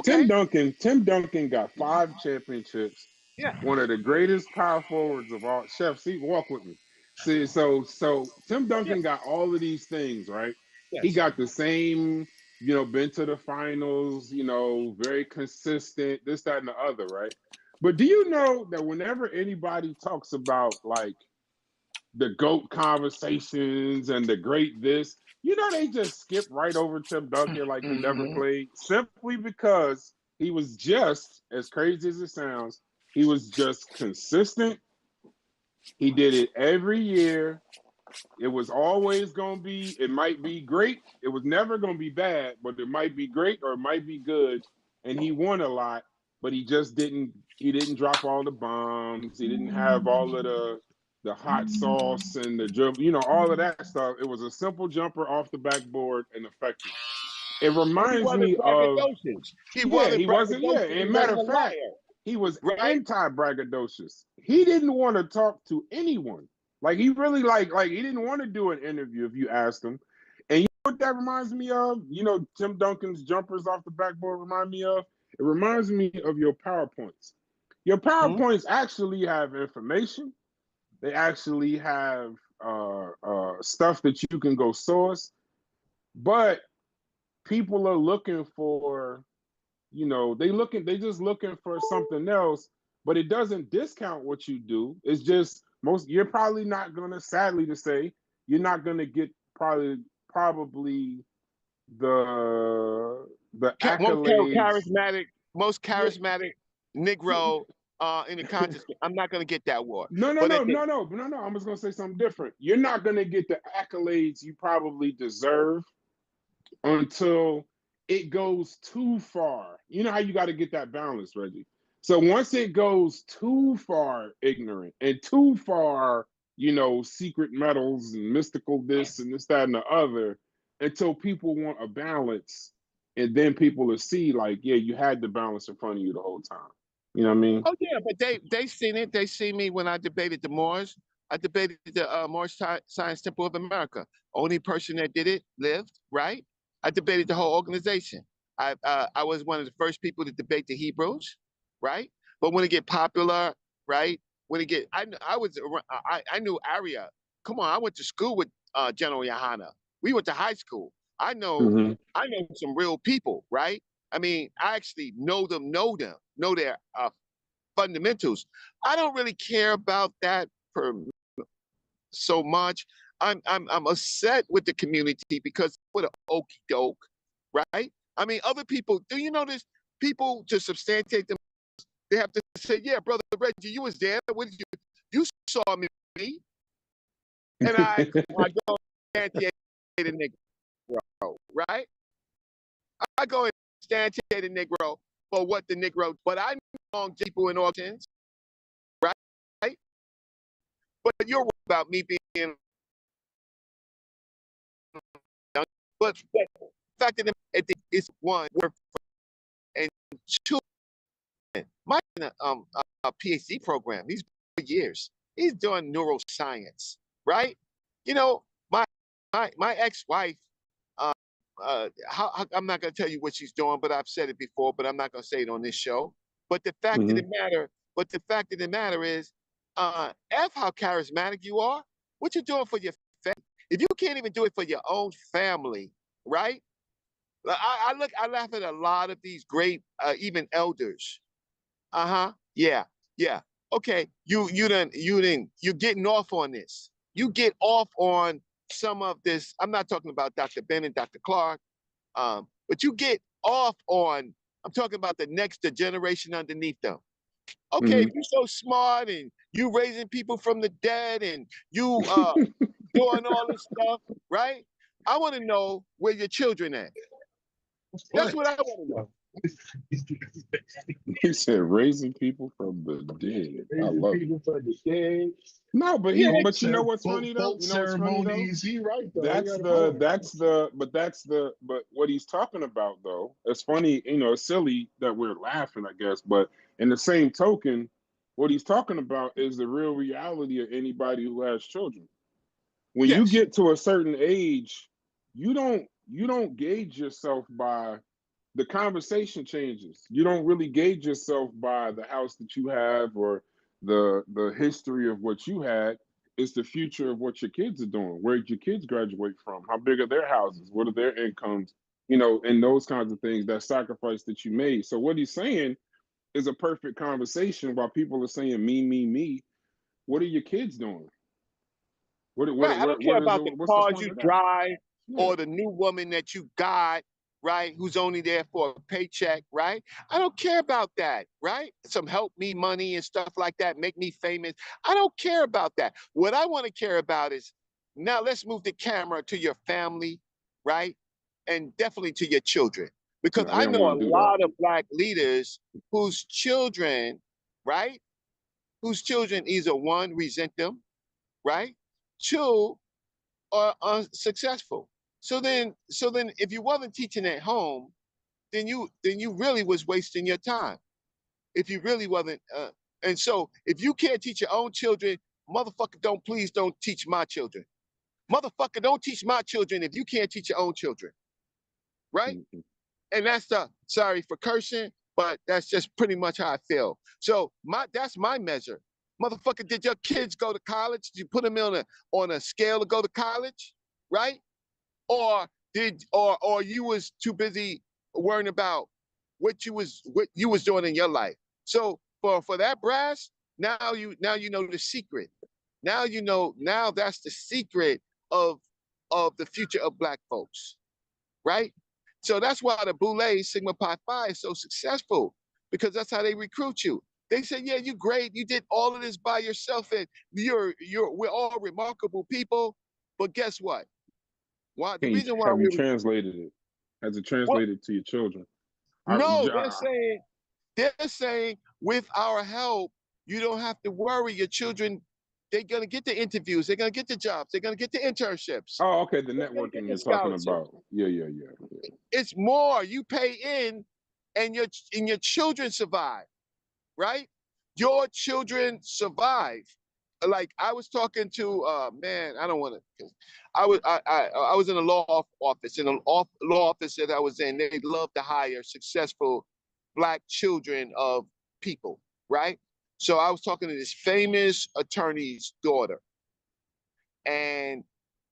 Tim Okay. Duncan got 5 championships. Yeah. One of the greatest power forwards of all. Chef, see, walk with me. See, so Tim Yeah. Duncan got all of these things, right? He Yes. got the same, been to the finals, very consistent, this, that, and the other, right? But do you know that whenever anybody talks about like the GOAT conversations and the great this, they just skip right over Tim Duncan like he never Mm-hmm. played, simply because he was just, as crazy as it sounds, he was just consistent. He did it every year. It was always going to be, it might be great. It was never going to be bad, but it might be great or it might be good. And he won a lot, but he didn't drop all the bombs. He didn't have all of the hot sauce and the dribble, all of that stuff. It was a simple jumper off the backboard and effective. It Well, he reminds wasn't me of, braggadocious. He yeah, wasn't he wasn't, yeah. braggadocious. He And matter wasn't of a fact, liar, he was right? anti-braggadocious. He didn't want to talk to anyone. Like he really like he didn't want to do an interview if you asked him. And you know what that reminds me of? Tim Duncan's jumpers off the backboard remind me of? It reminds me of your PowerPoints. Your Hmm? PowerPoints actually have information. They actually have stuff that you can go source, but people are looking for, they just looking for something else, but it doesn't discount what you do. It's just you're probably not gonna, sadly to say, you're not gonna get probably the Most accolades. charismatic, most Yeah, charismatic yeah. Negro in the conscious. I'm not going to get that war. No, no, But no, at the, no, no, no, no. I'm just gonna say something different. You're not gonna get the accolades you probably deserve until it goes too far. You know how you got to get that balance, Reggie. So once it goes too far ignorant and too far, secret metals and mystical this and this, that, and the other, until people want a balance, and then people will see like, yeah, you had the balance in front of you the whole time. You know what I mean? oh yeah, but they seen it. They see me when I debated the Moors. I debated the Moorish Science Temple of America. Only person that did it lived, right? I debated the whole organization. I was one of the first people to debate the Hebrews, right? But when it get popular, right? When it get, I knew Arya. Come on, I went to school with General Yohana. We went to high school. Mm-hmm. I know some real people, right? I mean, I actually know their fundamentals. I don't really care about that per so much. I'm upset with the community because what an okey doke, right? I mean, other people. Do you notice people to substantiate them? They have to say, "Yeah, brother Reggie, you was there. What did you saw me, and I go substantiate a Negro, right? I go and substantiate a Negro for what the Negro. But I know people in auctions, right? But you're right about me being young. But the fact that it's one and two. My PhD program, these years, he's doing neuroscience, right? You know, my my ex-wife. Uh, I'm not going to tell you what she's doing, but I've said it before, but I'm not going to say it on this show. But the fact of Mm-hmm. the matter, is, f how charismatic you are. What you doing for your family? If you can't even do it for your own family, right? I laugh at a lot of these great, even elders. Uh-huh. Yeah. Yeah. Okay. You're getting off on this. You get off on some of this. I'm not talking about Dr. Ben and Dr. Clark. But you get off on, I'm talking about the next generation underneath them. Okay, if Mm-hmm. you're so smart and you raising people from the dead and you doing all this stuff, right? I want to know where your children at. That's What? what I want to know. He said raising people from the dead. I Raising love it. people for the dead. No, but Yeah, you know what's funny though? Boat You know what's funny though? ceremonies. He right though. He That's got a the point. that's the but what he's talking about though, it's funny, it's silly that we're laughing, I guess, but in the same token, what he's talking about is the real reality of anybody who has children. When you yes. get to a certain age, you don't gauge yourself by the conversation changes. You don't really gauge yourself by the house that you have or the history of what you had. It's the future of what your kids are doing. Where did your kids graduate from? How big are their houses? What are their incomes? You know, and those kinds of things, that sacrifice that you made. So what he's saying is a perfect conversation while people are saying me, me, me. What are your kids doing? Right. I don't care about the What's the cars point you of that? drive Yeah. or the new woman that you got, right? Who's only there for a paycheck, right? I don't care about that, right? Some help me money and stuff like that, make me famous. I don't care about that. What I want to care about is now let's move the camera to your family, right? And definitely to your children. Because No, they I don't know want a to do that. lot of Black leaders whose children, right? Whose children either one, resent them, right? Two, are unsuccessful. So then if you wasn't teaching at home, then you really was wasting your time. If you really wasn't and so if you can't teach your own children, motherfucker, don't teach my children. Motherfucker, don't teach my children if you can't teach your own children. Right? Mm-hmm. And that's the sorry for cursing, but that's just pretty much how I feel. So that's my measure. Motherfucker, did your kids go to college? Did you put them on a scale to go to college? Right? Or you was too busy worrying about what you was doing in your life. So for that brass, now you know the secret. Now that's the secret of the future of Black folks, right? So that's why the Boule Sigma Pi Phi is so successful, because that's how they recruit you. They say, yeah, you great, you did all of this by yourself, and we're all remarkable people. But guess what? Why the reason why Have you we translated it? Has it what translated to your children? no, they're saying with our help, you don't have to worry. Your children, they're gonna get the interviews, they're gonna get the jobs, they're gonna get the internships, oh, okay. The they're gonna get networking the you're talking scholarships. about. Yeah, yeah, yeah, yeah. It's more. You pay in, and your children survive, right? Your children survive. Like I was talking to man, I don't want to. I was in a law office, in a law office that I was in. They love to hire successful Black children of people, right? So I was talking to this famous attorney's daughter, and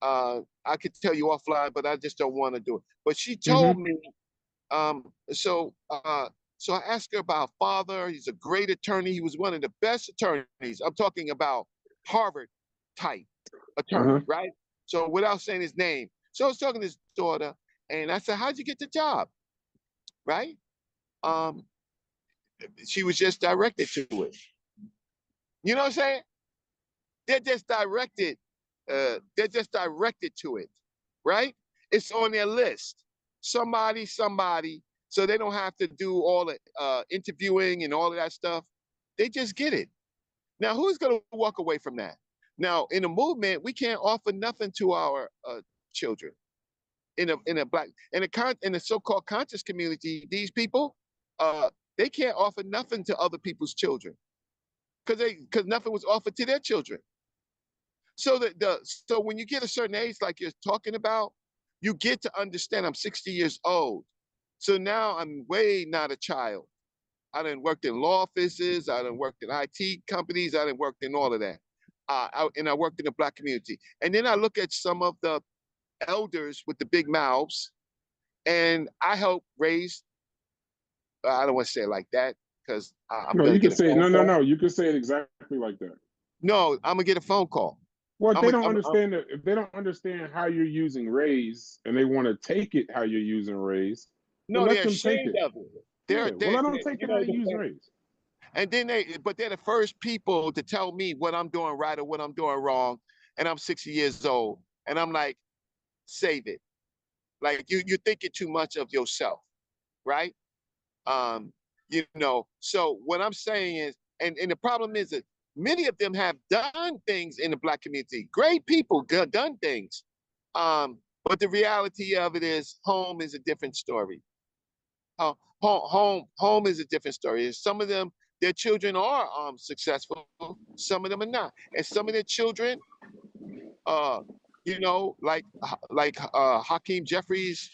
I could tell you offline, but I just don't want to do it. But she Mm-hmm. told me, um, so so I asked her about father. He's a great attorney. He was one of the best attorneys. I'm talking about Harvard type Uh-huh. attorney, right? So without saying his name. So I was talking to his daughter, and I said, "How'd you get the job?" Right? Um, she was just directed to it. You know what I'm saying? They're just directed. They're just directed to it, right? It's on their list. Somebody, so they don't have to do all the interviewing and all of that stuff. They just get it. Now, who's going to walk away from that? Now, in a movement, we can't offer nothing to our children. In a so-called conscious community, these people, uh, they can't offer nothing to other people's children because nothing was offered to their children. So when you get a certain age, like you're talking about, you get to understand. I'm 60 years old, so now I'm way not a child. I done worked in law offices, I done worked in IT companies, I done worked in all of that, and I worked in the Black community. And then I look at some of the elders with the big mouths, and I help raise. I don't want to say it like that because I'm No, gonna you can get a say phone no, no, call. no. You can say it exactly like that. No, I'm gonna get a phone call. Well, if I'm they a, don't I'm a, understand it, if they don't understand how you're using raise and they want to take it how you're using raise, then no, let they're them take ashamed it. of it. Yeah. Well, let them take You it how know, you use raise. and then but they're the first people to tell me what I'm doing right or what I'm doing wrong, and I'm 60 years old, and I'm like, save it. Like you're thinking too much of yourself, right? Um, So what I'm saying is, and the problem is that many of them have done things in the Black community. Great people done things, but the reality of it is, home is a different story. Home is a different story. Some of them, their children are successful. Some of them are not, and some of their children, uh, like Hakeem Jeffries'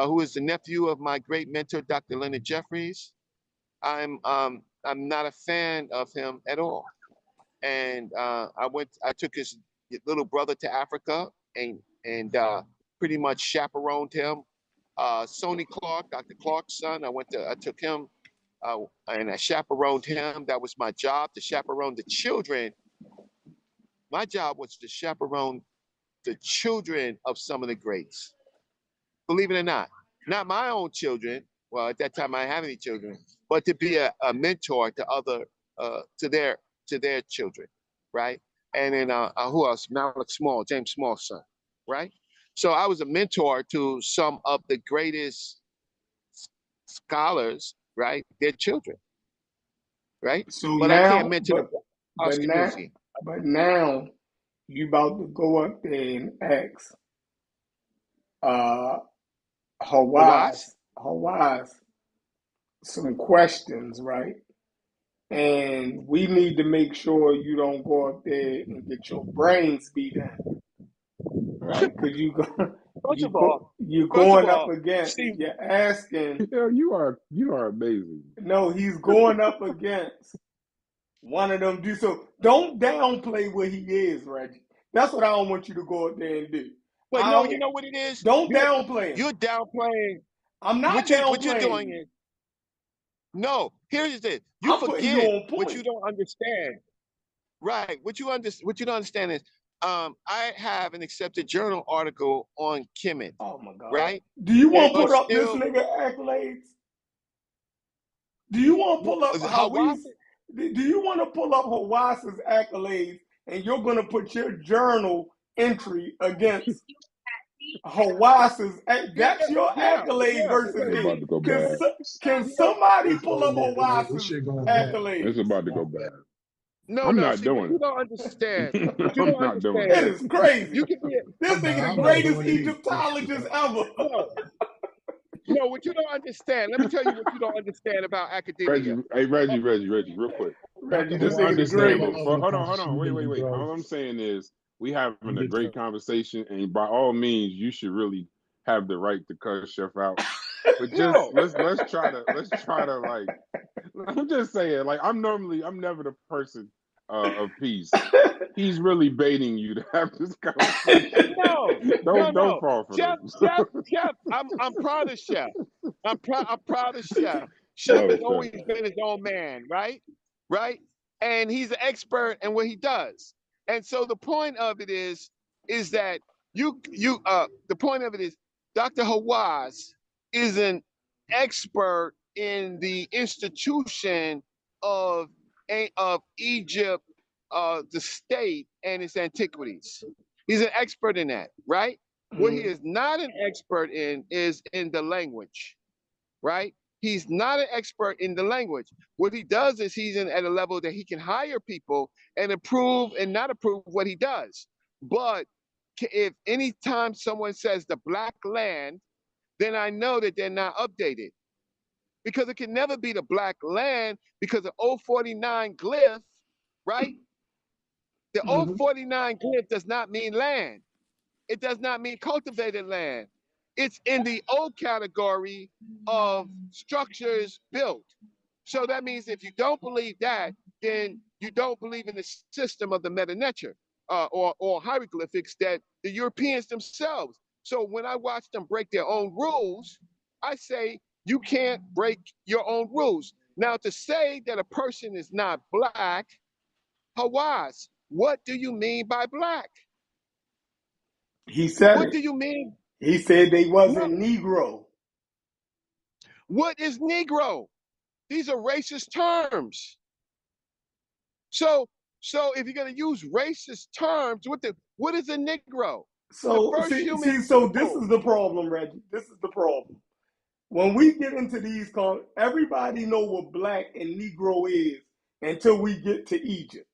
who is the nephew of my great mentor, Dr. Leonard Jeffries. I'm not a fan of him at all. And I took his little brother to Africa and pretty much chaperoned him. Sonny Clark, Dr. Clark's son, I took him and I chaperoned him. That was my job, to chaperone the children. My job was to chaperone the children of some of the greats. Believe it or not, not my own children. Well, at that time I didn't have any children, but to be a mentor to other to their children, right? And then who else? Malik Small, James Small's son, right? So I was a mentor to some of the greatest scholars, right? Their children, right? So But I can't now, mention but Oscar now, Musi. but now, you about to go up there and ask uh Hawass? Hawass some questions, right? And we need to make sure you don't go up there and get your brains beat in, right? Because First of all, you're first of going up all, against, Steve, you're asking. Yeah, you are amazing. No, he's going up against one of them dudes. So don't downplay what he is, Reggie. That's what I don't want you to go up there and do. but I no, you don't. know what it is? Don't downplay him. You're downplaying I'm not what you're downplaying doing you. is no. Here's the you I'm putting you forget on what you point. don't understand. Right. What you don't understand is I have an accepted journal article on Kemet, Oh my God. right? Do you There want to are put up this still nigga accolades? Do you want to pull up how Hawass. do you want to pull up Hawass's accolades and you're going to put your journal entry against Hawass's? Yeah, That's your yeah, accolade yeah. versus It's his. about to go Can, bad. can You know, somebody It's pull going up bad, man. This Hawass's shit going bad. It's accolades? about to go bad. no, I'm no. not See, what doing you don't understand, what it. you I'm don't not doing It understand, it. is crazy. you can be This nigga the I'm not greatest doing it either. Egyptologist ever. no, no. What you don't understand. Let me tell you what you don't understand about academia. Reggie, real quick. Reggie, Dr. this Just nigga the Hawass is understand all this. greatest. over the Hold place. on. You get me, Wait. bro. All I'm saying is we having You a get great conversation, and by all means, you should really have the right to cuss Chef out. But just No, let's try to like. I'm just saying, like I'm never the person of peace. He's really baiting you to have this conversation. no, Don't no. fall for Chef, this. Chef. I'm proud of Chef. I'm proud of Chef. Chef No, has Chef. always been his own man, right? Right? And he's an expert in what he does. And so the point of it is that the point of it is Dr. Hawass is an expert in the institution of of Egypt, the state and its antiquities. He's an expert in that, right? What he is not an expert in is in the language, right? He's not an expert in the language. What he does is he's at a level that he can hire people and approve and not approve what he does. But if anytime someone says the black land, then I know that they're not updated because it can never be the black land because the 049 glyph, right? The Mhm. 049 glyph does not mean land. It does not mean cultivated land. It's in the O category of structures built. So that means if you don't believe that, then you don't believe in the system of the meta nature or hieroglyphics that the Europeans themselves. So when I watch them break their own rules, I say you can't break your own rules. Now, to say that a person is not black, Hawass, what do you mean by black? He said What it. do you mean? He said they No. wasn't Negro. What is Negro? These are racist terms. So, if you're gonna use racist terms, what is a Negro? The So first human so this people. is the problem, Reggie. This is the problem. When we get into these, everybody know what black and Negro is until we get to Egypt.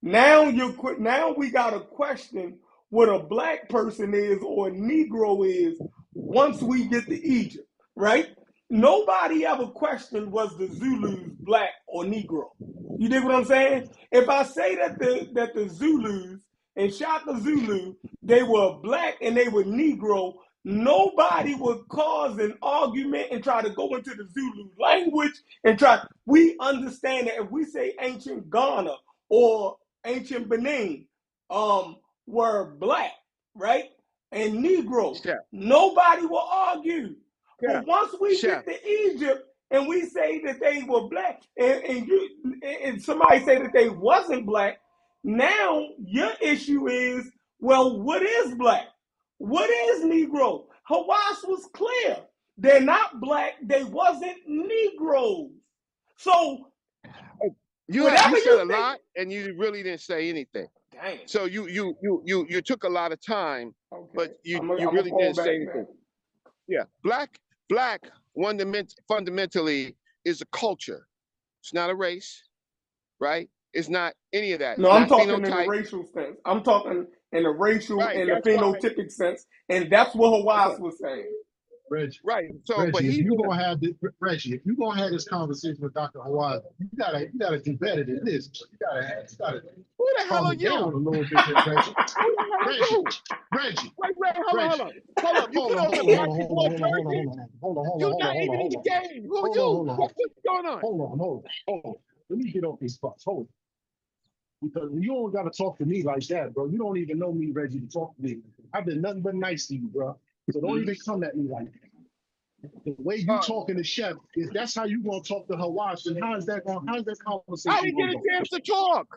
Now we got to question what a black person is or a Negro is once we get to Egypt, right? Nobody ever questioned was the Zulus black or Negro. You dig what I'm saying? If I say that the Zulus and Shaka Zulu they were black and they were Negro, nobody would cause an argument and try to go into the Zulu language and try. We understand that if we say ancient Ghana or ancient Benin were black, right, and Negro, Chef, nobody will argue. chef, But once we chef. get to Egypt and we say that they were black, and somebody say that they wasn't black, now your issue is, well, what is black? What is Negro? Hawass was clear. They're not black. They wasn't Negroes. So whatever You said you a think. lot, and you really didn't say anything. Dang. So you took a lot of time, Okay. but you I'm really fall didn't back say anything. Yeah, black fundamentally is a culture. It's not a race, right? It's not any of that. No, It's I'm not talking in the phenotype. racial sense. I'm talking in the racial Right. and the That's why. phenotypic sense, and that's what Okay. Hawass was saying. Reggie, Right. So, but Reggie, if he's you gonna. gonna have this, Reggie, if you gonna have this conversation with Dr. Hawaii, you gotta do better than this. You gotta Who the hell calm are it down a you? little bit, there, Reggie. Who the hell are Reggie, you? Reggie, Wait, hold on, Reggie. hold on. You Hold put on, on hold the on, black and gold hold jersey. on, hold on, You're not even in the game. Who are you? What's going on? hold on. Let me get off these spots. Hold on. Because you don't gotta talk to me like that, bro. You don't even know me, Reggie, to talk to me. I've been nothing but nice to you, bro. So don't even come at me like that. The way you talking to Chef, if that's how you gonna talk to Hawaii, then how's that I conversation didn't gonna get a go? chance to talk.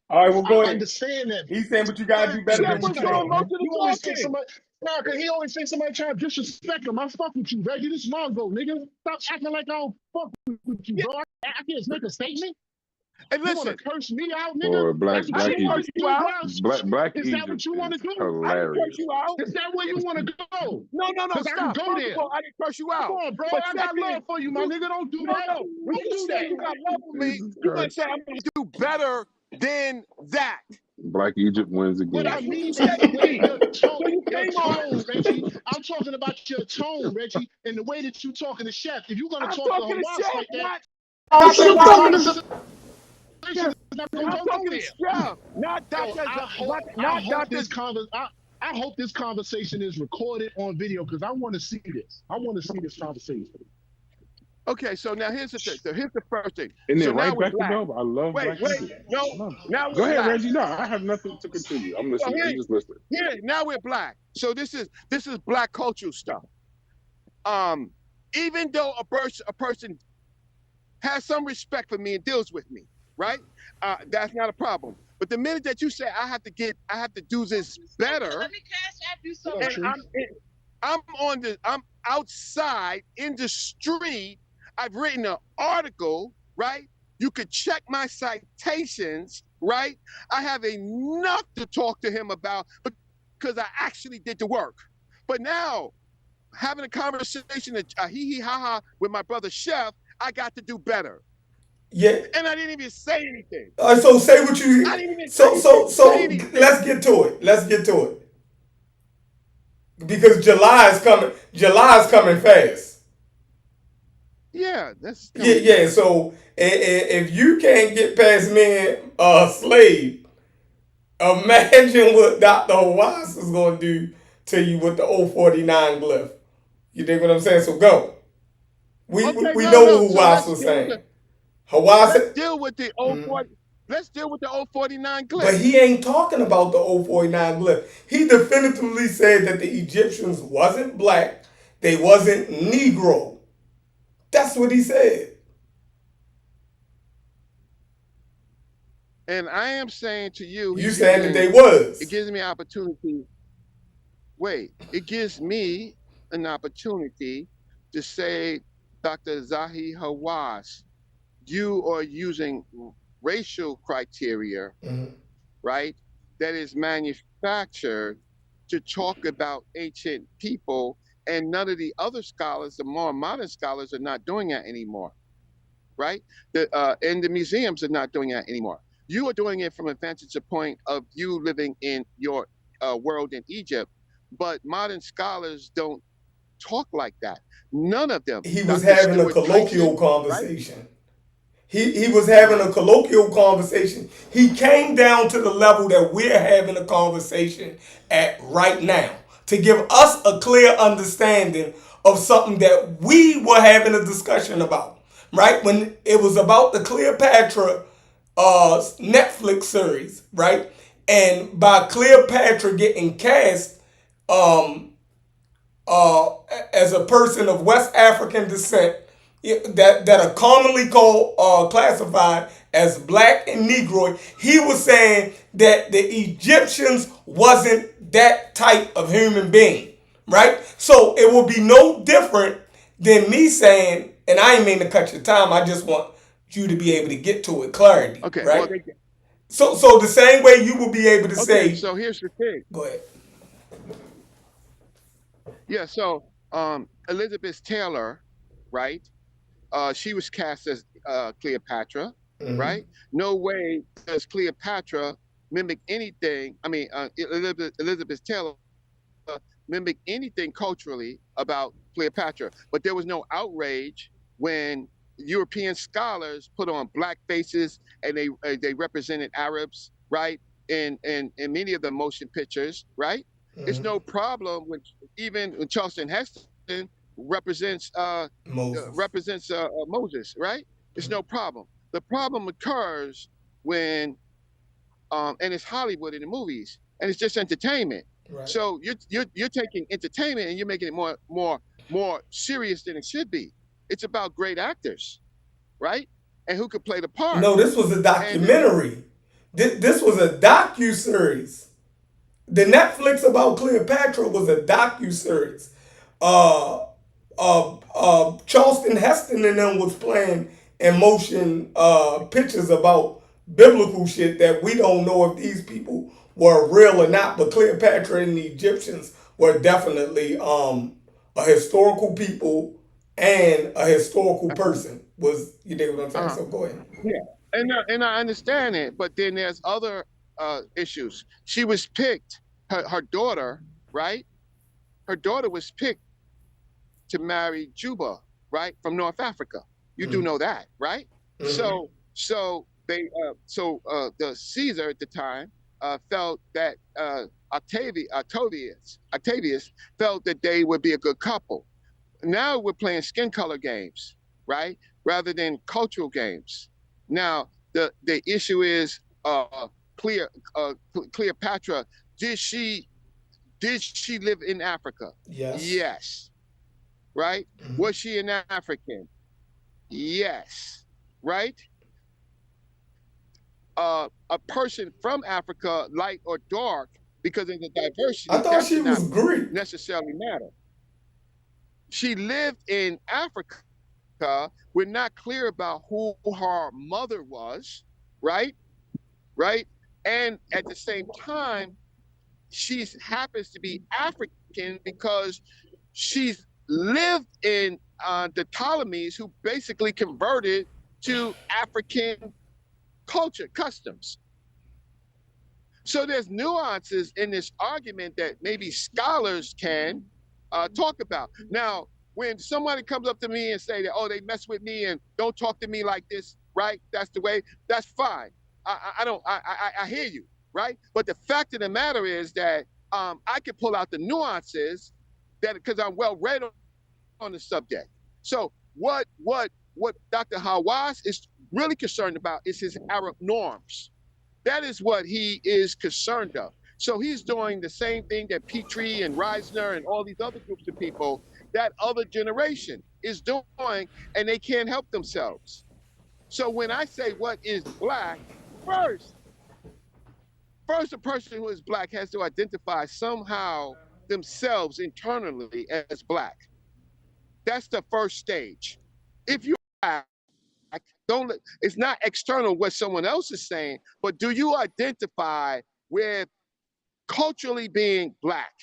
All right, well, go I ahead. understand that. He's saying, but you gotta do better Reggie, than Chef what was you come doing on, saying. most man. of the You always think talking. somebody, nah, cause he always think somebody trying to disrespect him. I fuck with you, Reggie. This is Mongo, nigga. Stop acting like I don't fuck with you, Yeah. bro. I can't make a statement. And You wanna listen, curse me out, nigga? Or That's what I you didn't wanna curse Egypt. you do, out. bro? Black Is that Egypt what you wanna is do? I didn't curse hilarious. you out. Is that where you wanna go? No, Cause I can stop. go First of there. all, I didn't curse you Come out. on, bro. But I got secondly, love for you, my nigga. Don't do that. no. When Don't you do say that. you got love for me, Jesus you're gonna Christ. say I'm gonna do better than that. Black Egypt wins What I again. That's what you mean said is the to way me. So you your came tone, on. Reggie. I'm talking about your tone, Reggie, and the way that you talking to Chef. If you're gonna I'm talk to talking to Hamas Chef, like that, not the conversation Chef. is not gonna I'm go talking to nowhere. Chef, not Yo, Doctor, I not hope Doctor. I hope this conversation is recorded on video because I want to see this. I want to see this conversation. Okay, so now here's the thing. So here's the first thing. And So then now right we're back to black. Dope. I love Wait, Black Egypt. no. I love it. Now Go we're ahead, black. Reggie. No, I have nothing to continue. I'm So listening. I'm just listening. now we're black. So this is black cultural stuff. Um, even though a person has some respect for me and deals with me, right? That's not a problem. But the minute that you say I have to do this better, and I'm outside in the street. I've written an article, right? You could check my citations, right? I have enough to talk to him about because I actually did the work. But now, having a conversation, hee hee ha ha with my brother Chef, I got to do better. Yeah. And I didn't even say anything. So say what you. I didn't even So say anything. let's get to it. Let's get to it. Because July is coming. July is coming fast. Yeah, that's Yeah, coming yeah. fast. So if you can't get past me, slave, imagine what Dr. Hawass is going to do to you with the 049 glyph. You dig what I'm saying? So go. Okay, We know no. what So Hawass was saying. let's Hawass, deal with the 040. Let's deal with the 049 but glyph. he ain't talking about the 049 glyph. He definitively said that the Egyptians wasn't black, they wasn't Negro. That's what he said. And I am saying to you, You saying that they was. it gives me opportunity. Wait, it gives me an opportunity to say, Dr. Zahi Hawass, you are using racial criteria, right? That is manufactured to talk about ancient people, and none of the other scholars, the more modern scholars, are not doing that anymore, right? And the museums are not doing that anymore. You are doing it from a vantage point of you living in your world in Egypt, but modern scholars don't talk like that. None of them. He was Dr. having a Stuart colloquial Tyson, right? conversation. He was having a colloquial conversation. He came down to the level that we're having a conversation at right now. to give us a clear understanding of something that we were having a discussion about, right? When it was about the Cleopatra Netflix series, right? And by Cleopatra getting cast um, as a person of West African descent, that are commonly called classified as black and Negroid, he was saying that the Egyptians wasn't that type of human being, right? So it will be no different than me saying, and I ain't mean to cut your time. I just want you to be able to get to it clarity, Okay, well, right? So the same way you will be able to okay. say, So here's the thing. go ahead. Yeah. So Elizabeth Taylor, right? She was cast as Cleopatra, Mm-hmm. right? No way does Cleopatra mimic anything. I mean, Elizabeth Taylor mimic anything culturally about Cleopatra. But there was no outrage when European scholars put on black faces and they represented Arabs, right? In many of the motion pictures, right? It's Mm-hmm. no problem when even when Charleston Heston represents Moses. Moses, right? It's Mm-hmm. no problem. The problem occurs when and it's Hollywood in the movies, and it's just entertainment. Right. So you're taking entertainment and you're making it more serious than it should be. It's about great actors, right? And who could play the part. No, this was a And then documentary. This was a docu series. The Netflix about Cleopatra was a docu series. Uh, Charleston Heston and them was playing in motion pictures about biblical shit that we don't know if these people were real or not. But Cleopatra and the Egyptians were definitely a historical people and a historical person. Was you dig what I'm saying? uh, So go ahead. yeah, and I understand it, but then there's other issues. She was picked, her daughter, right? Her daughter was picked to marry Juba, right, from North Africa. You do Mm-hmm. know that, right? Mm-hmm. So the Caesar at the time felt that Octavius felt that they would be a good couple. Now we're playing skin color games, right, rather than cultural games. Now the issue is Cleo, Cleopatra. Did she did she live in Africa? Yes. Yes. Right? Mm-hmm. Was she an African? Yes. Right? A person from Africa, light or dark, because of the I diversity, thought that she should not was Greek. necessarily matter. She lived in Africa. We're not clear about who her mother was, right? Right? And at the same time, she happens to be African because she's lived in the Ptolemies, who basically converted to African culture, customs. So there's nuances in this argument that maybe scholars can talk about. Now, when somebody comes up to me and say that, oh, they mess with me and don't talk to me like this, right? That's the way. That's fine. I don't. I hear you, right? But the fact of the matter is that I can pull out the nuances that because I'm well read on the subject. So what Dr. Hawass is really concerned about is his Arab norms. That is what he is concerned of. So he's doing the same thing that Petrie and Reisner and all these other groups of people, that other generation is doing, and they can't help themselves. So when I say what is black, first, first a person who is black has to identify somehow themselves internally as black. That's the first stage. If you're black, don't it's not external what someone else is saying, but do you identify with culturally being black,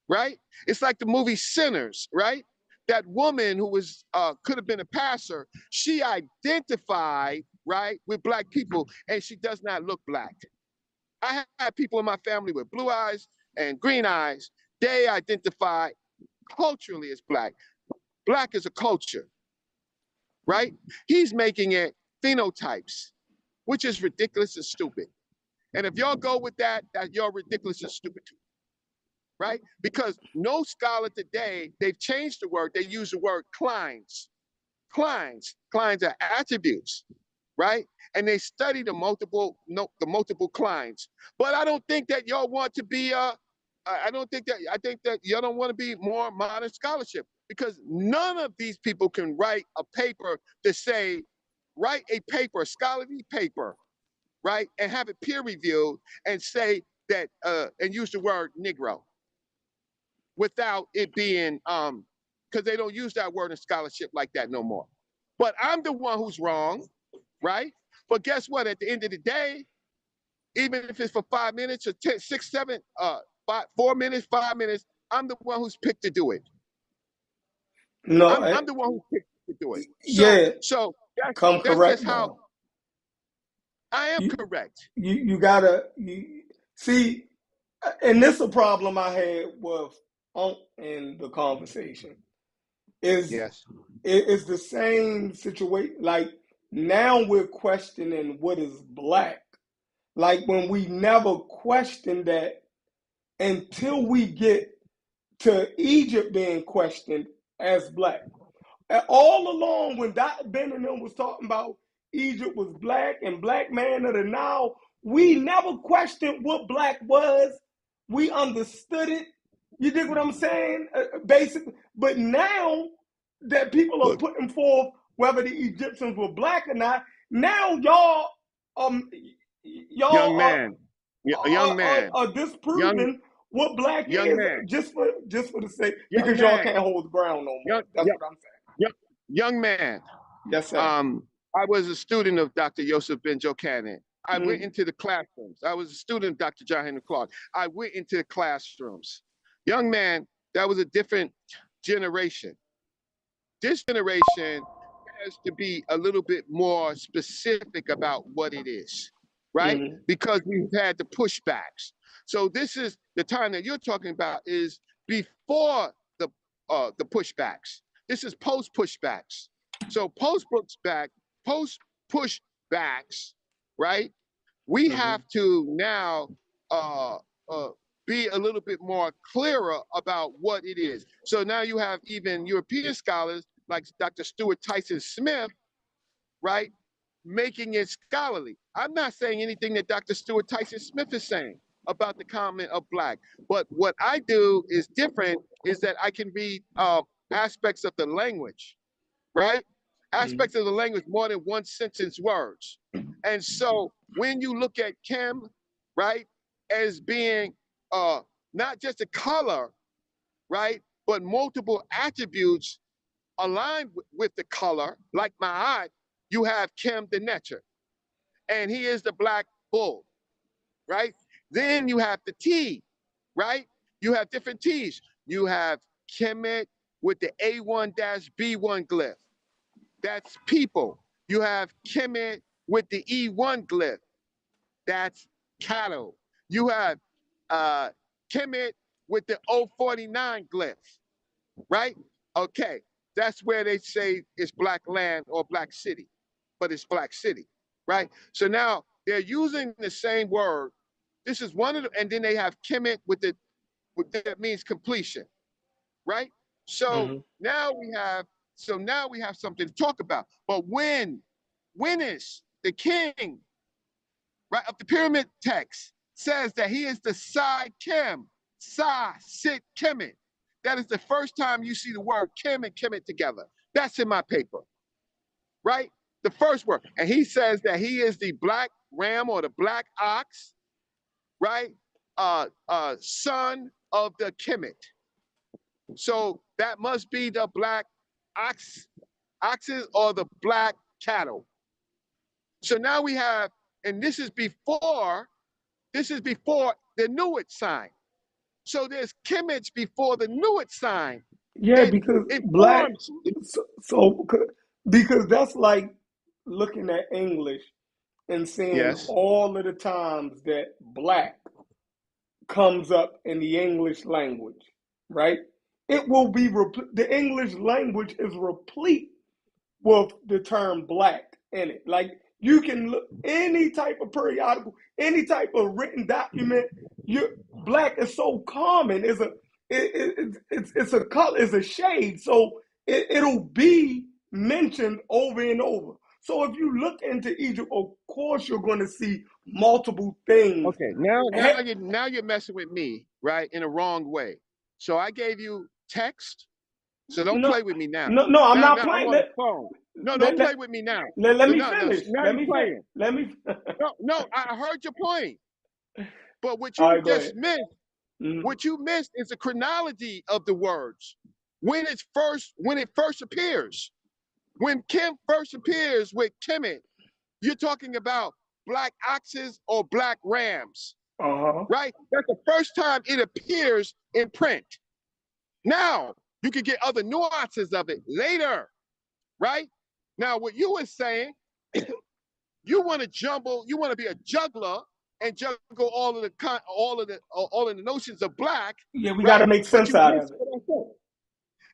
right? It's like the movie Sinners, right? That woman who was could have been a pastor, she identified, right, with black people, and she does not look black. I have people in my family with blue eyes and green eyes. They identify culturally as black. Black is a culture, right? He's making it phenotypes, which is ridiculous and stupid. And if y'all go with that, that you're ridiculous and stupid too. right? Because no scholar today, they've changed the word. They use the word clines. Clines are attributes, right? And they study the multiple clines. But I don't think that y'all want to be I think that y'all don't want to be more modern scholarship, because none of these people can write a paper to say, write a paper, a scholarly paper, right? And have it peer reviewed and say that and use the word Negro without it being because they don't use that word in scholarship like that no more. But I'm the one who's wrong, right? But guess what? At the end of the day, even if it's for 5 minutes or 10, 6, 7, 4 minutes, 5 minutes, I'm the one who's picked to do it. No, I'm the one who picked to do it. yeah, So come that's just correct how though. I am You correct. you gotta see, and this is a problem I had with Unc in the conversation. Is Yes. it's the same situation. Like now we're questioning what is black. Like when we never questioned that until we get to Egypt being questioned as black. And all along, when Dr. Ben and them was talking about Egypt was black and black man of the Nile, we never questioned what black was. We understood it. You dig what I'm saying? Basically. But now that people are Look, putting forth whether the Egyptians were black or not, now y'all young y'all man, young man, are young disproving what black young is man, just for the sake young because y'all man, can't hold the ground no more. young That's young what I'm saying. young, young man. Yes, sir. Um, I was a student of Dr. Yosef Ben Jokanan. I went Mm, into the classrooms. I was a student of Dr. John Henry Clark. I went into the classrooms. Young man, that was a different generation. This generation has to be a little bit more specific about what it is, right? mm, Because we've had the pushbacks. So this is the time that you're talking about is before the pushbacks. This is post pushbacks. So post pushbacks, right? We mm, have to now uh, uh, be a little bit more clearer about what it is. So now you have even European scholars like Dr. Stuart Tyson Smith, right, making it scholarly. I'm not saying anything that Dr. Stuart Tyson Smith is saying about the comment of black, but what I do is different. Is that I can read aspects of the language, right? mm, Aspects of the language more than one sentence words. And so when you look at Kim, right, as being not just a color, right, but multiple attributes aligned with the color, like my eye, you have Kim the Netcher, and he is the black bull, right? Then you have the T, right? You have different T's. You have Kemet with the A1-B1 glyph. That's people. You have Kemet with the E1 glyph. That's cattle. You have Kemet with the O49 glyph, right? Okay, that's where they say it's black land or black city, but it's black city, right? So now they're using the same word. This is one of the, and then they have Kemet with the, that means completion, right? So mm. now we have, something to talk about. But when is the king, right, of the pyramid text says that he is the Sai Kim, Sa Sit Kemet. That is the first time you see the word Kim and Kemet together. That's in my paper, right? The first word. And he says that he is the black ram or the black ox, right? Son of the Kemet. So that must be the black oxes or the black cattle. So now we have, and this is before the Newitt sign. So there's Kimmage before the Newitt sign. Yeah, because It black. forms. So because that's like looking at English and seeing Yes. all of the times that black comes up in the English language, right? It will be the English language is replete with the term black in it. Like You can look any type of periodical, any type of written document. Black is so common. It's a color, it's a shade. So it'll be mentioned over and over. So if you look into Egypt, of course you're going to see multiple things. Okay, now you're messing with me, right, in a wrong way. So I gave you text. So don't No, play with me now. no, I'm not Now I'm playing. on the phone. No, don't play with me now. Let So me no, finish. now Let you're me finish. playing. Let me. No, I heard your point. But what All you right, go ahead. just missed, Mm-hmm. what you missed is the chronology of the words. When it first appears. When Kim first appears with Kemet, you're talking about black oxes or black rams, Uh-huh. right? That's the first time it appears in print. Now, you can get other nuances of it later, right? Now, what you were saying, you want to be a juggler and juggle all of the notions of black, Yeah, we got to right? make But sense you out missed of it. what I said.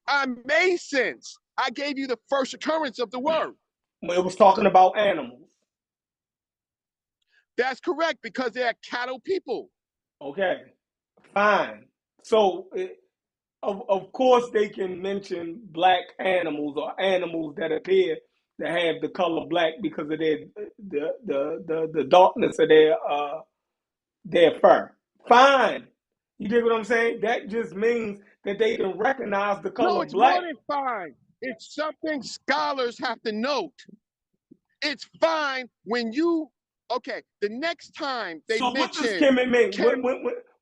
I made sense. I gave you the first occurrence of the word. It was talking about animals. That's correct, because they are cattle people. Okay, fine. So, of course, they can mention black animals or animals that appear to have the color black because of the darkness of their fur. Fine. You dig what I'm saying? That just means that they can recognize the No, color it's more black. than fine. It's something scholars have to note. It's fine when you, okay, the next time they So what does mention Kemet mean? Kim,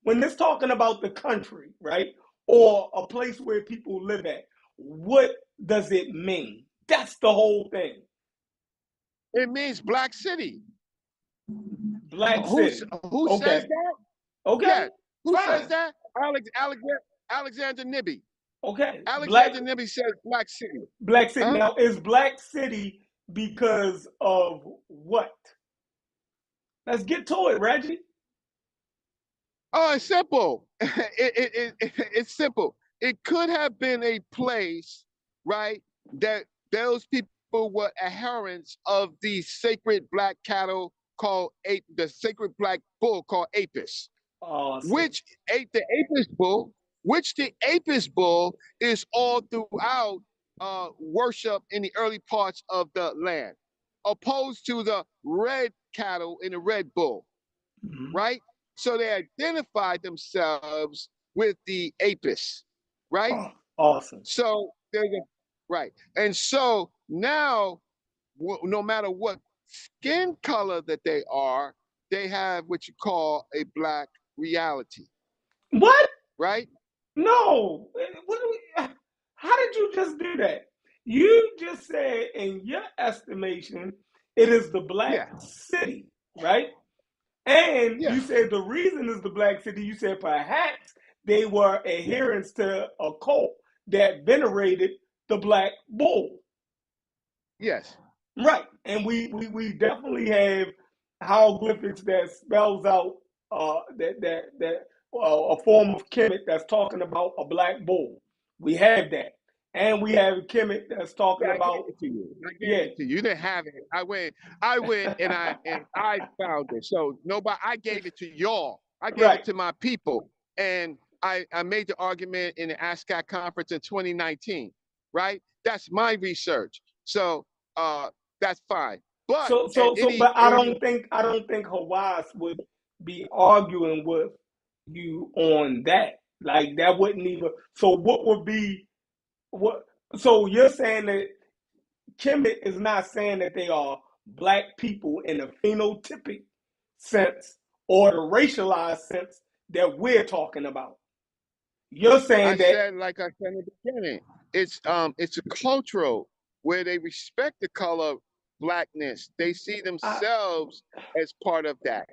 When it's talking about the country, right, or a place where people live at, what does it mean? That's the whole thing. it means Black City. Black City. Who says Okay. that? Okay. Yeah. Who says Fine. that? Alexander Nibby. Okay. Alexander Nibby says Black City. Black City. Huh? Now, is Black City because of what? Let's get to it, Reggie. Oh, it's simple. It's simple. It could have been a place, right, that those people were adherents of the sacred black cattle called the sacred black bull called Apis, Awesome. which ate the Apis bull, which the Apis bull is all throughout worship in the early parts of the land, opposed to the red cattle and the red bull, Mm-hmm. right? So they identified themselves with the Apis, right? Oh, awesome. So there's a right, and so now, no matter what skin color that they have what you call a black reality, What? right? No. How did you just do that? You just said, in your estimation, it is the black Yeah, city, right? And yeah, you said the reason is the black city. You said perhaps they were adherents to a cult that venerated the black bull. yes. Right. And we definitely have hieroglyphics that spells out a form of Kemet that's talking about a black bull. We have that. And we have Kemet that's talking Yeah, I gave about, it to you. I gave yeah. it to you. You didn't have it. I went and I found it. So nobody I gave it to y'all. I gave Right. it to my people. And I made the argument in the ASCAC conference in 2019, right? That's my research. So that's fine. But at But any I don't think Hawass would be arguing with you on that. Like that wouldn't even. So what would be what? So you're saying that Kemet is not saying that they are black people in a phenotypic sense or the racialized sense that we're talking about. You're I saying that said, like I said in the beginning, it's a cultural where they respect the color blackness. They see I, themselves as part of that.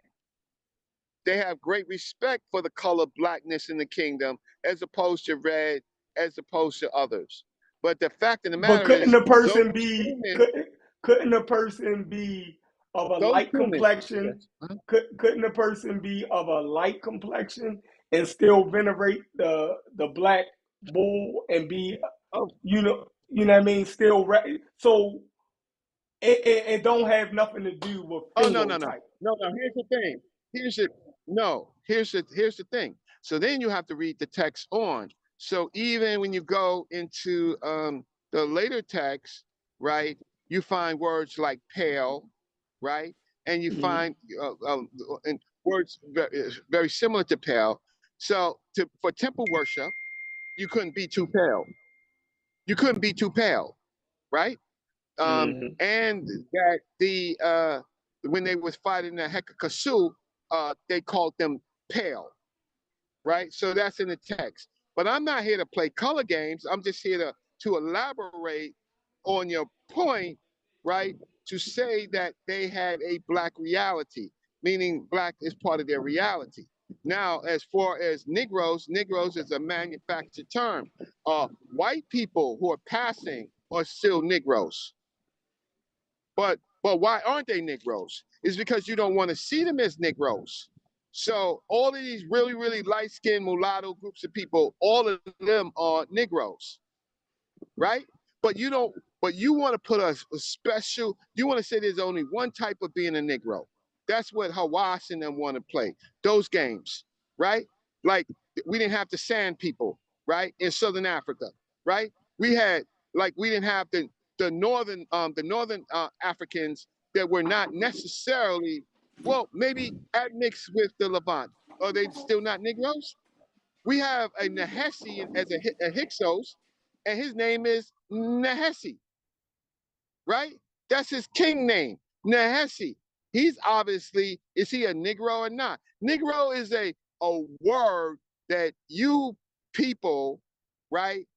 They have great respect for the color blackness in the kingdom as opposed to red, as opposed to others. But the fact of the but matter is, those humans, couldn't a person be of a those light humans, complexion? yes. Couldn't a person be of a light complexion and still venerate the black bull and be Oh, you know what I mean? Still, so it don't have nothing to do with Oh no, no, no, phenotype. no, no. Here's the thing. Here's it. No. Here's the thing. So then you have to read the text on. So even when you go into the later text, right, you find words like pale, right, and you Mm, find and words very similar to pale. So for temple worship, you couldn't be too pale. You couldn't be too pale, right? mm, And that when they was fighting the Hekakasu, they called them pale, right? So that's in the text. But I'm not here to play color games. I'm just here to elaborate on your point, right? To say that they had a black reality, meaning black is part of their reality. Now, as far as Negroes is a manufactured term. White people who are passing are still Negroes. But why aren't they Negroes? It's because you don't want to see them as Negroes. So all of these really, really light-skinned mulatto groups of people, all of them are Negroes, right? But you don't. But you want to put a special. You want to say there's only one type of being a Negro. That's what Hawass and them want to play. Those games, right? Like we didn't have the Sand people, right, in Southern Africa, right? We didn't have the northern Africans that were not necessarily well maybe admixed with the Levant. Are they still not Negroes? We have a Nahesi as a Hyksos, and his name is Nahesi, right? That's his king name, Nahesi. He's obviously, is he a Negro or not? Negro is a word that you people, right,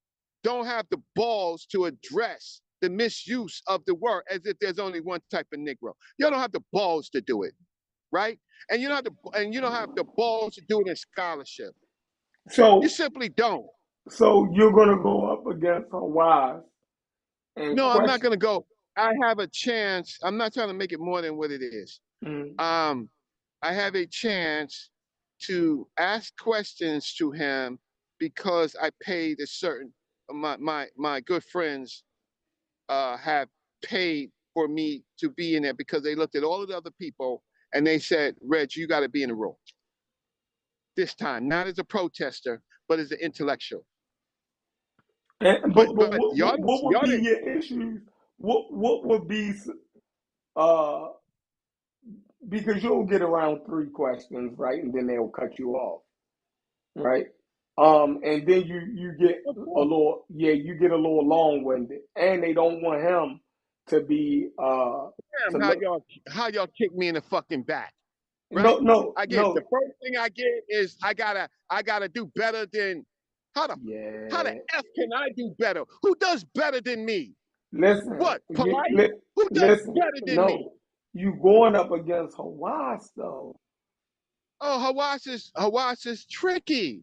don't have the balls to address the misuse of the word as if there's only one type of Negro. You don't have the balls to do it, right? And you don't have the balls to do it in scholarship. You so simply don't. so you're gonna go up against Hawaii and No, I'm not question. going to go. I have a chance. I'm not trying to make it more than what it is. Mm, Um, I have a chance to ask questions to him because I paid a certain my good friends have paid for me to be in there because they looked at all of the other people and they said, Reg, you got to be in the room this time, not as a protester, but as an intellectual. and but But y'all didn't what would y'all be didn't your issues? What would be uh because you'll get around three questions, right? And then they'll cut you off, right? And then you get of a course. little, yeah, you get a little long winded, and they don't want him to be to Damn, how look. y'all kick me in the fucking back, No, right? no, I get the no. first thing I get is I gotta do better than how the how the Yeah, f can I do better? Who does better than me? listen, What polite? Who does listen. better than me? No, you going up against Hawaii though. Oh, Hawass is tricky,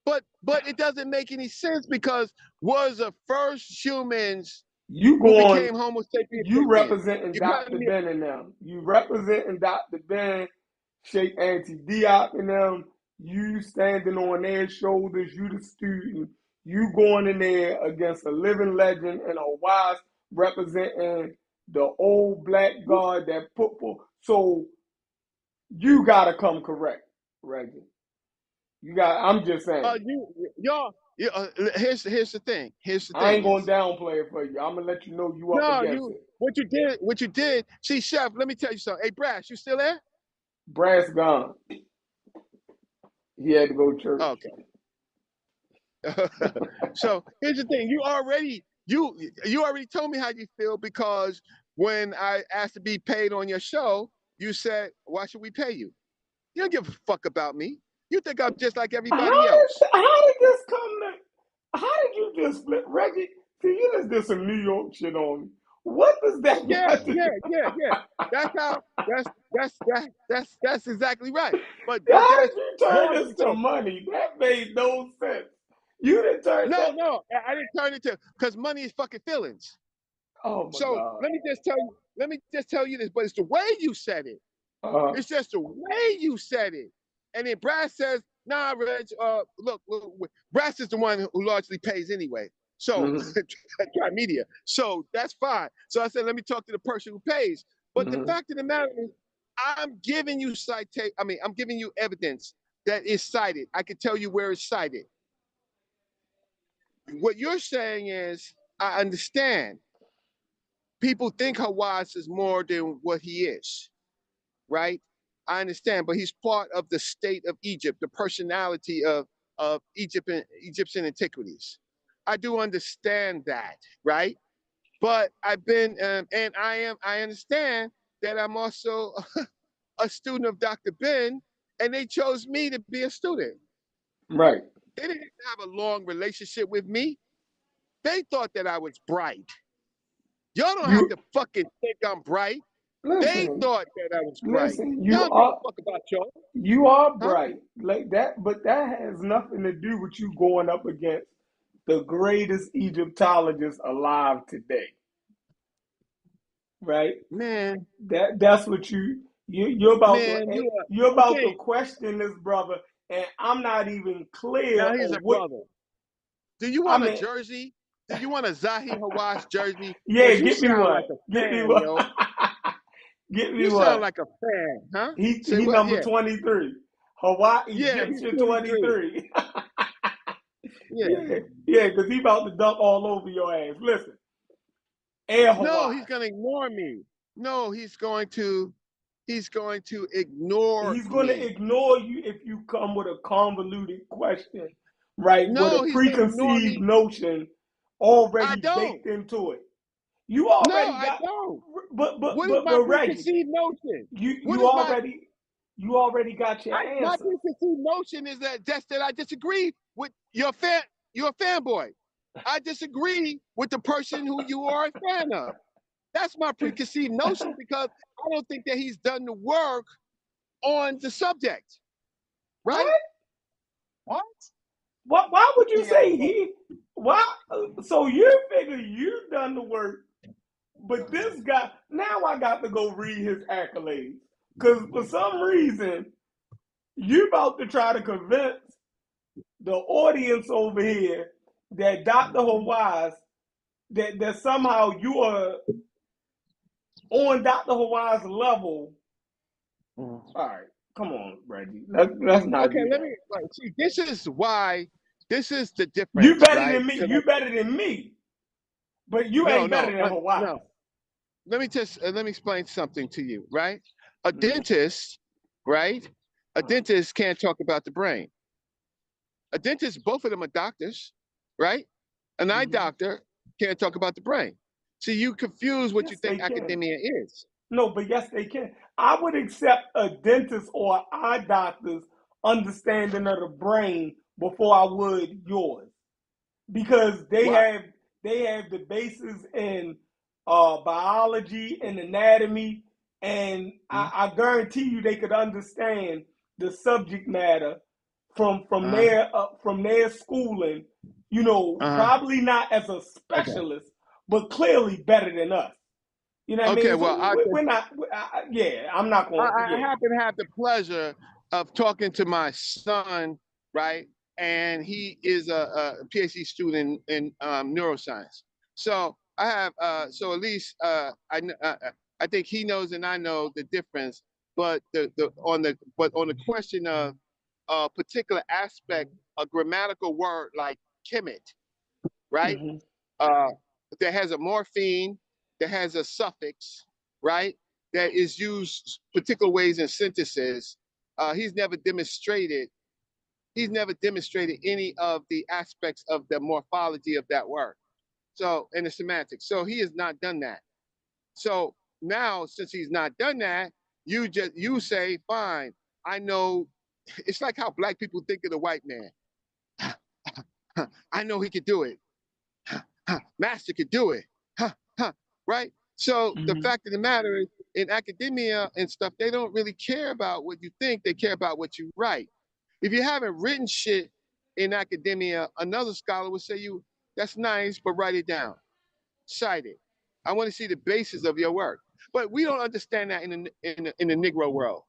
but it doesn't make any sense because was the first humans You who going, became Homo sapiens you men. representing You got Dr. me? Ben and them. You representing Dr. Ben, Sheikh Auntie Diop and them. You standing on their shoulders. You the student. You going in there against a living legend and a wise representing the old black guard that put. So you gotta come correct, Reggie. You got. I'm just saying. You y'all. Here's the thing. Here's the I thing ain't gonna is downplay it for you. I'm gonna let you know you up no, against it. what you did. See, Chef, let me tell you something. Hey, Brass, you still there? Brass gone. He had to go to church. Okay. So here's the thing. You already told me how you feel because when I asked to be paid on your show, you said, "Why should we pay you?" You don't give a fuck about me. You think I'm just like everybody else. How did this come to? How did you just flip, Reggie? See, you just did some New York shit on me. What does that Yeah, got to yeah, do? yeah, yeah. That's how. That's exactly right. But How there's did you turn more. this to So money? That made no sense. You didn't turn no, that. no, I didn't turn it to because money is fucking feelings. Oh my So God. let me just tell you this, but it's the way you said it. Uh, It's just the way you said it. And then Brad says, nah, Reg, look, Brad is the one who largely pays anyway. So Mm-hmm. try media. So that's fine. So I said, let me talk to the person who pays. But the Mm-hmm. fact of the matter is, I'm giving you I'm giving you evidence that is cited. I can tell you where it's cited. What you're saying is, I understand. People think Hawass is more than what he is, right? I understand, but he's part of the state of Egypt, the personality of Egyptian antiquities. I do understand that, right? But I've been, and I understand that I'm also a student of Dr. Ben, and they chose me to be a student. Right. They didn't have a long relationship with me. They thought that I was bright. Y'all don't have You to fucking think I'm bright. They listen. thought that I was bright. Listen. Y'all don't give a fuck about y'all, You are huh? bright like that, but that has nothing to do with you going up against the greatest Egyptologist alive today, right? Man, That's what you're about to man, you you're are about to okay. question this brother, and I'm not even clear Now he's on a what brother. Do you I want a mean. jersey? Do you want a Zahi Hawass jersey? Yeah, Cause you get me sound one. like a Get me fan, one. yo. Get me You sound one. like a fan, huh? Say He what? number Yeah, 23. Hawaii yeah, he's Egyptian 23. 23. Yeah. Yeah, because he about to dump all over your ass. Listen, Air No, Hawaii. he's gonna ignore me. No, he's going to ignore He's going to me. ignore you if you come with a convoluted question, right? With a No, he's gonna ignore preconceived me. notion I already don't. baked into it. You No, already I got, don't. but but What is but my but Reggie, preconceived notion? you What you is my already you already got your my answer. preconceived notion is that I disagree with you're a fanboy. I disagree with the person who you are a fan of. That's my preconceived notion because I don't think that he's done the work on the subject, right? What? What? Why would you Yeah, say but he? Why? So you figure you done the work, but this guy now I got to go read his accolades because for some reason you about to try to convince the audience over here that Dr. Hawaii's that somehow you are on Dr. Hawaii's level. Mm. All right, come on, Reggie. Let's not Okay, do let that. me see. This is why. This is the You difference, better right? than me. You better than me, but you No, ain't no, better than Hawaii. no. Let me explain something to you, right? A Mm-hmm. dentist, right? A dentist can't talk about the brain. A dentist, both of them are doctors, right? An eye Mm-hmm. doctor can't talk about the brain. See, you confuse what you Yes, think they can. academia is. No, but yes, they can. I would accept a dentist or an eye doctor's understanding of the brain before I would yours, because Why? they have the basis in biology and anatomy, and I guarantee you they could understand the subject matter Uh, from their schooling. You know, uh, probably not as a okay. specialist, but clearly better than us. You know what I Okay, mean? well, So we're not. Yeah, I'm not going. I Yeah. happen to have the pleasure of talking to my son, right? And he is a PhD student in neuroscience. So I have, so at least I think he knows and I know the difference. But on the question of a particular aspect, a grammatical word like kimmet, right? Mm-hmm. uh, that has a morpheme, that has a suffix, right? That is used particular ways in synthesis. He's never demonstrated. He's never demonstrated any of the aspects of the morphology of that word. So, and the semantics. So he has not done that. So now, since he's not done that, you say, fine. I know. It's like how black people think of the white man. I know he could do it. Master could do it. Right? So the Mm-hmm. fact of the matter is, in academia and stuff, they don't really care about what you think, they care about what you write. If you haven't written shit in academia, another scholar would say you, that's nice, but write it down. Cite it. I want to see the basis of your work. But we don't understand that in the Negro world.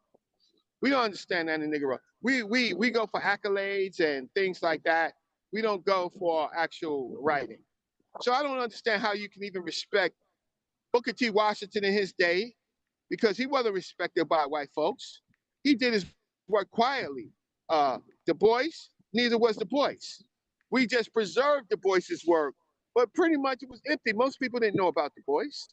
We don't understand that in the Negro world. We go for accolades and things like that. We don't go for actual writing. So I don't understand how you can even respect Booker T. Washington in his day, because he wasn't respected by white folks. He did his work quietly. Dubois, neither was Dubois. We just preserved Dubois's work, but pretty much it was empty. Most people didn't know about Dubois.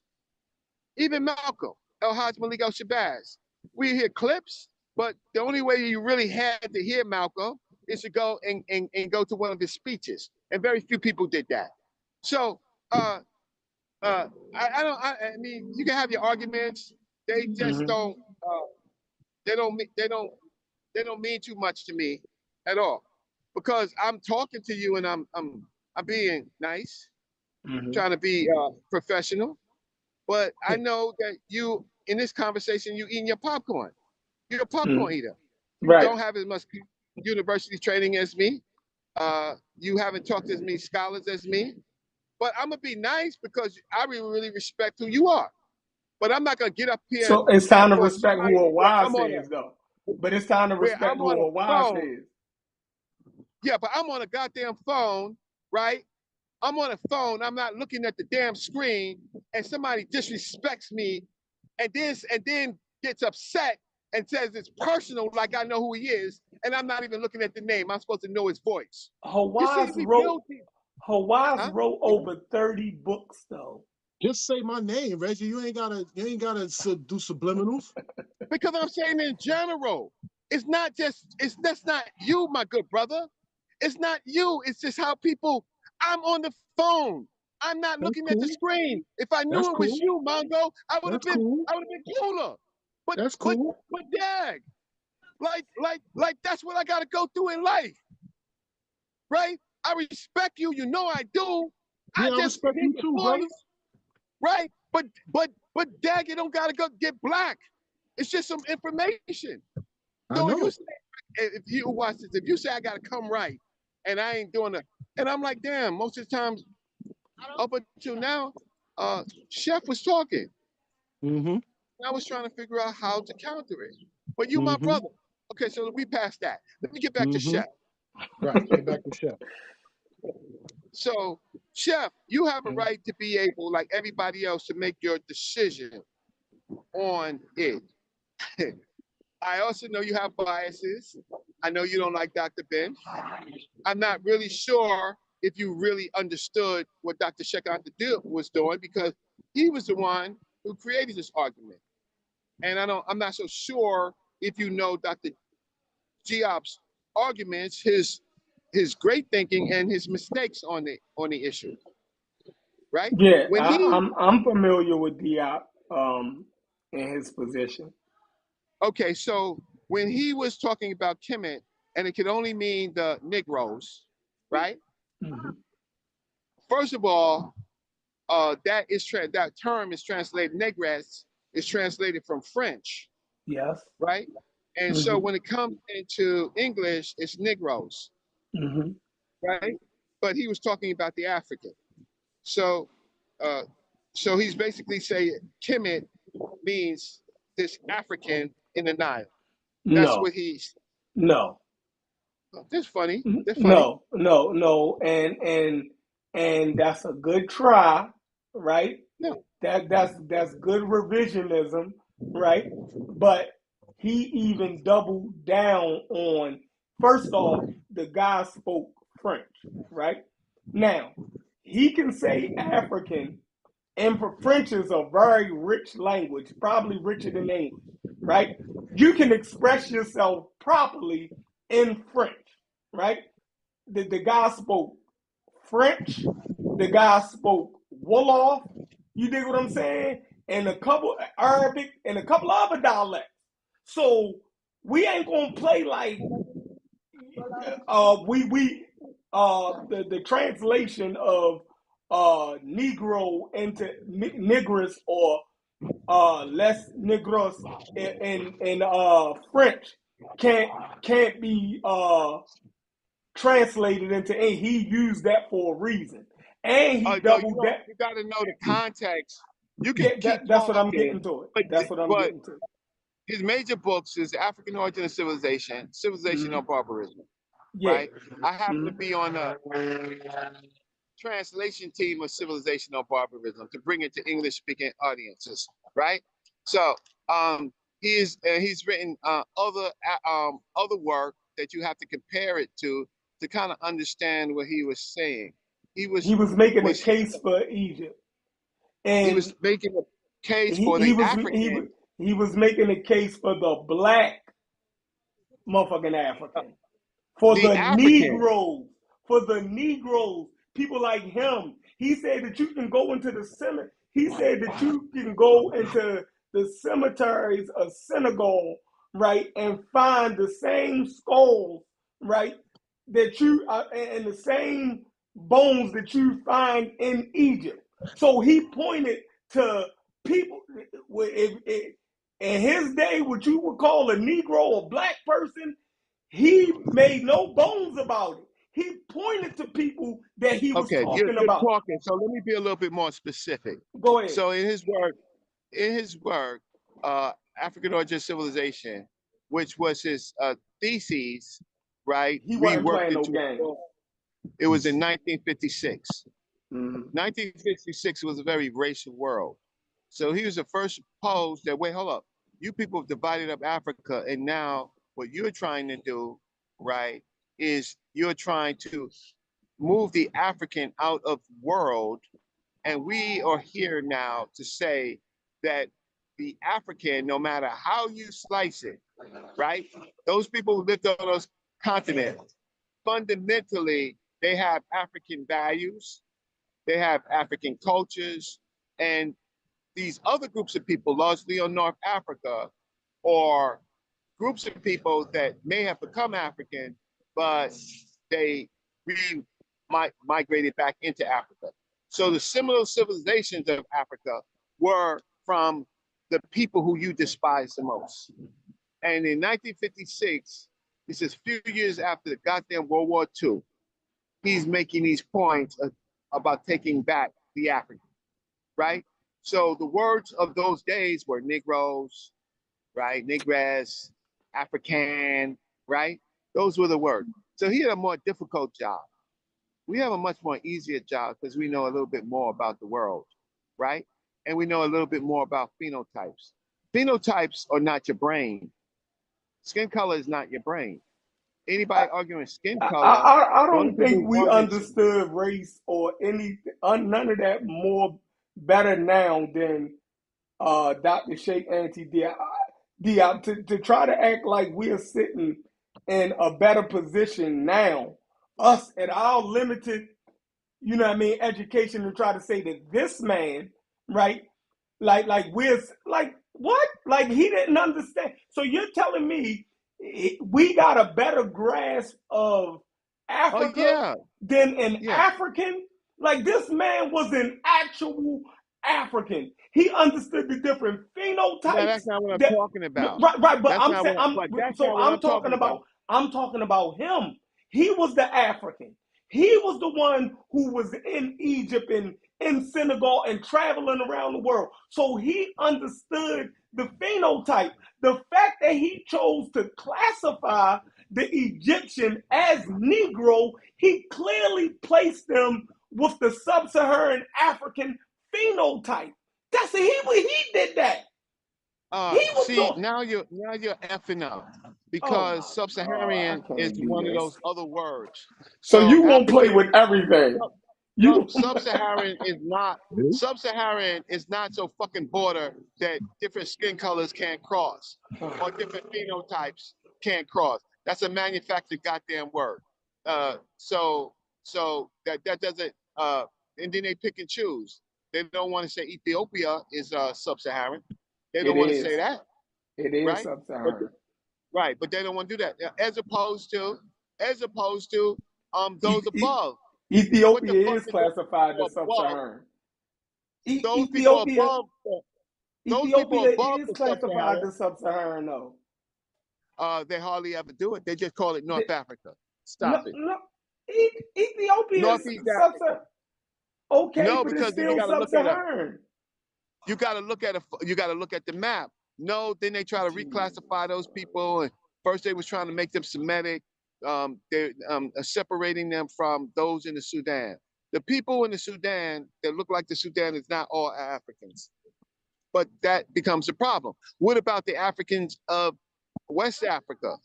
Even Malcolm, El Haj Malik El Shabazz. We hear clips, but the only way you really had to hear Malcolm is to go and go to one of his speeches. And very few people did that. So I mean, you can have your arguments. They just don't. They don't. They don't mean too much to me at all, because I'm talking to you and I'm being nice, trying to be professional. But I know that you, in this conversation, you eating your popcorn. You're a popcorn eater. You Right. don't have as much university training as me. You haven't talked to as many scholars as me. But I'm gonna be nice because I really respect who you are. But I'm not gonna get up here So it's time to for respect somebody who a where wise I'm on is, though. But it's time to where respect I'm on who a a wise phone. is. Yeah, but I'm on a goddamn phone, right? I'm on a phone. I'm not looking at the damn screen, and somebody disrespects me, and then gets upset and says it's personal, like I know who he is, and I'm not even looking at the name. I'm supposed to know his voice. You see, Hawaz we wrote build these, Hawaz huh? wrote over 30 books, though. Just say my name, Reggie. You ain't gotta do subliminals. Because I'm saying in general, it's not just, that's not you, my good brother. It's not you. It's just how people, I'm on the phone. I'm not That's looking at the cool. screen. If I That's knew it was cool. you, Mongo, That's cool. I would have been cooler. But That's but cool. but dag, like that's what I gotta go through in life, right? I respect you, you know I do. I Yeah, I just respect hear you your too, brother. voice, right? But dag, you don't gotta go get black. It's just some information. I So when you know. say, if you watch this, if you say I gotta come right, and I ain't doing it, and I'm like, damn, most of the times up until now, Chef was talking. Mm-hmm. I was trying to figure out how to counter it. But you, my Mm-hmm. brother. Okay, so we passed that. Let me get back to Mm-hmm. Chef. Right. Get back to Chef. So, Chef, you have a Mhm. right to be able, like everybody else, to make your decision on it. I also know you have biases. I know you don't like Dr. Ben. I'm not really sure if you really understood what Dr. Shekhar was doing, because he was the one who created this argument. And I'm not so sure if you know Dr. Giob's arguments, his great thinking and his mistakes on the issue, right? Yeah, When he I'm familiar with Diop in his position. Okay, so when he was talking about Kemet, and it could only mean the Negroes, right? Mm-hmm. First of all, that term is translated Negres is translated from French, Yes. right? And so Mm-hmm. when it comes into English, it's Negroes, Mm-hmm. right? But he was talking about the African. So, uh, so he's basically saying Kemet means this African in the Nile. That's what No, he's. no, That's funny. That's funny. no, and that's a good try, right? No. That's good revisionism, right? But he even doubled down on, first off, the guy spoke French, right? Now, he can say African, and French is a very rich language, probably richer than English, right? You can express yourself properly in French, right? The guy spoke French. The guy spoke Wolof. You dig what I'm saying? And a couple Arabic and a couple other dialects. So we ain't gonna play like we the translation of Negro into Negress or less Negros in French can't be translated into A. He used that for a reason, and he No, you doubled don't. that. You got to know the context. You can Yeah, keep that's what I'm talking, getting to it. but That's what I'm but getting to. his major books is African Origin of Civilization, Civilization Mm-hmm. or Barbarism, Yeah. right? I happen to Mm-hmm. be on translation team of civilizational barbarism to bring it to English-speaking audiences, right? So he's written other work that you have to compare it to kind of understand what he was saying. He was making a Was case for Egypt, he and was making a case he for he the was he was African, he was making a case for the black motherfucking African, for the the African. Negroes, for the Negroes, people like him. He said that you can go into the cemetery. He said that you can go into the cemeteries of Senegal, right, and find the same skulls, right, that you and the same bones that you find in Egypt. So he pointed to people. In his day, what you would call a Negro, a black person, he made no bones about it. He pointed to people that he was Okay, you're, talking you're about. talking. So let me be a little bit more specific. Go ahead. So in his work, African Origin Civilization, which was his thesis, right, He wasn't reworked playing no into a game. book. It was in 1956. Mm-hmm. 1956 was a very racial world. So he was the first pose that, wait, hold up. You people have divided up Africa, and now what you're trying to do, right, is you're trying to move the African out of the world. And we are here now to say that the African, no matter how you slice it, right, those people who lived on those continents, fundamentally, they have African values, they have African cultures, and these other groups of people, largely on North Africa, or groups of people that may have become African, but they migrated back into Africa. So the similar civilizations of Africa were from the people who you despise the most. And in 1956, this is a few years after the goddamn World War II, he's making these points about taking back the African, right? So the words of those days were Negroes, right? Negress, African, right? Those were the words. So he had a more difficult job. We have a much more easier job because we know a little bit more about the world, right? And we know a little bit more about phenotypes. Phenotypes are not your brain. Skin color is not your brain. I, Anybody arguing skin I, color, I the only don't people think who we argue, understood race or none of that more better now than Dr. Sheikh Auntie Diop to try to act like we're sitting in a better position now, us at our limited, education, to try to say that this man, right, like we're like what? Like he didn't understand. So you're telling me we got a better grasp of oh Africa yeah, than an yeah. African? Like this man was an actual African. He understood the different No, phenotypes that's not what I'm that talking about. right, but That's I'm not saying what. But that's not what I'm I'm talking talking about about. him. He was the African. He was the one who was in Egypt and in Senegal and traveling around the world. So he understood the phenotype. The fact that he chose to classify the Egyptian as Negro, he clearly placed them with the sub-Saharan African phenotype. He did that. He was See, doing. now you're effing up Oh because my God, I sub-Saharan is can't do one of this. those other words. So So you gonna play African, with everything? sub, You sub-Saharan is not sub-Saharan is not so fucking border that different skin colors can't cross or different phenotypes can't cross. That's a manufactured goddamn word. So that doesn't. And then they pick and choose. They don't want to say Ethiopia is sub-Saharan. They It don't want to say is. that, It is right? But sub-Saharan. right, but they don't want to do that. As opposed to those above. What the Ethiopia fuck is is those classified people as above? sub-Saharan. Those people Ethiopia above those people Ethiopia above is the classified sub-Saharan, as sub-Saharan though. they hardly ever do it. They just call it The, North Africa. no, Stop it. no, Ethiopia is Northeast Africa. sub-Saharan. Okay, No, but it's because then you still got to look at a sub-Saharan. you got to look at the map. No, then they try to reclassify those people, and first they was trying to make them Semitic. They're separating them from those in the Sudan. The people in the Sudan that look like the Sudan is not all Africans, but that becomes a problem. What about the Africans of West Africa,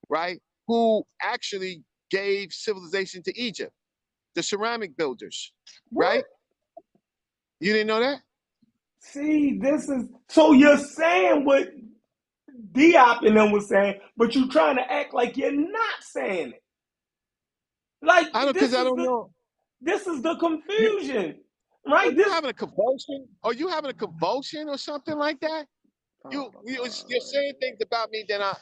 right? Who actually gave civilization to Egypt, the ceramic builders, What? right? You didn't know that? See, this is so you're saying what Diop and them was saying, but you're trying to act like you're not saying it. Like I don't, because I don't know. this is the You, confusion, are right? you This having a convulsion? Are you having a convulsion or something like that? oh my You're God. saying things about me that are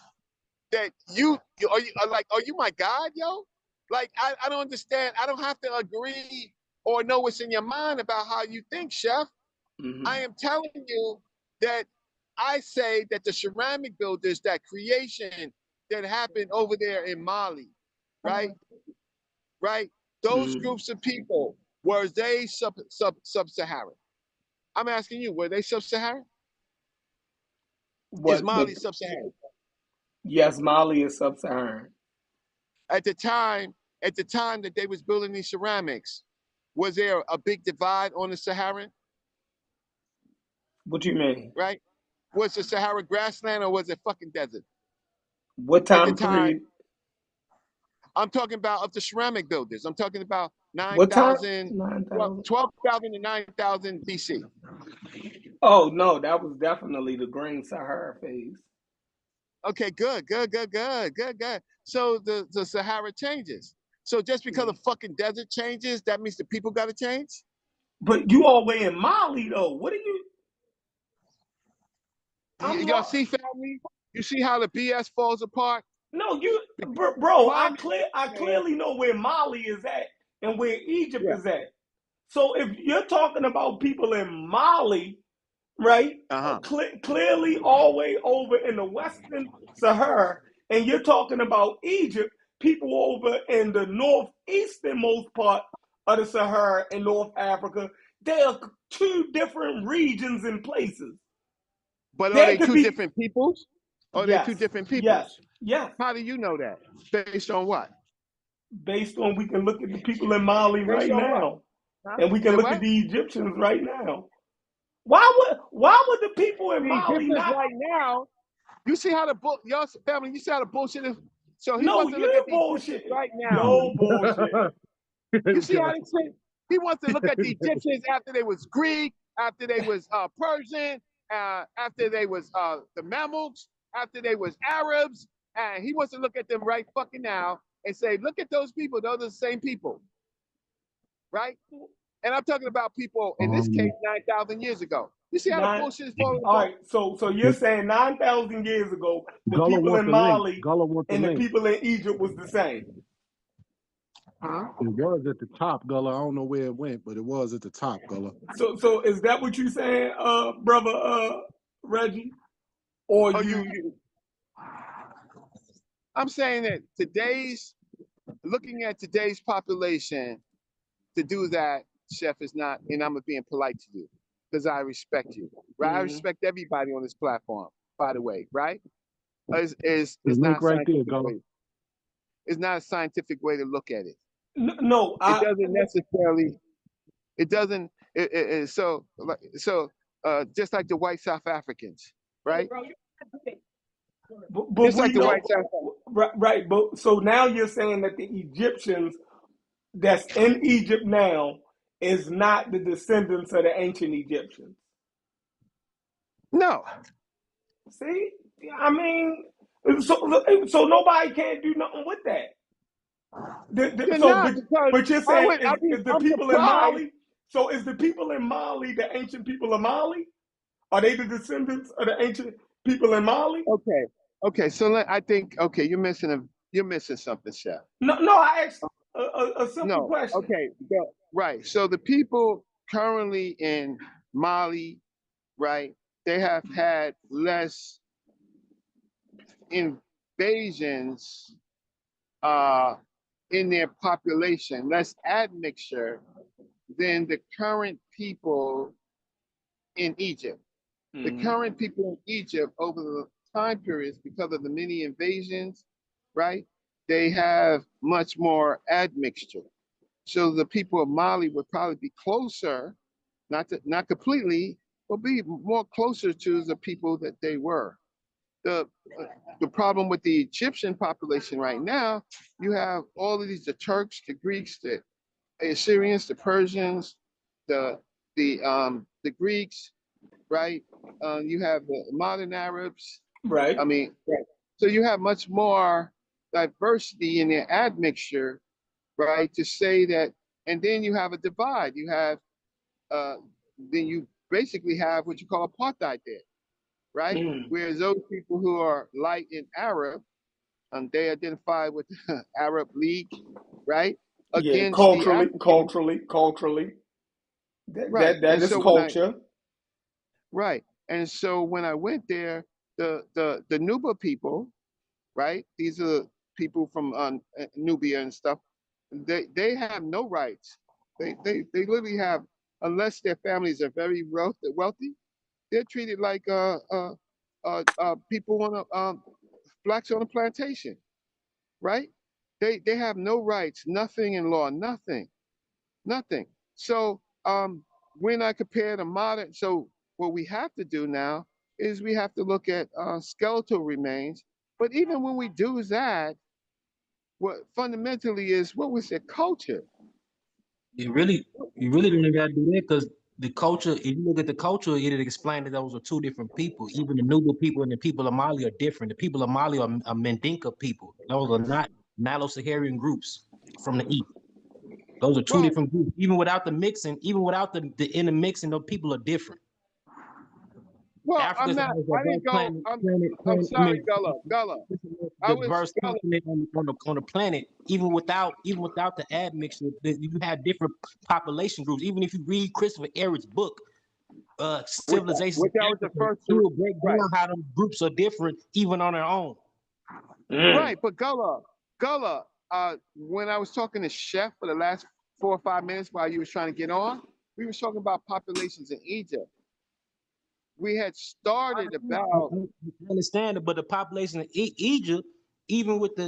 you my God, yo? Like I don't understand. I don't have to agree or know what's in your mind about how you think, Chef. I Mm-hmm. am telling you that I say that the ceramic builders, that creation that happened over there in Mali, right? Right? Those Mm-hmm. groups of people, were they sub-Saharan? I'm asking you, were they sub-Saharan? Is What Mali the sub-Saharan? yes, Mali is sub-Saharan. At the time, that they was building these ceramics, was there a big divide on the Saharan? What you mean? Right? Was the Sahara grassland or was it fucking desert? What At the time time, period? I'm talking about of the ceramic builders. I'm talking about What time? 9,000, 9,000. 12,000 to 9,000 BC. Oh no, that was definitely the Green Sahara phase. Okay, good, good, good, good, good, good. So the Sahara changes. So just because the Mm. fucking desert changes, that means the people got to change? But you all the way in Mali though. What are you? I'm Y'all lost. see, family? You see how the BS falls apart? No, you, Because bro. my I name, clearly know where Mali is at and where Egypt yeah. is at. So if you're talking about people in Mali, right? Uh-huh. Clearly, all the way over in the Western Sahara, and you're talking about Egypt, people over in the northeasternmost part of the Sahara in North Africa. They are two different regions and places. But are There they could two be different peoples? Are they two yes, different yes, peoples? yes. How do you know that? Based on what? Based on we can look at the people in Mali Based right on what? now, Huh? and we can Say look at what? the Egyptians right now. Why would the people in The Mali Egyptians not? right now, you see how the book, y'all family, you see how the bullshit is? So he No, wants to look you at the Egyptians bullshitting. right now. Yo bullshitting. You see how this shit? He wants to look at the Egyptians after they was Greek, after they was Persian, after they was the Mamluks, after they was Arabs, and he wants to look at them right fucking now and say, look at those people. Those are the same people, right? And I'm talking about people in this case 9,000 years ago. You see how the Nine. bullshit is falling All apart? right. So you're saying 9,000 years ago, the Gullah people want in the link. Mali Gullah want the and the link. people in Egypt was the same. Huh? It was at the top, Gullah. I don't know where it went, but it was at the top, Gullah. So is that what you saying, brother Reggie? Or Oh, you? I'm saying that looking at today's population, to do that, Chef, is not, and I'm being polite to you because I respect you, right? I Mm-hmm. respect everybody on this platform, by the way, right? The Is link not a right there, scientific Gullah. way. It's not a scientific way to look at it. No, It doesn't necessarily. It doesn't. Just like the white South Africans, right? but Just like we the white know, South. right? But so now you're saying that the Egyptians that's in Egypt now is not the descendants of the ancient Egyptians. No, See, I mean, so nobody can't do nothing with that. they're So, not because but you're saying is the I'm people in surprised. Mali? So is the people in Mali the ancient people of Mali? Are they the descendants of the ancient people in Mali? Okay, okay. I think you're missing something, Chef. No, no. I asked a simple No, question. okay, right. So the people currently in Mali, right, they have had less invasions in their population, less admixture than the current people in Egypt. The Mm-hmm. current people in Egypt over the time periods, because of the many invasions, right, they have much more admixture. So the people of Mali would probably be closer, not completely, but be more closer to the people that they were. The the problem with the Egyptian population right now, you have all of these, the Turks, the Greeks, the Assyrians, the Persians, the the Greeks, right? You have the modern Arabs. Right. I mean, right. So you have much more diversity in their admixture, right? To say that, and then you have a divide. You have uh, then you basically have what you call apartheid there, right? Mm. Whereas those people who are light in Arab, they identify with the Arab League, right? Yeah, Against the culturally, African, culturally. That right? that that And is so culture. right, and so when I went there, the Nuba people, right? These are people from Nubia and stuff. They have no rights. They literally have, unless their families are very wealthy, they're treated like people on a blacks on a plantation, right? They have no rights, nothing in law, nothing, nothing. So when I compare the modern, so what we have to do now is we have to look at skeletal remains. But even when we do that, what fundamentally is, what was their culture? You really, you really don't even gotta do that because the culture, if you look at the culture, it'll explain that those are two different people. Even the Nuba people and the people of Mali are different. The people of Mali are Mendinka people. Those are not Nilo-Saharan groups from the east. Those are two Well, different groups. Even without the mixing, even without the intermixing, those people are different. well, Africa is the most I didn't diverse go. I'm I sorry, mean, Gullah, Gullah. it's the most I was diverse Gullah. continent on the planet. Even without the admixture, you have different population groups. Even if you read Christopher Ehret's book, Civilizations Which of I was the Africa, first he to, will break right, down how those groups are different, even on their own. Mm. right. But Gullah. When I was talking to Chef for the last 4 or 5 minutes while you was trying to get on, we was talking about populations in Egypt. We had started about I understand it, but the population of Egypt, even with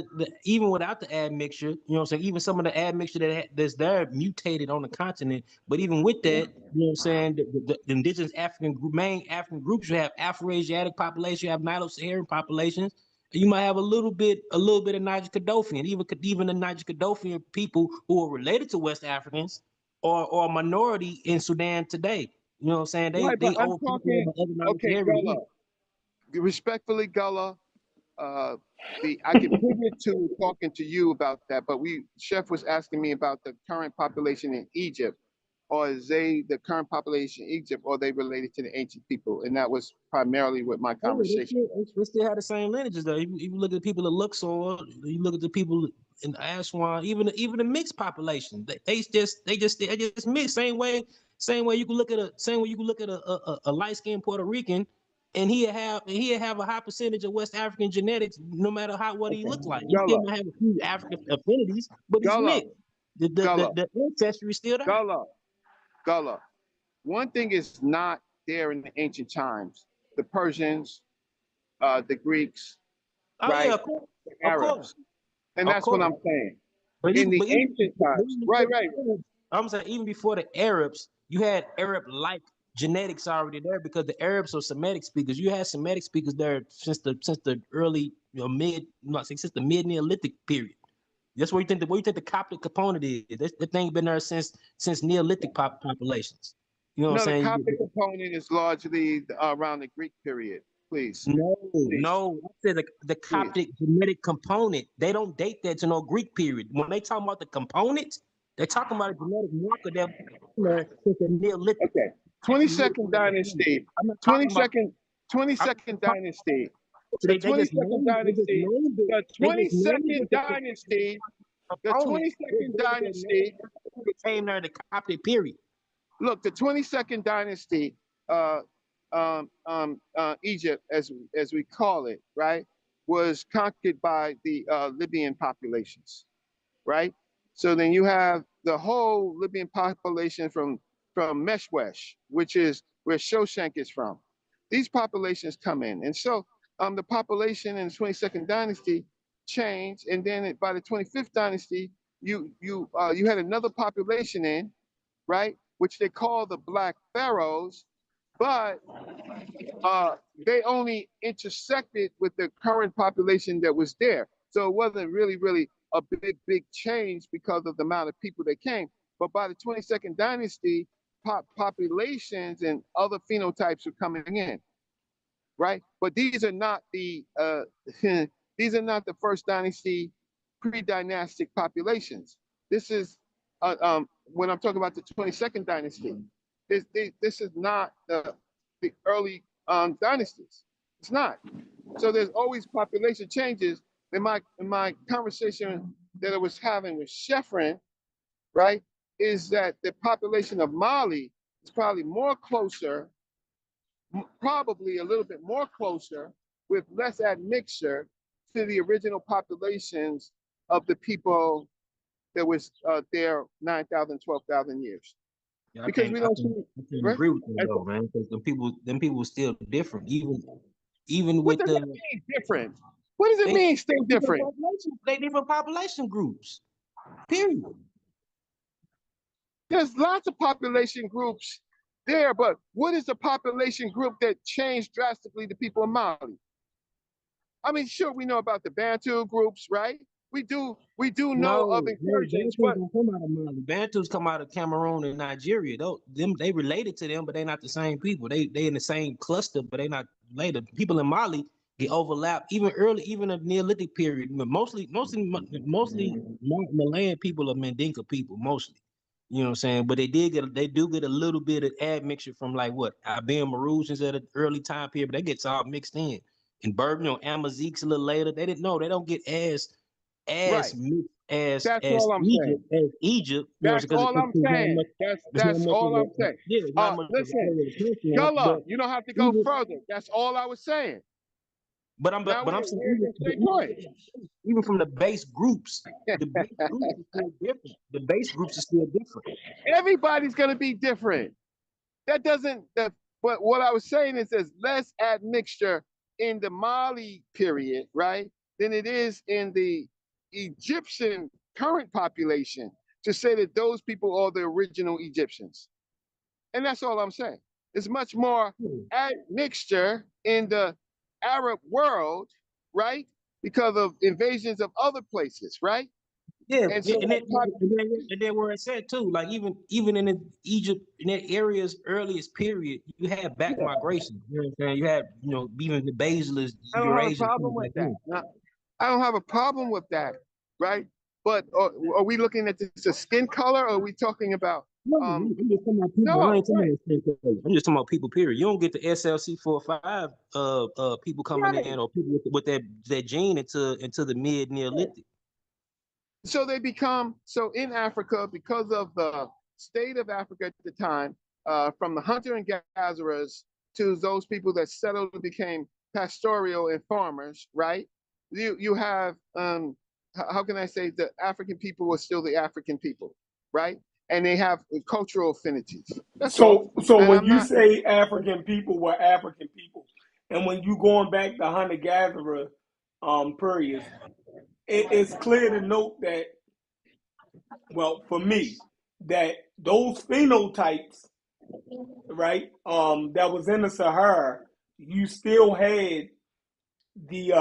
even without the admixture, you know what I'm saying, even some of the admixture that's there mutated on the continent, but even with that, you know what I'm saying, the indigenous African main African groups, you have Afro-Asiatic population, you have Nilo-Saharan populations, and you might have a little bit of Niger Kaddofian, even the Niger Kaddofian people who are related to West Africans or a minority in Sudan today. You know what I'm saying? right, but They I'm overpopulate talking. the other Okay, Nilo-Saharan Gullah. groups. Respectfully, Gullah. Uh, I can pivot to talking to you about that, but Chef was asking me about the current population in Egypt, or is they the current population in Egypt, or they related to the ancient people, and that was primarily what my Oh, conversation was. they still have the same lineages though. You look at the people of Luxor, you look at the people in Aswan, even the mixed population. They just mix. Same way you can look at a light skinned Puerto Rican, and he'll have a high percentage of West African genetics, no matter what he Okay, looks like. He still Gullah, might have a few African affinities, but he's Gullah, mixed. Gullah, The ancestry is still there. Gullah, Gullah. One thing is not there in the ancient times. The Persians, the Greeks, Oh yeah, right? of course, The of course, Arabs, and of that's what course. I'm saying. In But the ancient times, even right, before right. the Arabs, I'm saying even before the Arabs, you had Arab-like genetics already there because the Arabs are Semitic speakers. You had Semitic speakers there since the early, mid, not since the mid Neolithic period. That's where you think the Coptic component is. That thing been there since Neolithic populations. You know what No, the I'm saying? Coptic component is largely around the Greek period. Please, No, please, no. I said the please. Coptic genetic component. They don't date that to no Greek period. When they talk about the components, they're talking about a genetic marker that was there since the Neolithic. Okay. Since the 22nd Neolithic component. dynasty. I'm not talking about. 22nd. I'm 22nd not talking dynasty. about. So The they just 22nd named. They just dynasty. named it. The They just named 22nd it the dynasty. The component. They 22nd gave it their name. dynasty. It became there the Coptic period. Look, the 22nd dynasty, uh, Egypt, as we call it, right, was conquered by the Libyan populations, right? So then you have the whole Libyan population from Meshwesh, which is where Shoshank is from. These populations come in, and so the population in the 22nd dynasty changed, and then by the 25th dynasty, you had another population in, right, which they call the Black Pharaohs, but they only intersected with the current population that was there. So it wasn't really a big change because of the amount of people that came. But by the 22nd dynasty, populations and other phenotypes were coming in, right? But these are not the these are not the first dynasty pre-dynastic populations. This is when I'm talking about the 22nd dynasty. This is not the early dynasties. It's not. So there's always population changes. In my conversation that I was having with Sheffrin, right, is that the population of Mali is probably more closer, probably a little bit more closer, with less admixture to the original populations of the people that was there 9,000, 12,000 years. Yeah, Because we don't see, I can't right? agree with you though, man. Because them people still different. Even What with does the that mean different? What does it they mean stay different different? population, they different population groups. Period. There's lots of population groups there, but what is the population group that changed drastically the people of Mali? I mean, sure, we know about the Bantu groups, right? We do know of No, incursions, Bantus but don't come out of Mali. Bantus come out of Cameroon and Nigeria. They related to them, but they not the same people. They in the same cluster, but they not related. People in Mali get overlap even early, even the Neolithic period. Mostly Malayan people are Mandinka people, mostly. You know what I'm saying? But they do get a little bit of admixture from like what Iberian Maroons at an early time period, but that gets all mixed in. And Berber, Amaziques a little later. They didn't know they don't get as right. mixed That's all I'm saying. As Egypt, you know, That's because all I'm there's not saying. much That's there's not that's much of all I'm a saying. yeah, there's not much of an Listen, area to come from. Gullah, But you don't have to go even further. That's all I was saying. Now but I'm saying we're in the same point. even from the base groups, the base groups are still different. The base groups are still different. Everybody's gonna be different. That doesn't that but what I was saying is there's less admixture in the Mali period, right, than it is in the Egyptian current population to say that those people are the original Egyptians. And that's all I'm saying. There's much more admixture in the Arab world, right? Because of invasions of other places, right? Yeah, And yeah, so and then where it said too, like even in Egypt, in that area's earliest period, you had back migration. You know what I'm saying? You had, even the Basilis, I don't have a Eurasians problem coming with back that. in. No, I don't have a problem with that, right? But are we looking at this as skin color, or are we talking about No, um I'm just talking about people. I no, ain't talking right, about skin color. I'm just talking about people. Period. You don't get the SLC 45 people coming right. in or people with that gene into the mid Neolithic. So they become so in Africa because of the state of Africa at the time, from the hunter and gatherers to those people that settled and became pastoral and farmers, right? You have how can I say the African people are still the African people, right? And they have cultural affinities. That's all. So when I'm you not. say African people were African people, and when you going back to hunter gatherer periods, it's clear to note that, well, for me, that those phenotypes, right, that was in the Sahara, you still had the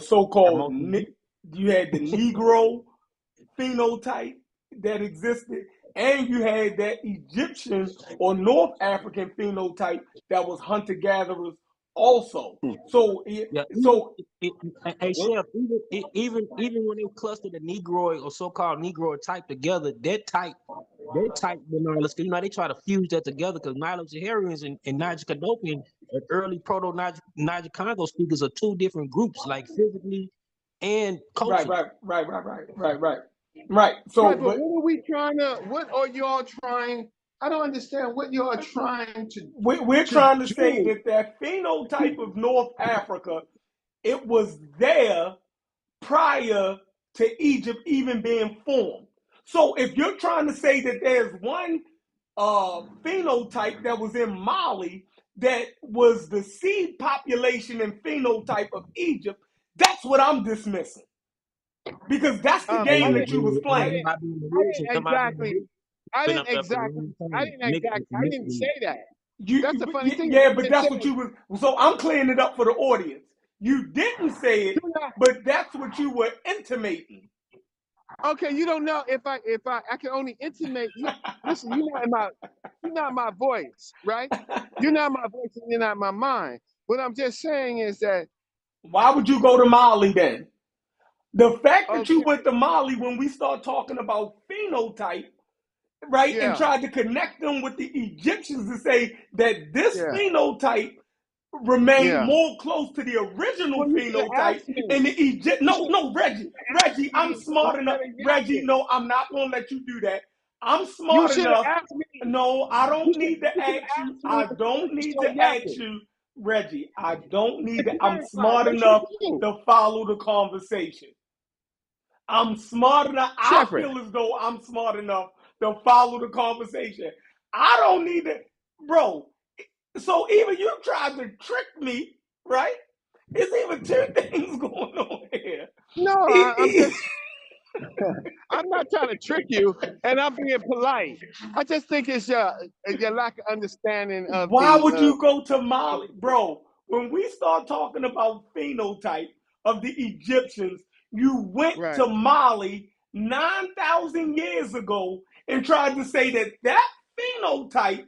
so-called you had the Negro phenotype that existed, and you had that Egyptian or North African phenotype that was hunter gatherers also. So Yeah, so hey Chef, even when they cluster the Negroid or so-called Negroid type together, that type regardless, because they try to fuse that together because Nilo-Sahareans and Niger Cadopian and early Proto-Niger Congo speakers are two different groups, like physically and right, culturally. right, right, right, right, right, right, right. So, Right, but what are we trying to? What are y'all trying? I don't understand what you are trying we're to trying to say do. that that phenotype of North Africa, it was there prior to Egypt even being formed. So if you're trying to say that there's one phenotype that was in Mali that was the seed population and phenotype of Egypt, that's what I'm dismissing. Because that's the I game didn't, that you was I playing. didn't, Somebody in the I ridge and didn't somebody in the exactly, ridge been up there for a long I time. didn't exactly, I didn't say that. That's the funny thing. Yeah, I but didn't that's say what that. you was. So I'm clearing it up for the audience. You didn't say it, You're not, but that's what you were intimating. okay, you don't know if I can only intimate you. Listen, you're not my voice, right? You're not my voice and you're not my mind. What I'm just saying is that, Why would you go to Mali then? The fact that you okay, went to Mali when we start talking about phenotype, right, and yeah, tried to connect them with the Egyptians to say that this yeah, phenotype remained yeah. more close to the original Well, you should have phenotype asked me. in the Egypt. You No, should no, Reggie, have asked Reggie, I'm me smart enough. instead of Reggie, yapping. no, I'm not gonna let you do that. I'm You smart should have enough. asked me. No, I don't need to You should ask have you. asked me I instead don't of need start to ask yapping. you, Reggie. I don't need To to. I'm clarify, smart what you enough mean, to follow the conversation. I'm smart enough. I Shepherd? feel as though I'm smart enough to follow the conversation. I don't need to, bro. So even you tried to trick me, right? It's even two things going on here. No, I'm just. I'm not trying to trick you, and I'm being polite. I just think it's your lack of understanding of Why the. would you go to Mali, bro? When we start talking about phenotype of the Egyptians, you went Right. to Mali 9,000 years ago and tried to say that that phenotype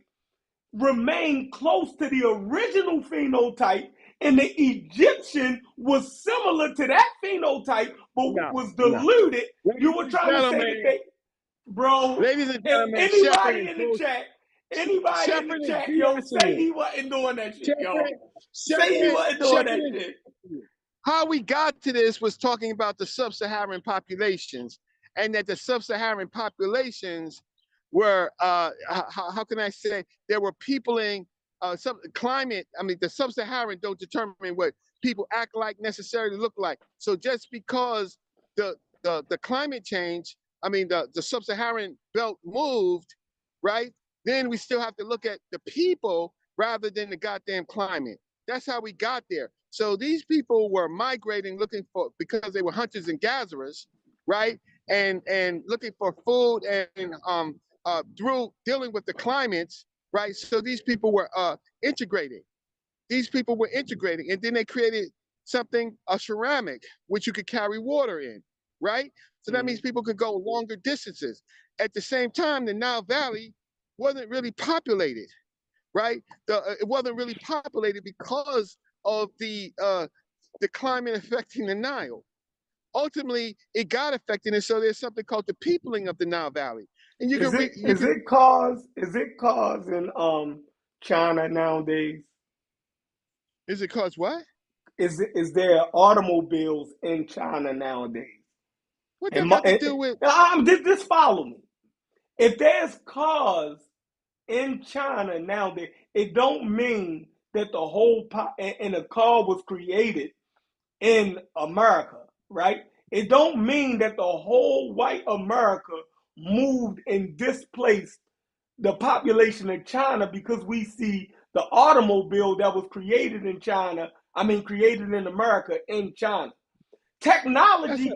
remained close to the original phenotype, and the Egyptian was similar to that phenotype, but No, was no. diluted. You Ladies were and trying to say that gentlemen, they, bro. ladies and If gentlemen, anybody in the chat, Shepherd is yo, BSing say you. he wasn't doing that shit, yo. Shepherd, Say he Shepherd, wasn't doing Shepherd that is. shit. How we got to this was talking about the sub-Saharan populations, and that the sub-Saharan populations were, how can I say, there were peopling some climate. I mean, the sub-Saharan don't determine what people act like, necessarily look like. So just because the climate change, I mean, the sub-Saharan belt moved, right? Then we still have to look at the people rather than the goddamn climate. That's how we got there. So these people were migrating, looking for, because they were hunters and gatherers, right? And looking for food, and through dealing with the climates, right? So these people were integrating. These people were integrating, and then they created something, a ceramic, which you could carry water in, right? So that means people could go longer distances. At the same time, the Nile Valley wasn't really populated, right? It wasn't really populated because of the climate affecting the Nile. Ultimately, it got affected, and so there's something called the peopling of the Nile Valley. And you can read, you Is can. it cause in China nowadays? Is it cause what? Is there automobiles in China nowadays? What that And, got to do with? this follow me. If there's cars in China nowadays, it don't mean that the whole and a car was created in America, right? It don't mean that the whole white America moved and displaced the population of China because we see the automobile that was created in China, I mean created in America in China. That's a,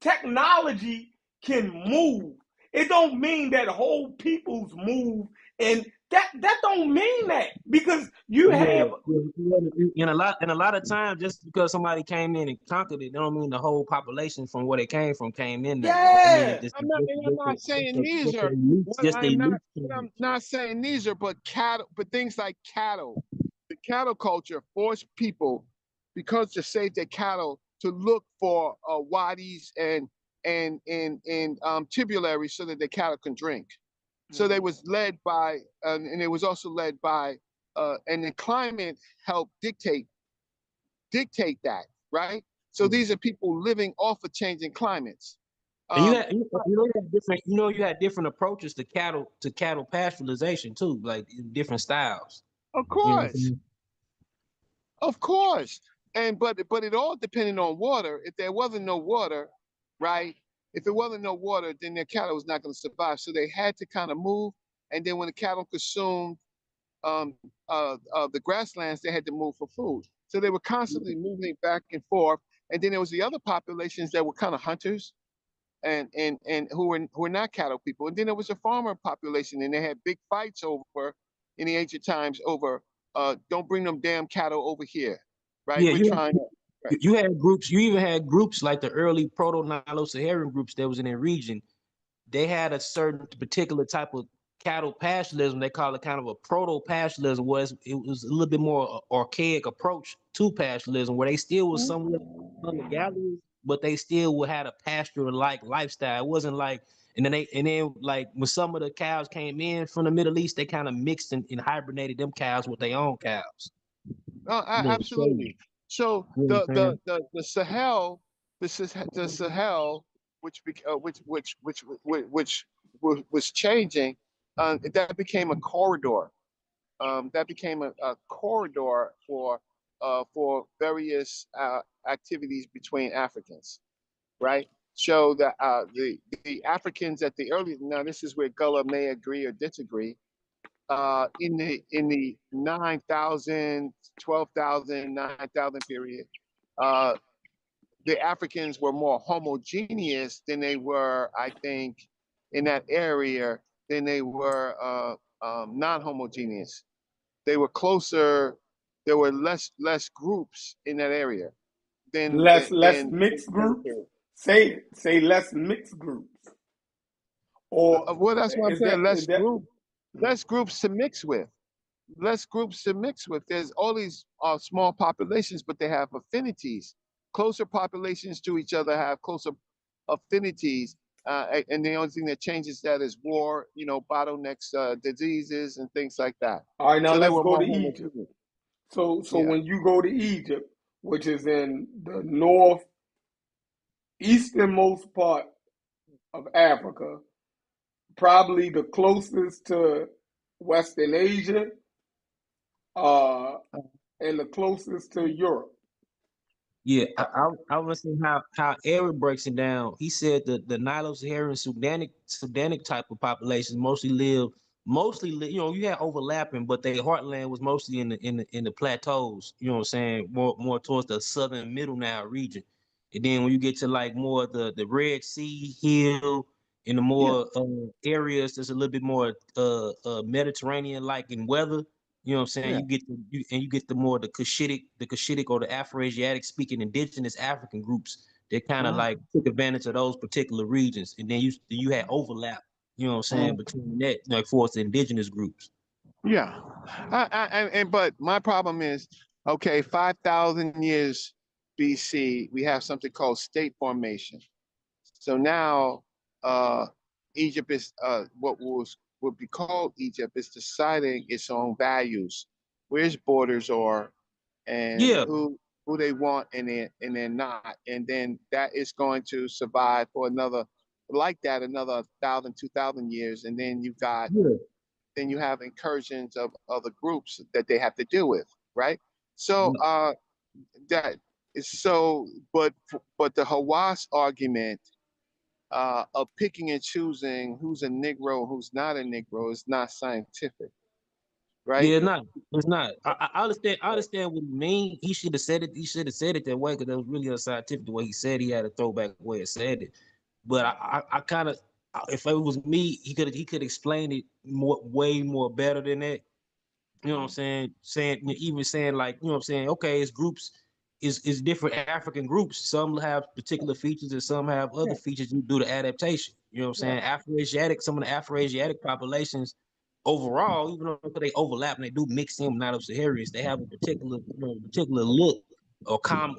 Technology can move. It don't mean that whole peoples move, and that don't mean that because you Yeah, have yeah. And a lot of times, just because somebody came in and conquered it, don't mean the whole population from where they came from came in there. I mean, yeah. I'm not saying these are what just I they am not. loose What I'm change. not saying these are, but cattle, but things like cattle. The cattle culture forced people, because to save their cattle, to look for wadis and tributaries so that the cattle can drink. So they was led by, and it was also led by, and the climate helped dictate that, right? So these are people living off of changing climates. And Um, you had different approaches to cattle pastoralization too, like different styles. of You know what I'm course, saying? of course, and but it all depended on water. If there wasn't no water, right? If it wasn't no water, then their cattle was not going to survive. So they had to kind of move, and then when the cattle consumed the grasslands, they had to move for food. So they were constantly moving back and forth. And then there was the other populations that were kind of hunters and who were not cattle people. And then there was a farmer population, and they had big fights over in the ancient times over don't bring them damn cattle over here, right? Yeah, We're trying to right. you had groups. You even had groups like the early Proto-Nilo-Saharan groups that was in their region. They had a certain particular type of cattle pastoralism. They call it kind of a proto-pastoralism, was it was a little bit more archaic approach to pastoralism, where they still was somewhat hunter-gatherers, but they still would have a pastoral-like lifestyle. It wasn't like, and then like when some of the cows came in from the Middle East, they kind of mixed and hibernated them cows with their own cows. Oh, You know what I'm saying? absolutely. So You know what I'm saying? the Sahel, the Sahel, which was changing, that became a corridor. That became a corridor for various activities between Africans, right? So that the Africans at the early, now this is where Gullah may agree or disagree, in the 9,000, 12,000, 9,000 period, uh, the Africans were more homogeneous than they were, I think, in that area than they were non-homogeneous. They were closer. There were less groups in that area than Less mixed groups. Say less mixed groups. Or well, that's what I'm is saying. that Less groups to mix with. Less groups to mix with. There's all these small populations, but they have affinities. Closer populations to each other have closer affinities. And the only thing that changes that is war, bottlenecks, diseases, and things like that. all right? Now So they let's were go to more Egypt. homogeneous. So Yeah. when you go to Egypt, which is in the northeasternmost part of Africa, probably the closest to Western Asia, uh, and the closest to Europe. Yeah, I was seeing how Eric breaks it down. He said that the Nilo-Saharan Sudanic type of populations mostly live, you had overlapping, but their heartland was mostly in the plateaus. You know what I'm saying? More towards the southern middle Nile region. And then when you get to like more the Red Sea hill and the Yeah. more areas that's a little bit more Mediterranean like in weather, you know what I'm saying? Yeah. You get the Cushitic or the Afro-Asiatic speaking indigenous African groups that kind of Mhm. like took advantage of those particular regions. And then you had overlap, you know what I'm saying, Mhm. between that, like for the indigenous groups. Yeah. But my problem is, okay, 5,000 years BC, we have something called state formation. So now Egypt is would be called Egypt is deciding its own values, where its borders are, and Yeah, who they want and they're not, and then that is going to survive for another 1,000, 2,000 years, and yeah. then you have incursions of other groups that they have to deal with, right? So that is so, but the Hawass argument of picking and choosing who's a Negro, who's not a Negro, is not scientific, right? Yeah, it's not. It's not. I understand. I understand what he mean. He should have said it. He should have said it that way because it was really unscientific the way he said. He had a throwback way of said it. But I kind of, if it was me, he could explain it way more better than that. You know what I'm saying? Even saying like, you know what I'm saying? Okay, it's groups, is different African groups. Some have particular features and some have other Yeah, features due to adaptation. You know what I'm yeah, saying? Afro-Asiatic, some of the Afro-Asiatic populations overall, even though they overlap and they do mix in with Nilo-Saharis, they have a particular look or common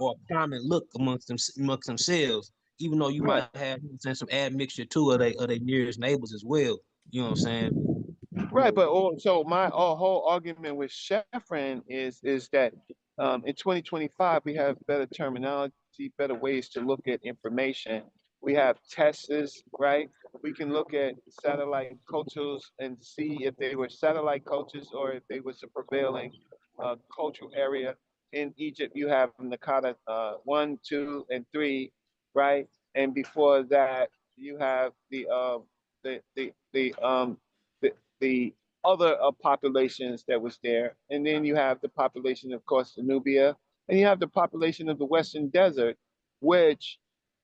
look amongst themselves. Even though you yeah. might have some admixture too of their nearest neighbors as well. You know what I'm saying? Right, but so my whole argument with Sheffrin is that in 2025 we have better terminology, better ways to look at information. We have tests, right? We can look at satellite cultures and see if they were satellite cultures or if they was a prevailing cultural area. In Egypt, you have Nakata 1, 2, and 3, right? And before that, you have the the other populations that was there. And then you have the population, of course, the Nubia, and you have the population of the Western Desert. which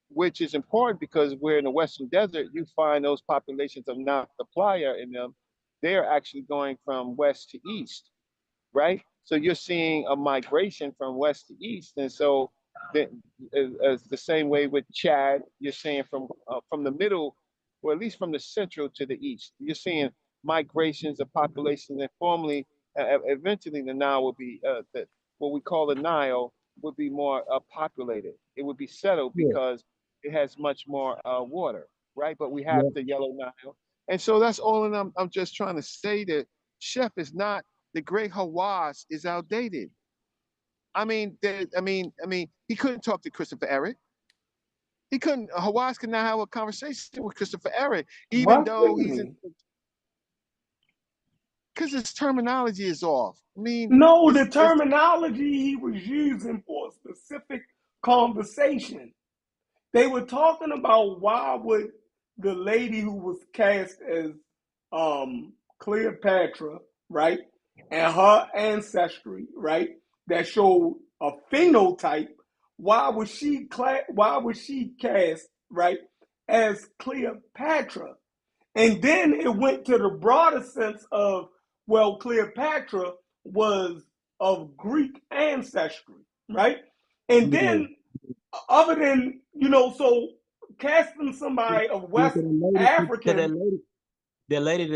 which is important because we're in the Western Desert. You find those populations of Nocta playa in them. They're actually going from west to east, right? So you're seeing a migration from west to east, and so the, as the same way with Chad, you're seeing from the middle, or at least from the central to the east, you're seeing migrations of populations, and formerly, eventually, the Nile will be what we call the Nile would be more populated. It would be settled Yeah, because it has much more water, right? But we have yeah. the Yellow Nile, and so that's all. And I'm just trying to say that Chef is not the Great Hawass is outdated. He couldn't talk to Christopher Eric. He couldn't. Hawass could not have a conversation with Christopher Eric, even Why though couldn't he's in, he? because his terminology is off. No, the It's terminology he was using for a specific conversation. They were talking about why would the lady who was cast as Cleopatra, right, and her ancestry, right, that showed a phenotype, why was she cast, right, as Cleopatra? And then it went to the broader sense of, well, Cleopatra was of Greek ancestry, right? And Yeah. then, other than, so casting somebody of Yeah, West African, that lady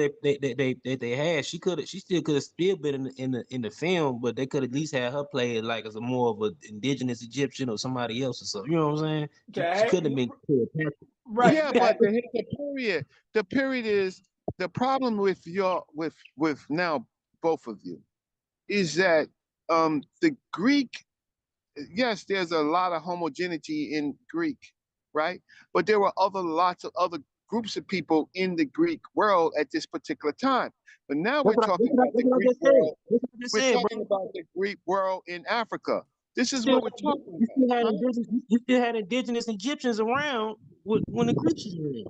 they had, she still could have still been in the film, but they could at least have her play it like as a more of an indigenous Egyptian or somebody else or something. You know what I'm saying? She couldn't have been Cleopatra. right, yeah, but the period. The period is the problem with with now both of you is that the Greek, yes, there's a lot of homogeneity in Greek, right? But there were lots of other groups of people in the Greek world at this particular time. But now we're talking about the That's what I Greek just said. world. That's what I just We're said, talking bro. about the Greek world in Africa. This You is still, what we're talking you still had about. Huh? indigenous, you still had indigenous Egyptians around when the Greeks were around.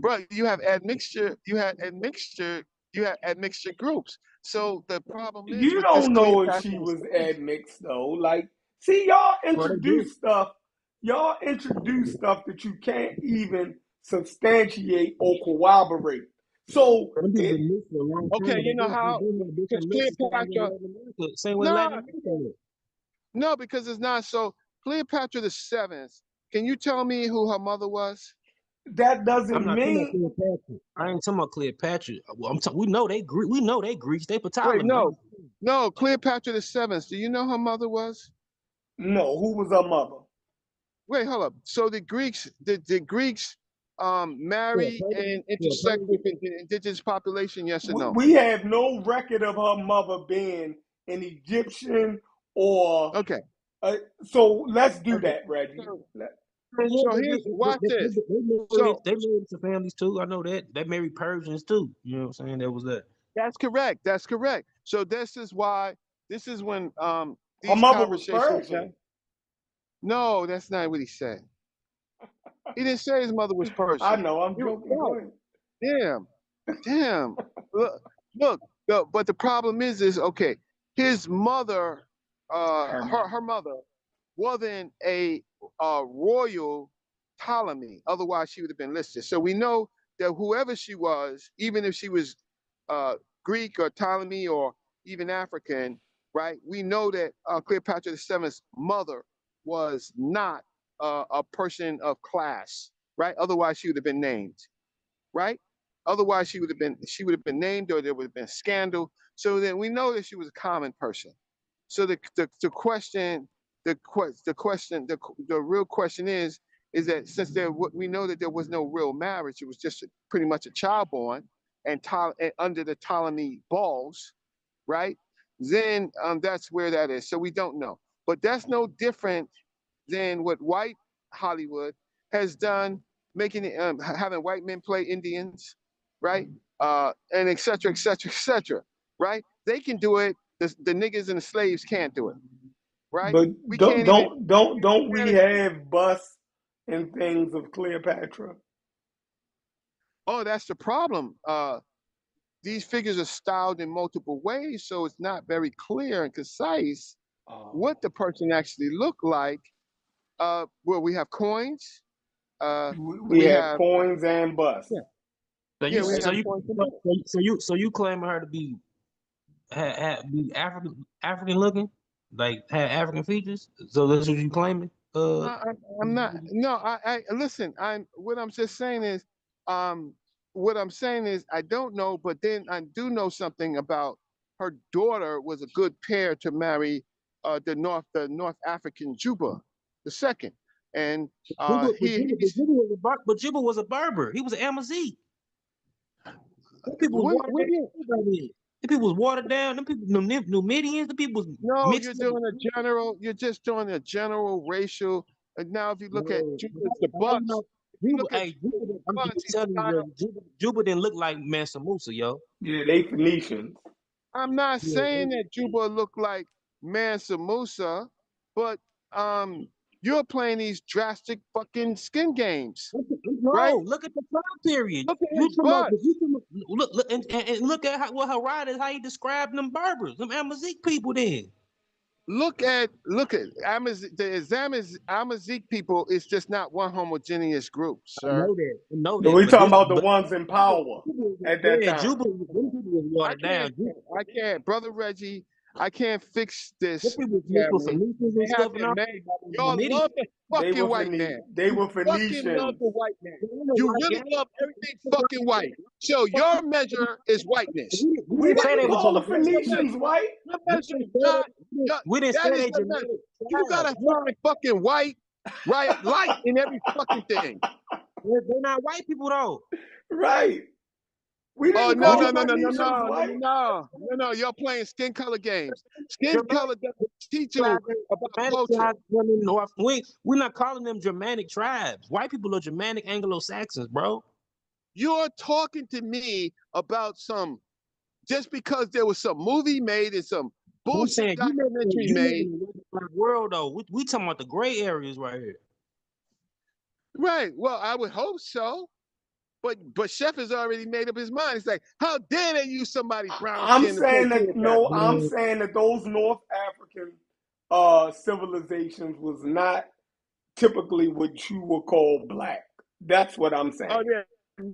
Bro, you have admixture, you had admixture groups. So the problem is you with this don't know if Cleopatra she the was Seventh. admixed though. Like, see, y'all Well, they did. introduce stuff that you can't even substantiate or corroborate. So Them people it been mixed for a long Okay, time. you know They how been had because different mixes Cleopatra, same way no, Latin America. no, because it's not so. Cleopatra the Seventh. Can you tell me who her mother was? that I'm doesn't not talking about mean Cleopatra. I ain't talking about Cleopatra. Well, we know they Greek. We know they Greeks. They Wait, Ptolemy. no, no, Cleopatra the Seventh. Do you know her mother was? no. Who was her mother? Wait, hold up. So the Greeks marry Cleopatra. and intersect Cleopatra. with the indigenous population, yes or no? We have no record of her mother being an Egyptian or. Okay, So let's do okay. that, Reggie. So, Let- Yeah, so here's watch this. So they married to families too. I know that. They married Persians too. You know what I'm saying? That was that. that's correct. That's correct. So this is why this is when Her these mother was conversations Persian. no, that's not what he said. He didn't say his mother was I Persian. know, I'm You joking. Go right. ahead. Damn. Damn. Look, look, but the problem is okay, his mother, Her her mother. mother wasn't a royal Ptolemy. Otherwise, she would have been listed. So we know that whoever she was, even if she was uh, Greek or Ptolemy or even African, right? We know that Cleopatra the Seventh's mother was not a person of class, right? Otherwise, she would have been named, right? Otherwise, she would have been named, or there would have been scandal. So then we know that she was a common person. So the question, the real question is that since we know that there was no real marriage, it was just pretty much a child born and under the Ptolemy balls, right? Then that's where that is. So we don't know, but that's no different than what white Hollywood has done, making it having white men play Indians, right? And et cetera, et cetera, et cetera, right? They can do it. The niggas and the slaves can't do it, right? But We can't even. don't we have busts and things of Cleopatra? Oh, that's the problem. These figures are styled in multiple ways, so it's not very clear and concise Oh. what the person actually looked like well, we have coins. We We have have coins and busts. yeah, So you yeah, we so have you coins. so you claiming her to be be African looking, like have African features? So that's what you claiming? I'm not. No, I listen. What I'm just saying is, um, what I'm saying is, I don't know, but then I do know something about her daughter was a good pair to marry the North African Juba the second, and he's But Juba was a Berber. He was an Amazigh. Them people was watered what down. do you, Them people was watered down. Them people, Numidians. The people was no, mixed up. you're just doing a general racial. And now if you look at No, Juba the Bucks, if you look at Juba, Juba the I'm Bucks, just he's telling you, kind of. yo, Juba didn't look like Mansa Musa, yo. Yeah, they Phoenicians. I'm not Yeah, saying that Juba looked like Mansa Musa, but um, you're playing these drastic fucking skin games, right? no, look at the time period. Look at You his talking about, bust. look and look at what her writers, how he described them Berbers, them Amazigh people then. Look at the Amazigh people is just not one homogeneous group, sir. I know No, that, we but talking this, about the ones in power at that yeah, time. them people was watered down. I can't, brother Reggie. I can't fix Them this people was mixed with family. Phoenicians and They stuff and haven't all. made. Y'all love the They fucking were white man. They were You fucking love Phoenicians. the white man. You really love everything fucking white. So your measure is whiteness. We We didn't say didn't they were call the Germanic. That's your Phoenicians measure. white. Your We measure didn't is say not. they, we didn't That say is they your measure. Germanic You tribes. gotta find fucking white, right, light in every fucking thing. They're not white people though. Right. We Oh didn't no call no the no no no Phoenicians no no white. no no no! You're playing skin color games. Skin Germanic color doesn't teach you tribes, about Germanic culture. tribes run in the North. We're not calling them Germanic tribes. White people are Germanic Anglo-Saxons, bro. You're talking to me about some just because there was some movie made and some I'm bullshit saying documentary you live in made. the Western world though. We talking about the gray areas right here. Right. Well, I would hope so. But Chef has already made up his mind. It's like, how dare they use somebody brown I'm skin to play saying that no, Cleopatra? I'm saying that those North African civilizations was not typically what you would call black. That's what I'm Oh, saying. they're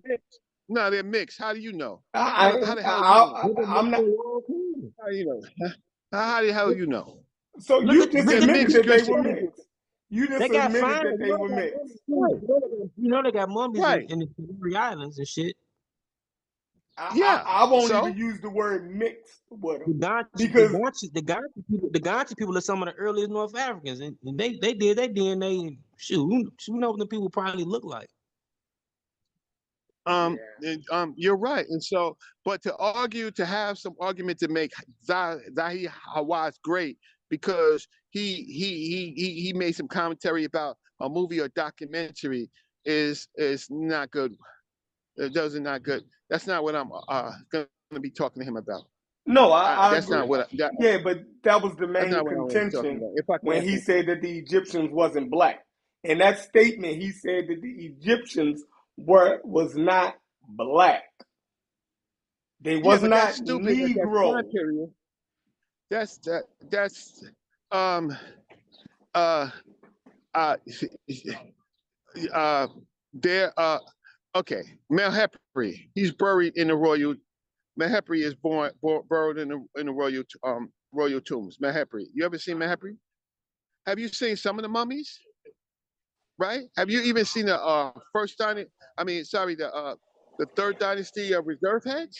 mixed. No, they're mixed. How do you know? How the hell you know? I'm not. How do you know? How the hell you know? So Look you at just look They're at the admitted mixed that they pictures. were Christian. mixed. You just They got admitted fine. that they were mixed. You know they got mummies Right. in the Canary Islands and shit. Yeah. I won't So even use the word mixed with The them Ganchi, because the Ganchi people are some of the earliest North Africans, and they did their DNA. And shoot, who know what the people probably look like? yeah. you're right. And so, but to have some argument to make Zahi Hawass great because he made some commentary about a movie or documentary is not good. Those are not good. That's not what I'm going to be talking to him about. No, I That's agree. not what. Yeah, but that was the That's main not what I want to be talking contention about. If I can when ask he him, said that the Egyptians wasn't black. In that statement, he said that the Egyptians was not black. They yeah, was but that's not stupid at that time Negro. period. That's um uh uh uh there okay. Melhepri, he's buried in the royal. Melhepri is buried in the royal tombs. Melhepri, you ever seen Melhepri? Have you seen some of the mummies? Right? Have you even seen the first dynasty? I mean, sorry, the third dynasty of reserve heads?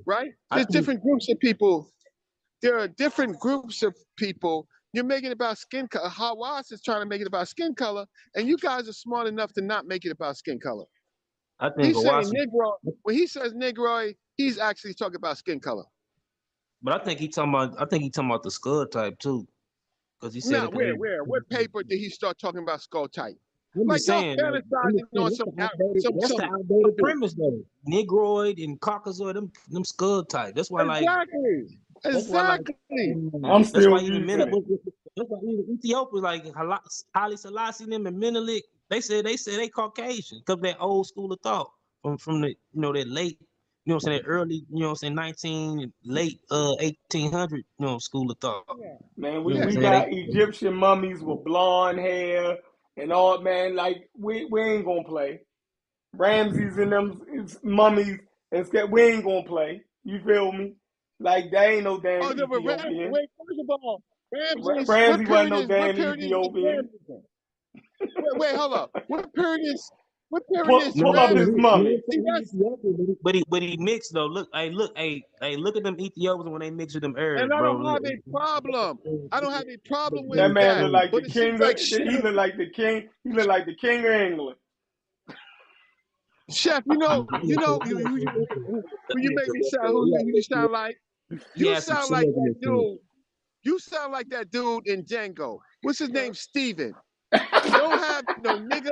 Right? I There's think different groups of people. There are different groups of people. You're making it about skin color. Hawass is trying to make it about skin color, and you guys are smart enough to not make it about skin color. I think He's saying Owasu, Negro. When he says Negroid, he's actually talking about skin color. but I think he talking about the skull type too, because he said Now, that they. what paper did he start talking about skull type? I'm just Like y'all saying, like, fantasizing on that's the some outdated premise though. Negroid and Caucasoid, them skull type. That's why like exactly, that's why like I'm that's why still even using it. that's why even Ethiopia like Haile Selassie them and Menelik they said they Caucasian because that old school of thought from the that late know what I'm saying, early, you know what I'm saying, late 1800, school of thought. Yeah. Man, You know what I'm we saying? got Egyptian mummies with blonde hair and all. Man, like we ain't gonna play. Ramses and them mummies and stuff. We ain't gonna play. You feel me? Like they ain't no damn Oh no, but Ethiopian. wait, first of all, Ramses, Ramsey wasn't no damn What Ethiopian. period is that? Wait, hold up. What period Pull, is No, pull up his Ramses? mummy. See, that's but he mixed though. Look at them Ethiopians when they mix with them Arabs, and I bro. don't Look, have a problem. I don't have a problem with That man that. look like the But it king. seems like He look like the king. He look like the king of England. Chef, who you make me sound, who you sound like? he You has some sound like swords in that his hand. dude. You sound like that dude in Django. What's his name? Steven. Don't have no nigga,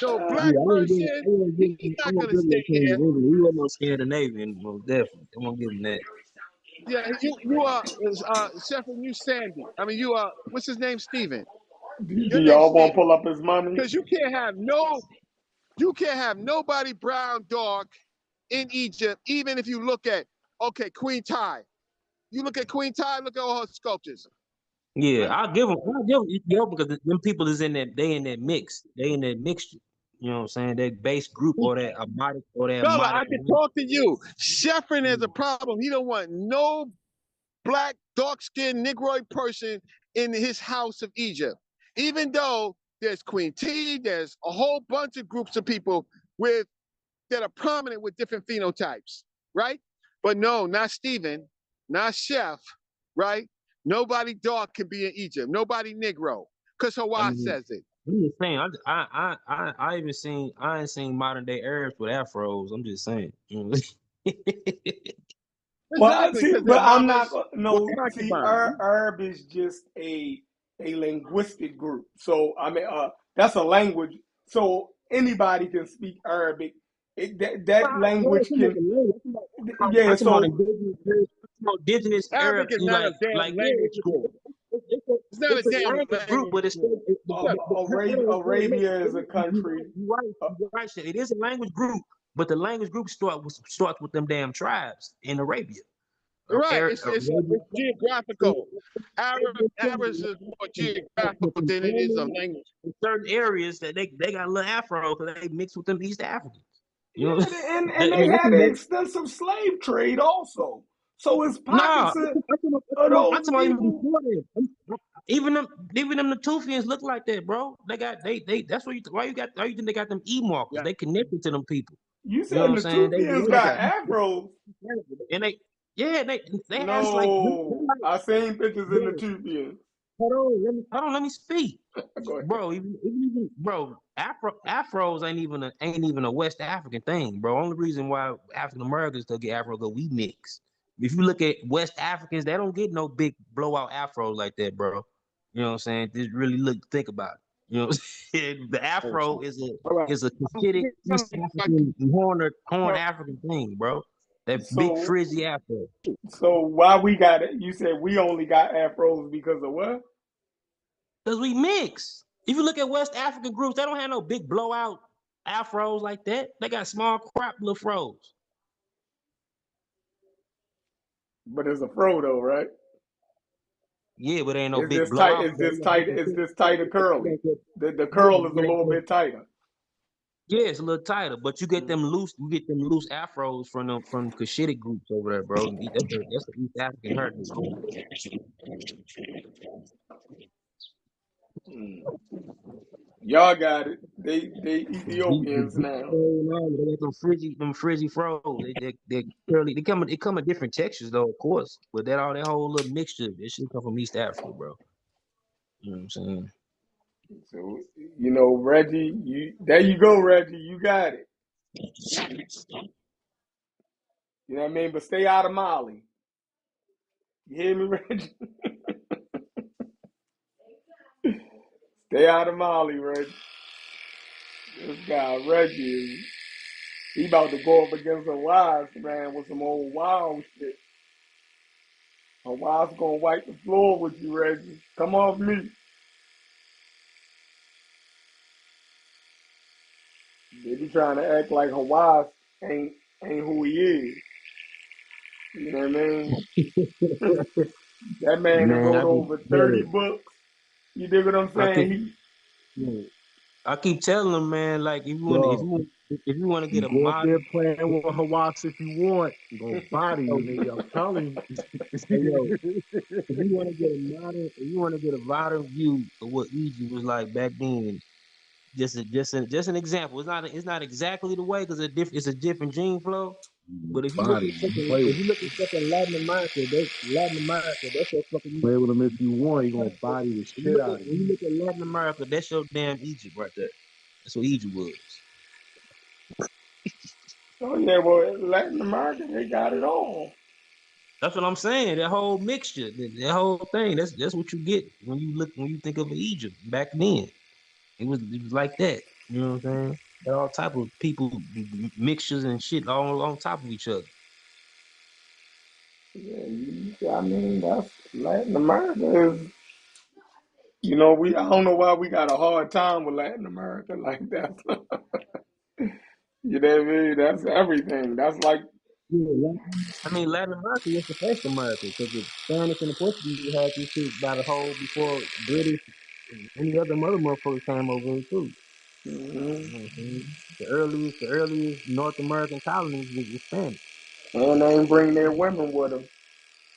no black person. He's not gonna stay here. He wasn't no Scandinavian, most definitely. I won't give him that. Yeah, you are Chef, and you Sandy. I mean, you are what's his name? Steven. Do Your name's y'all want to Steven. pull up his mummy? Because you can't have nobody brown dark in Egypt, even if you look at Queen Ty. You look at Queen Ty, look at all her sculptures. Yeah, I'll give them Ethiopia because them people is in that they in that mix. They in that mixture. You know what I'm saying? That base group or that Brother, Amadic. I can talk to you. Sheffrin has a problem. He don't want no black, dark-skinned Negroid person in his house of Egypt. Even though there's Queen T, there's a whole bunch of groups of people that are prominent with different phenotypes, right? But no, not Stephen, not Chef, right? Nobody dark can be in Egypt. Nobody Negro, because Hawaii says it. I'm just saying. I ain't seen modern day Arabs with afros. I'm just saying. Well, Exactly, see, because but their I'm not. mamas were No, see, concubines. Arab is just a linguistic group. So I mean, that's a language. So anybody can speak Arabic. That language can. Yeah. I'm talking about So indigenous Arabic Arabs. is You not a damn yeah, language group. it's It's not a a damn language group, but language it's group. still Arabia is a country. you're right. It is a language group, but the language group starts with them damn tribes in Arabia. Right, it's geographical. Arabs is more geographical than it is a language. In certain areas that they got a little Afro because they mix with them East Africans. You know, Yeah, and I they mean, had an extensive slave trade also. So it's nah, pockets of I'm those talking about even people. before that. Even them Natufians look like that, bro. They that's why you think they got them E markers? Yeah. They connected to them people. You You know what said I'm saying? Natufians got afros. And they has like No, I seen pictures in bro, Natufians. let me speak. Go ahead. Bro, bro, Afros ain't even a West African thing, bro. Only reason why African Americans still get Afro because we mix. If you look at West Africans, they don't get no big blowout Afros like that, bro. You know what I'm saying? Just really think about it. You know what I'm saying? The Afro All right. is a Cushitic East African horn African thing, bro. That big So, frizzy Afro. so why we got it? You said we only got afros because of what? Because we mix. If you look at West African groups, they don't have no big blowout afros like that. They got small crop little fros. But it's a fro though, right? Yeah, but ain't no Is big this tight? blowout. Is this tight? Is this tighter curly? The Yeah, curl is a little bit tighter. yeah, it's a little tighter, but you get them loose afros from Cushitic groups over there, bro. That's the East African heritage. Mm. Y'all got it. They Ethiopians now. They got them frizzy froze. They curly. They come in different textures though, of course. But that whole little mixture, it should come from East Africa, bro. You know what I'm saying? So Reggie, there you go, Reggie. You got it. You know what I mean? But stay out of Mali. You hear me, Reggie? Stay out of Mali, Reggie. This guy, Reggie, he about to go up against a wise man with some old wild shit. A wise gonna wipe the floor with you, Reggie. Come off me. They be trying to act like Hawaii. ain't ain't who he is. You know what I mean? That man that Man, wrote over 30 books. You dig what I'm I keep, saying? yeah, I keep telling them, man, like Bro, if you want to you get a go up there modern, playing with Hawass if you want, you gonna body oh, you, nigga. I'm telling hey, yo, you. if you want to get a modern, if you want to get a modern view of what Egypt was like back then, just an example. It's not exactly the way because it's a different gene flow. But if you look Body at you. fucking Play if with you look at fucking Latin America, that's your fucking play with him if you want, he gonna body the shit out of when you. you look at Latin America, that's your damn Egypt right there. That's what Egypt was. Oh yeah, well Latin America, they got it all. That's what I'm saying. That whole mixture, that whole thing. That's what you get when you think of Egypt back then. It was like that. You know what I'm saying? Got all type of people mixtures and shit all on top of each other. Yeah, I mean that's Latin America is. I don't know why we got a hard time with Latin America like that. You know what I mean? That's everything. That's like, Yeah, Latin America was the first America because the Spanish and the Portuguese had this shit by the whole before British and any other motherfuckers came over here too. mhm. You know what I'm saying? The earliest North American colonies was Spanish. And they ain't bring their women with them,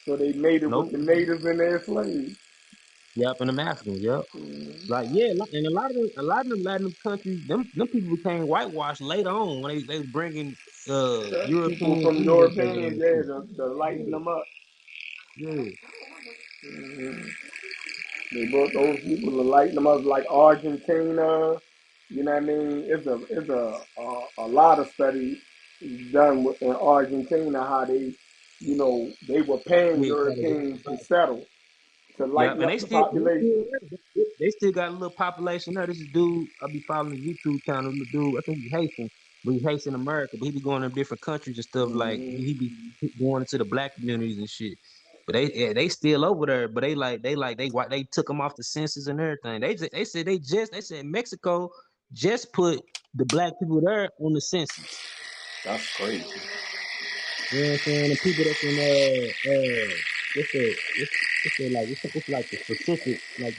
so they made it with Nope. the natives and their slaves. Yep, and the Africans. Yep. Mhm. Like yeah, and a lot of them Latin countries, them people became whitewashed later on when they was bringing People European from immigrants over there European, and yeah, shit. to lighten Yeah, them up. yeah, Mhm. They brought those people to lighten them up, like Argentina. You know what I mean? It's a lot of study done in Argentina how they were paying yeah. Europeans to settle to Yep, lighten and up the population. they still got a little population there. This is dude I be following his YouTube channel. The dude, I think he's Haitian, but he's Haitian America. But he be going to different countries and stuff. Like Hmm. he be going into the black communities and shit. But they still over there. But they took them off the census and everything. They said Mexico just put the black people there on the census. That's crazy. You know what I'm saying? The people that's in what's the it's like the Pacific, like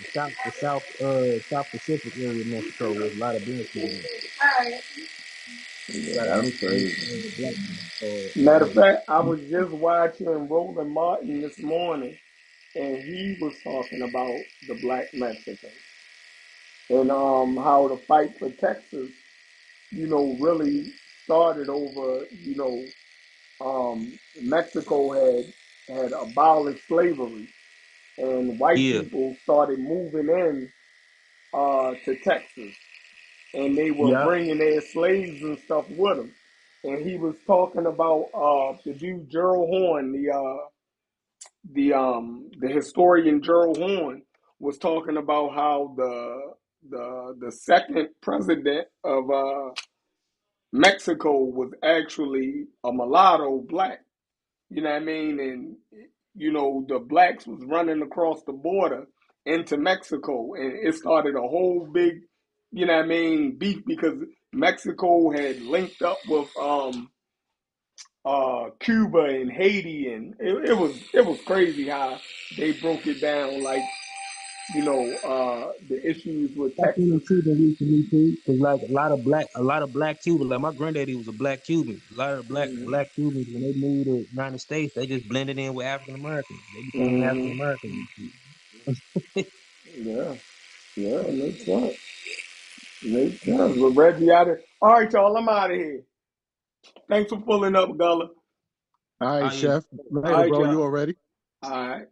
South Pacific area of Mexico with a lot of black people there. A Yeah, lot of that's mixed crazy. black people. Matter of fact, I was just watching Roland Martin this morning, and he was talking about the black Mexicans and how the fight for Texas, really started over, Mexico had abolished slavery, and white Yeah, people started moving in to Texas, and they were yeah, bringing their slaves and stuff with them. And he was talking about the dude Gerald Horn, the historian Gerald Horn was talking about how the second president of Mexico was actually a mulatto black. You know what I mean? And the blacks was running across the border into Mexico, and it started a whole big, what I mean, beef because Mexico had linked up with Cuba and Haiti, and it was crazy how they broke it down, like the issues with I seen them Texas. too. They recently too, cause like a lot of black Cubans. Like my granddaddy was a black Cuban. A lot of Hmm. black Cubans when they moved to the United States, they just blended in with African Americans. They became African Hmm. Americans. Yeah, yeah, it makes sense. Makes sense. But Reggie out of all right, y'all. I'm out of here. Thanks for pulling up, Gullah. All Oh right, yeah, chef. All Later, right, bro. y'all. You already? All right.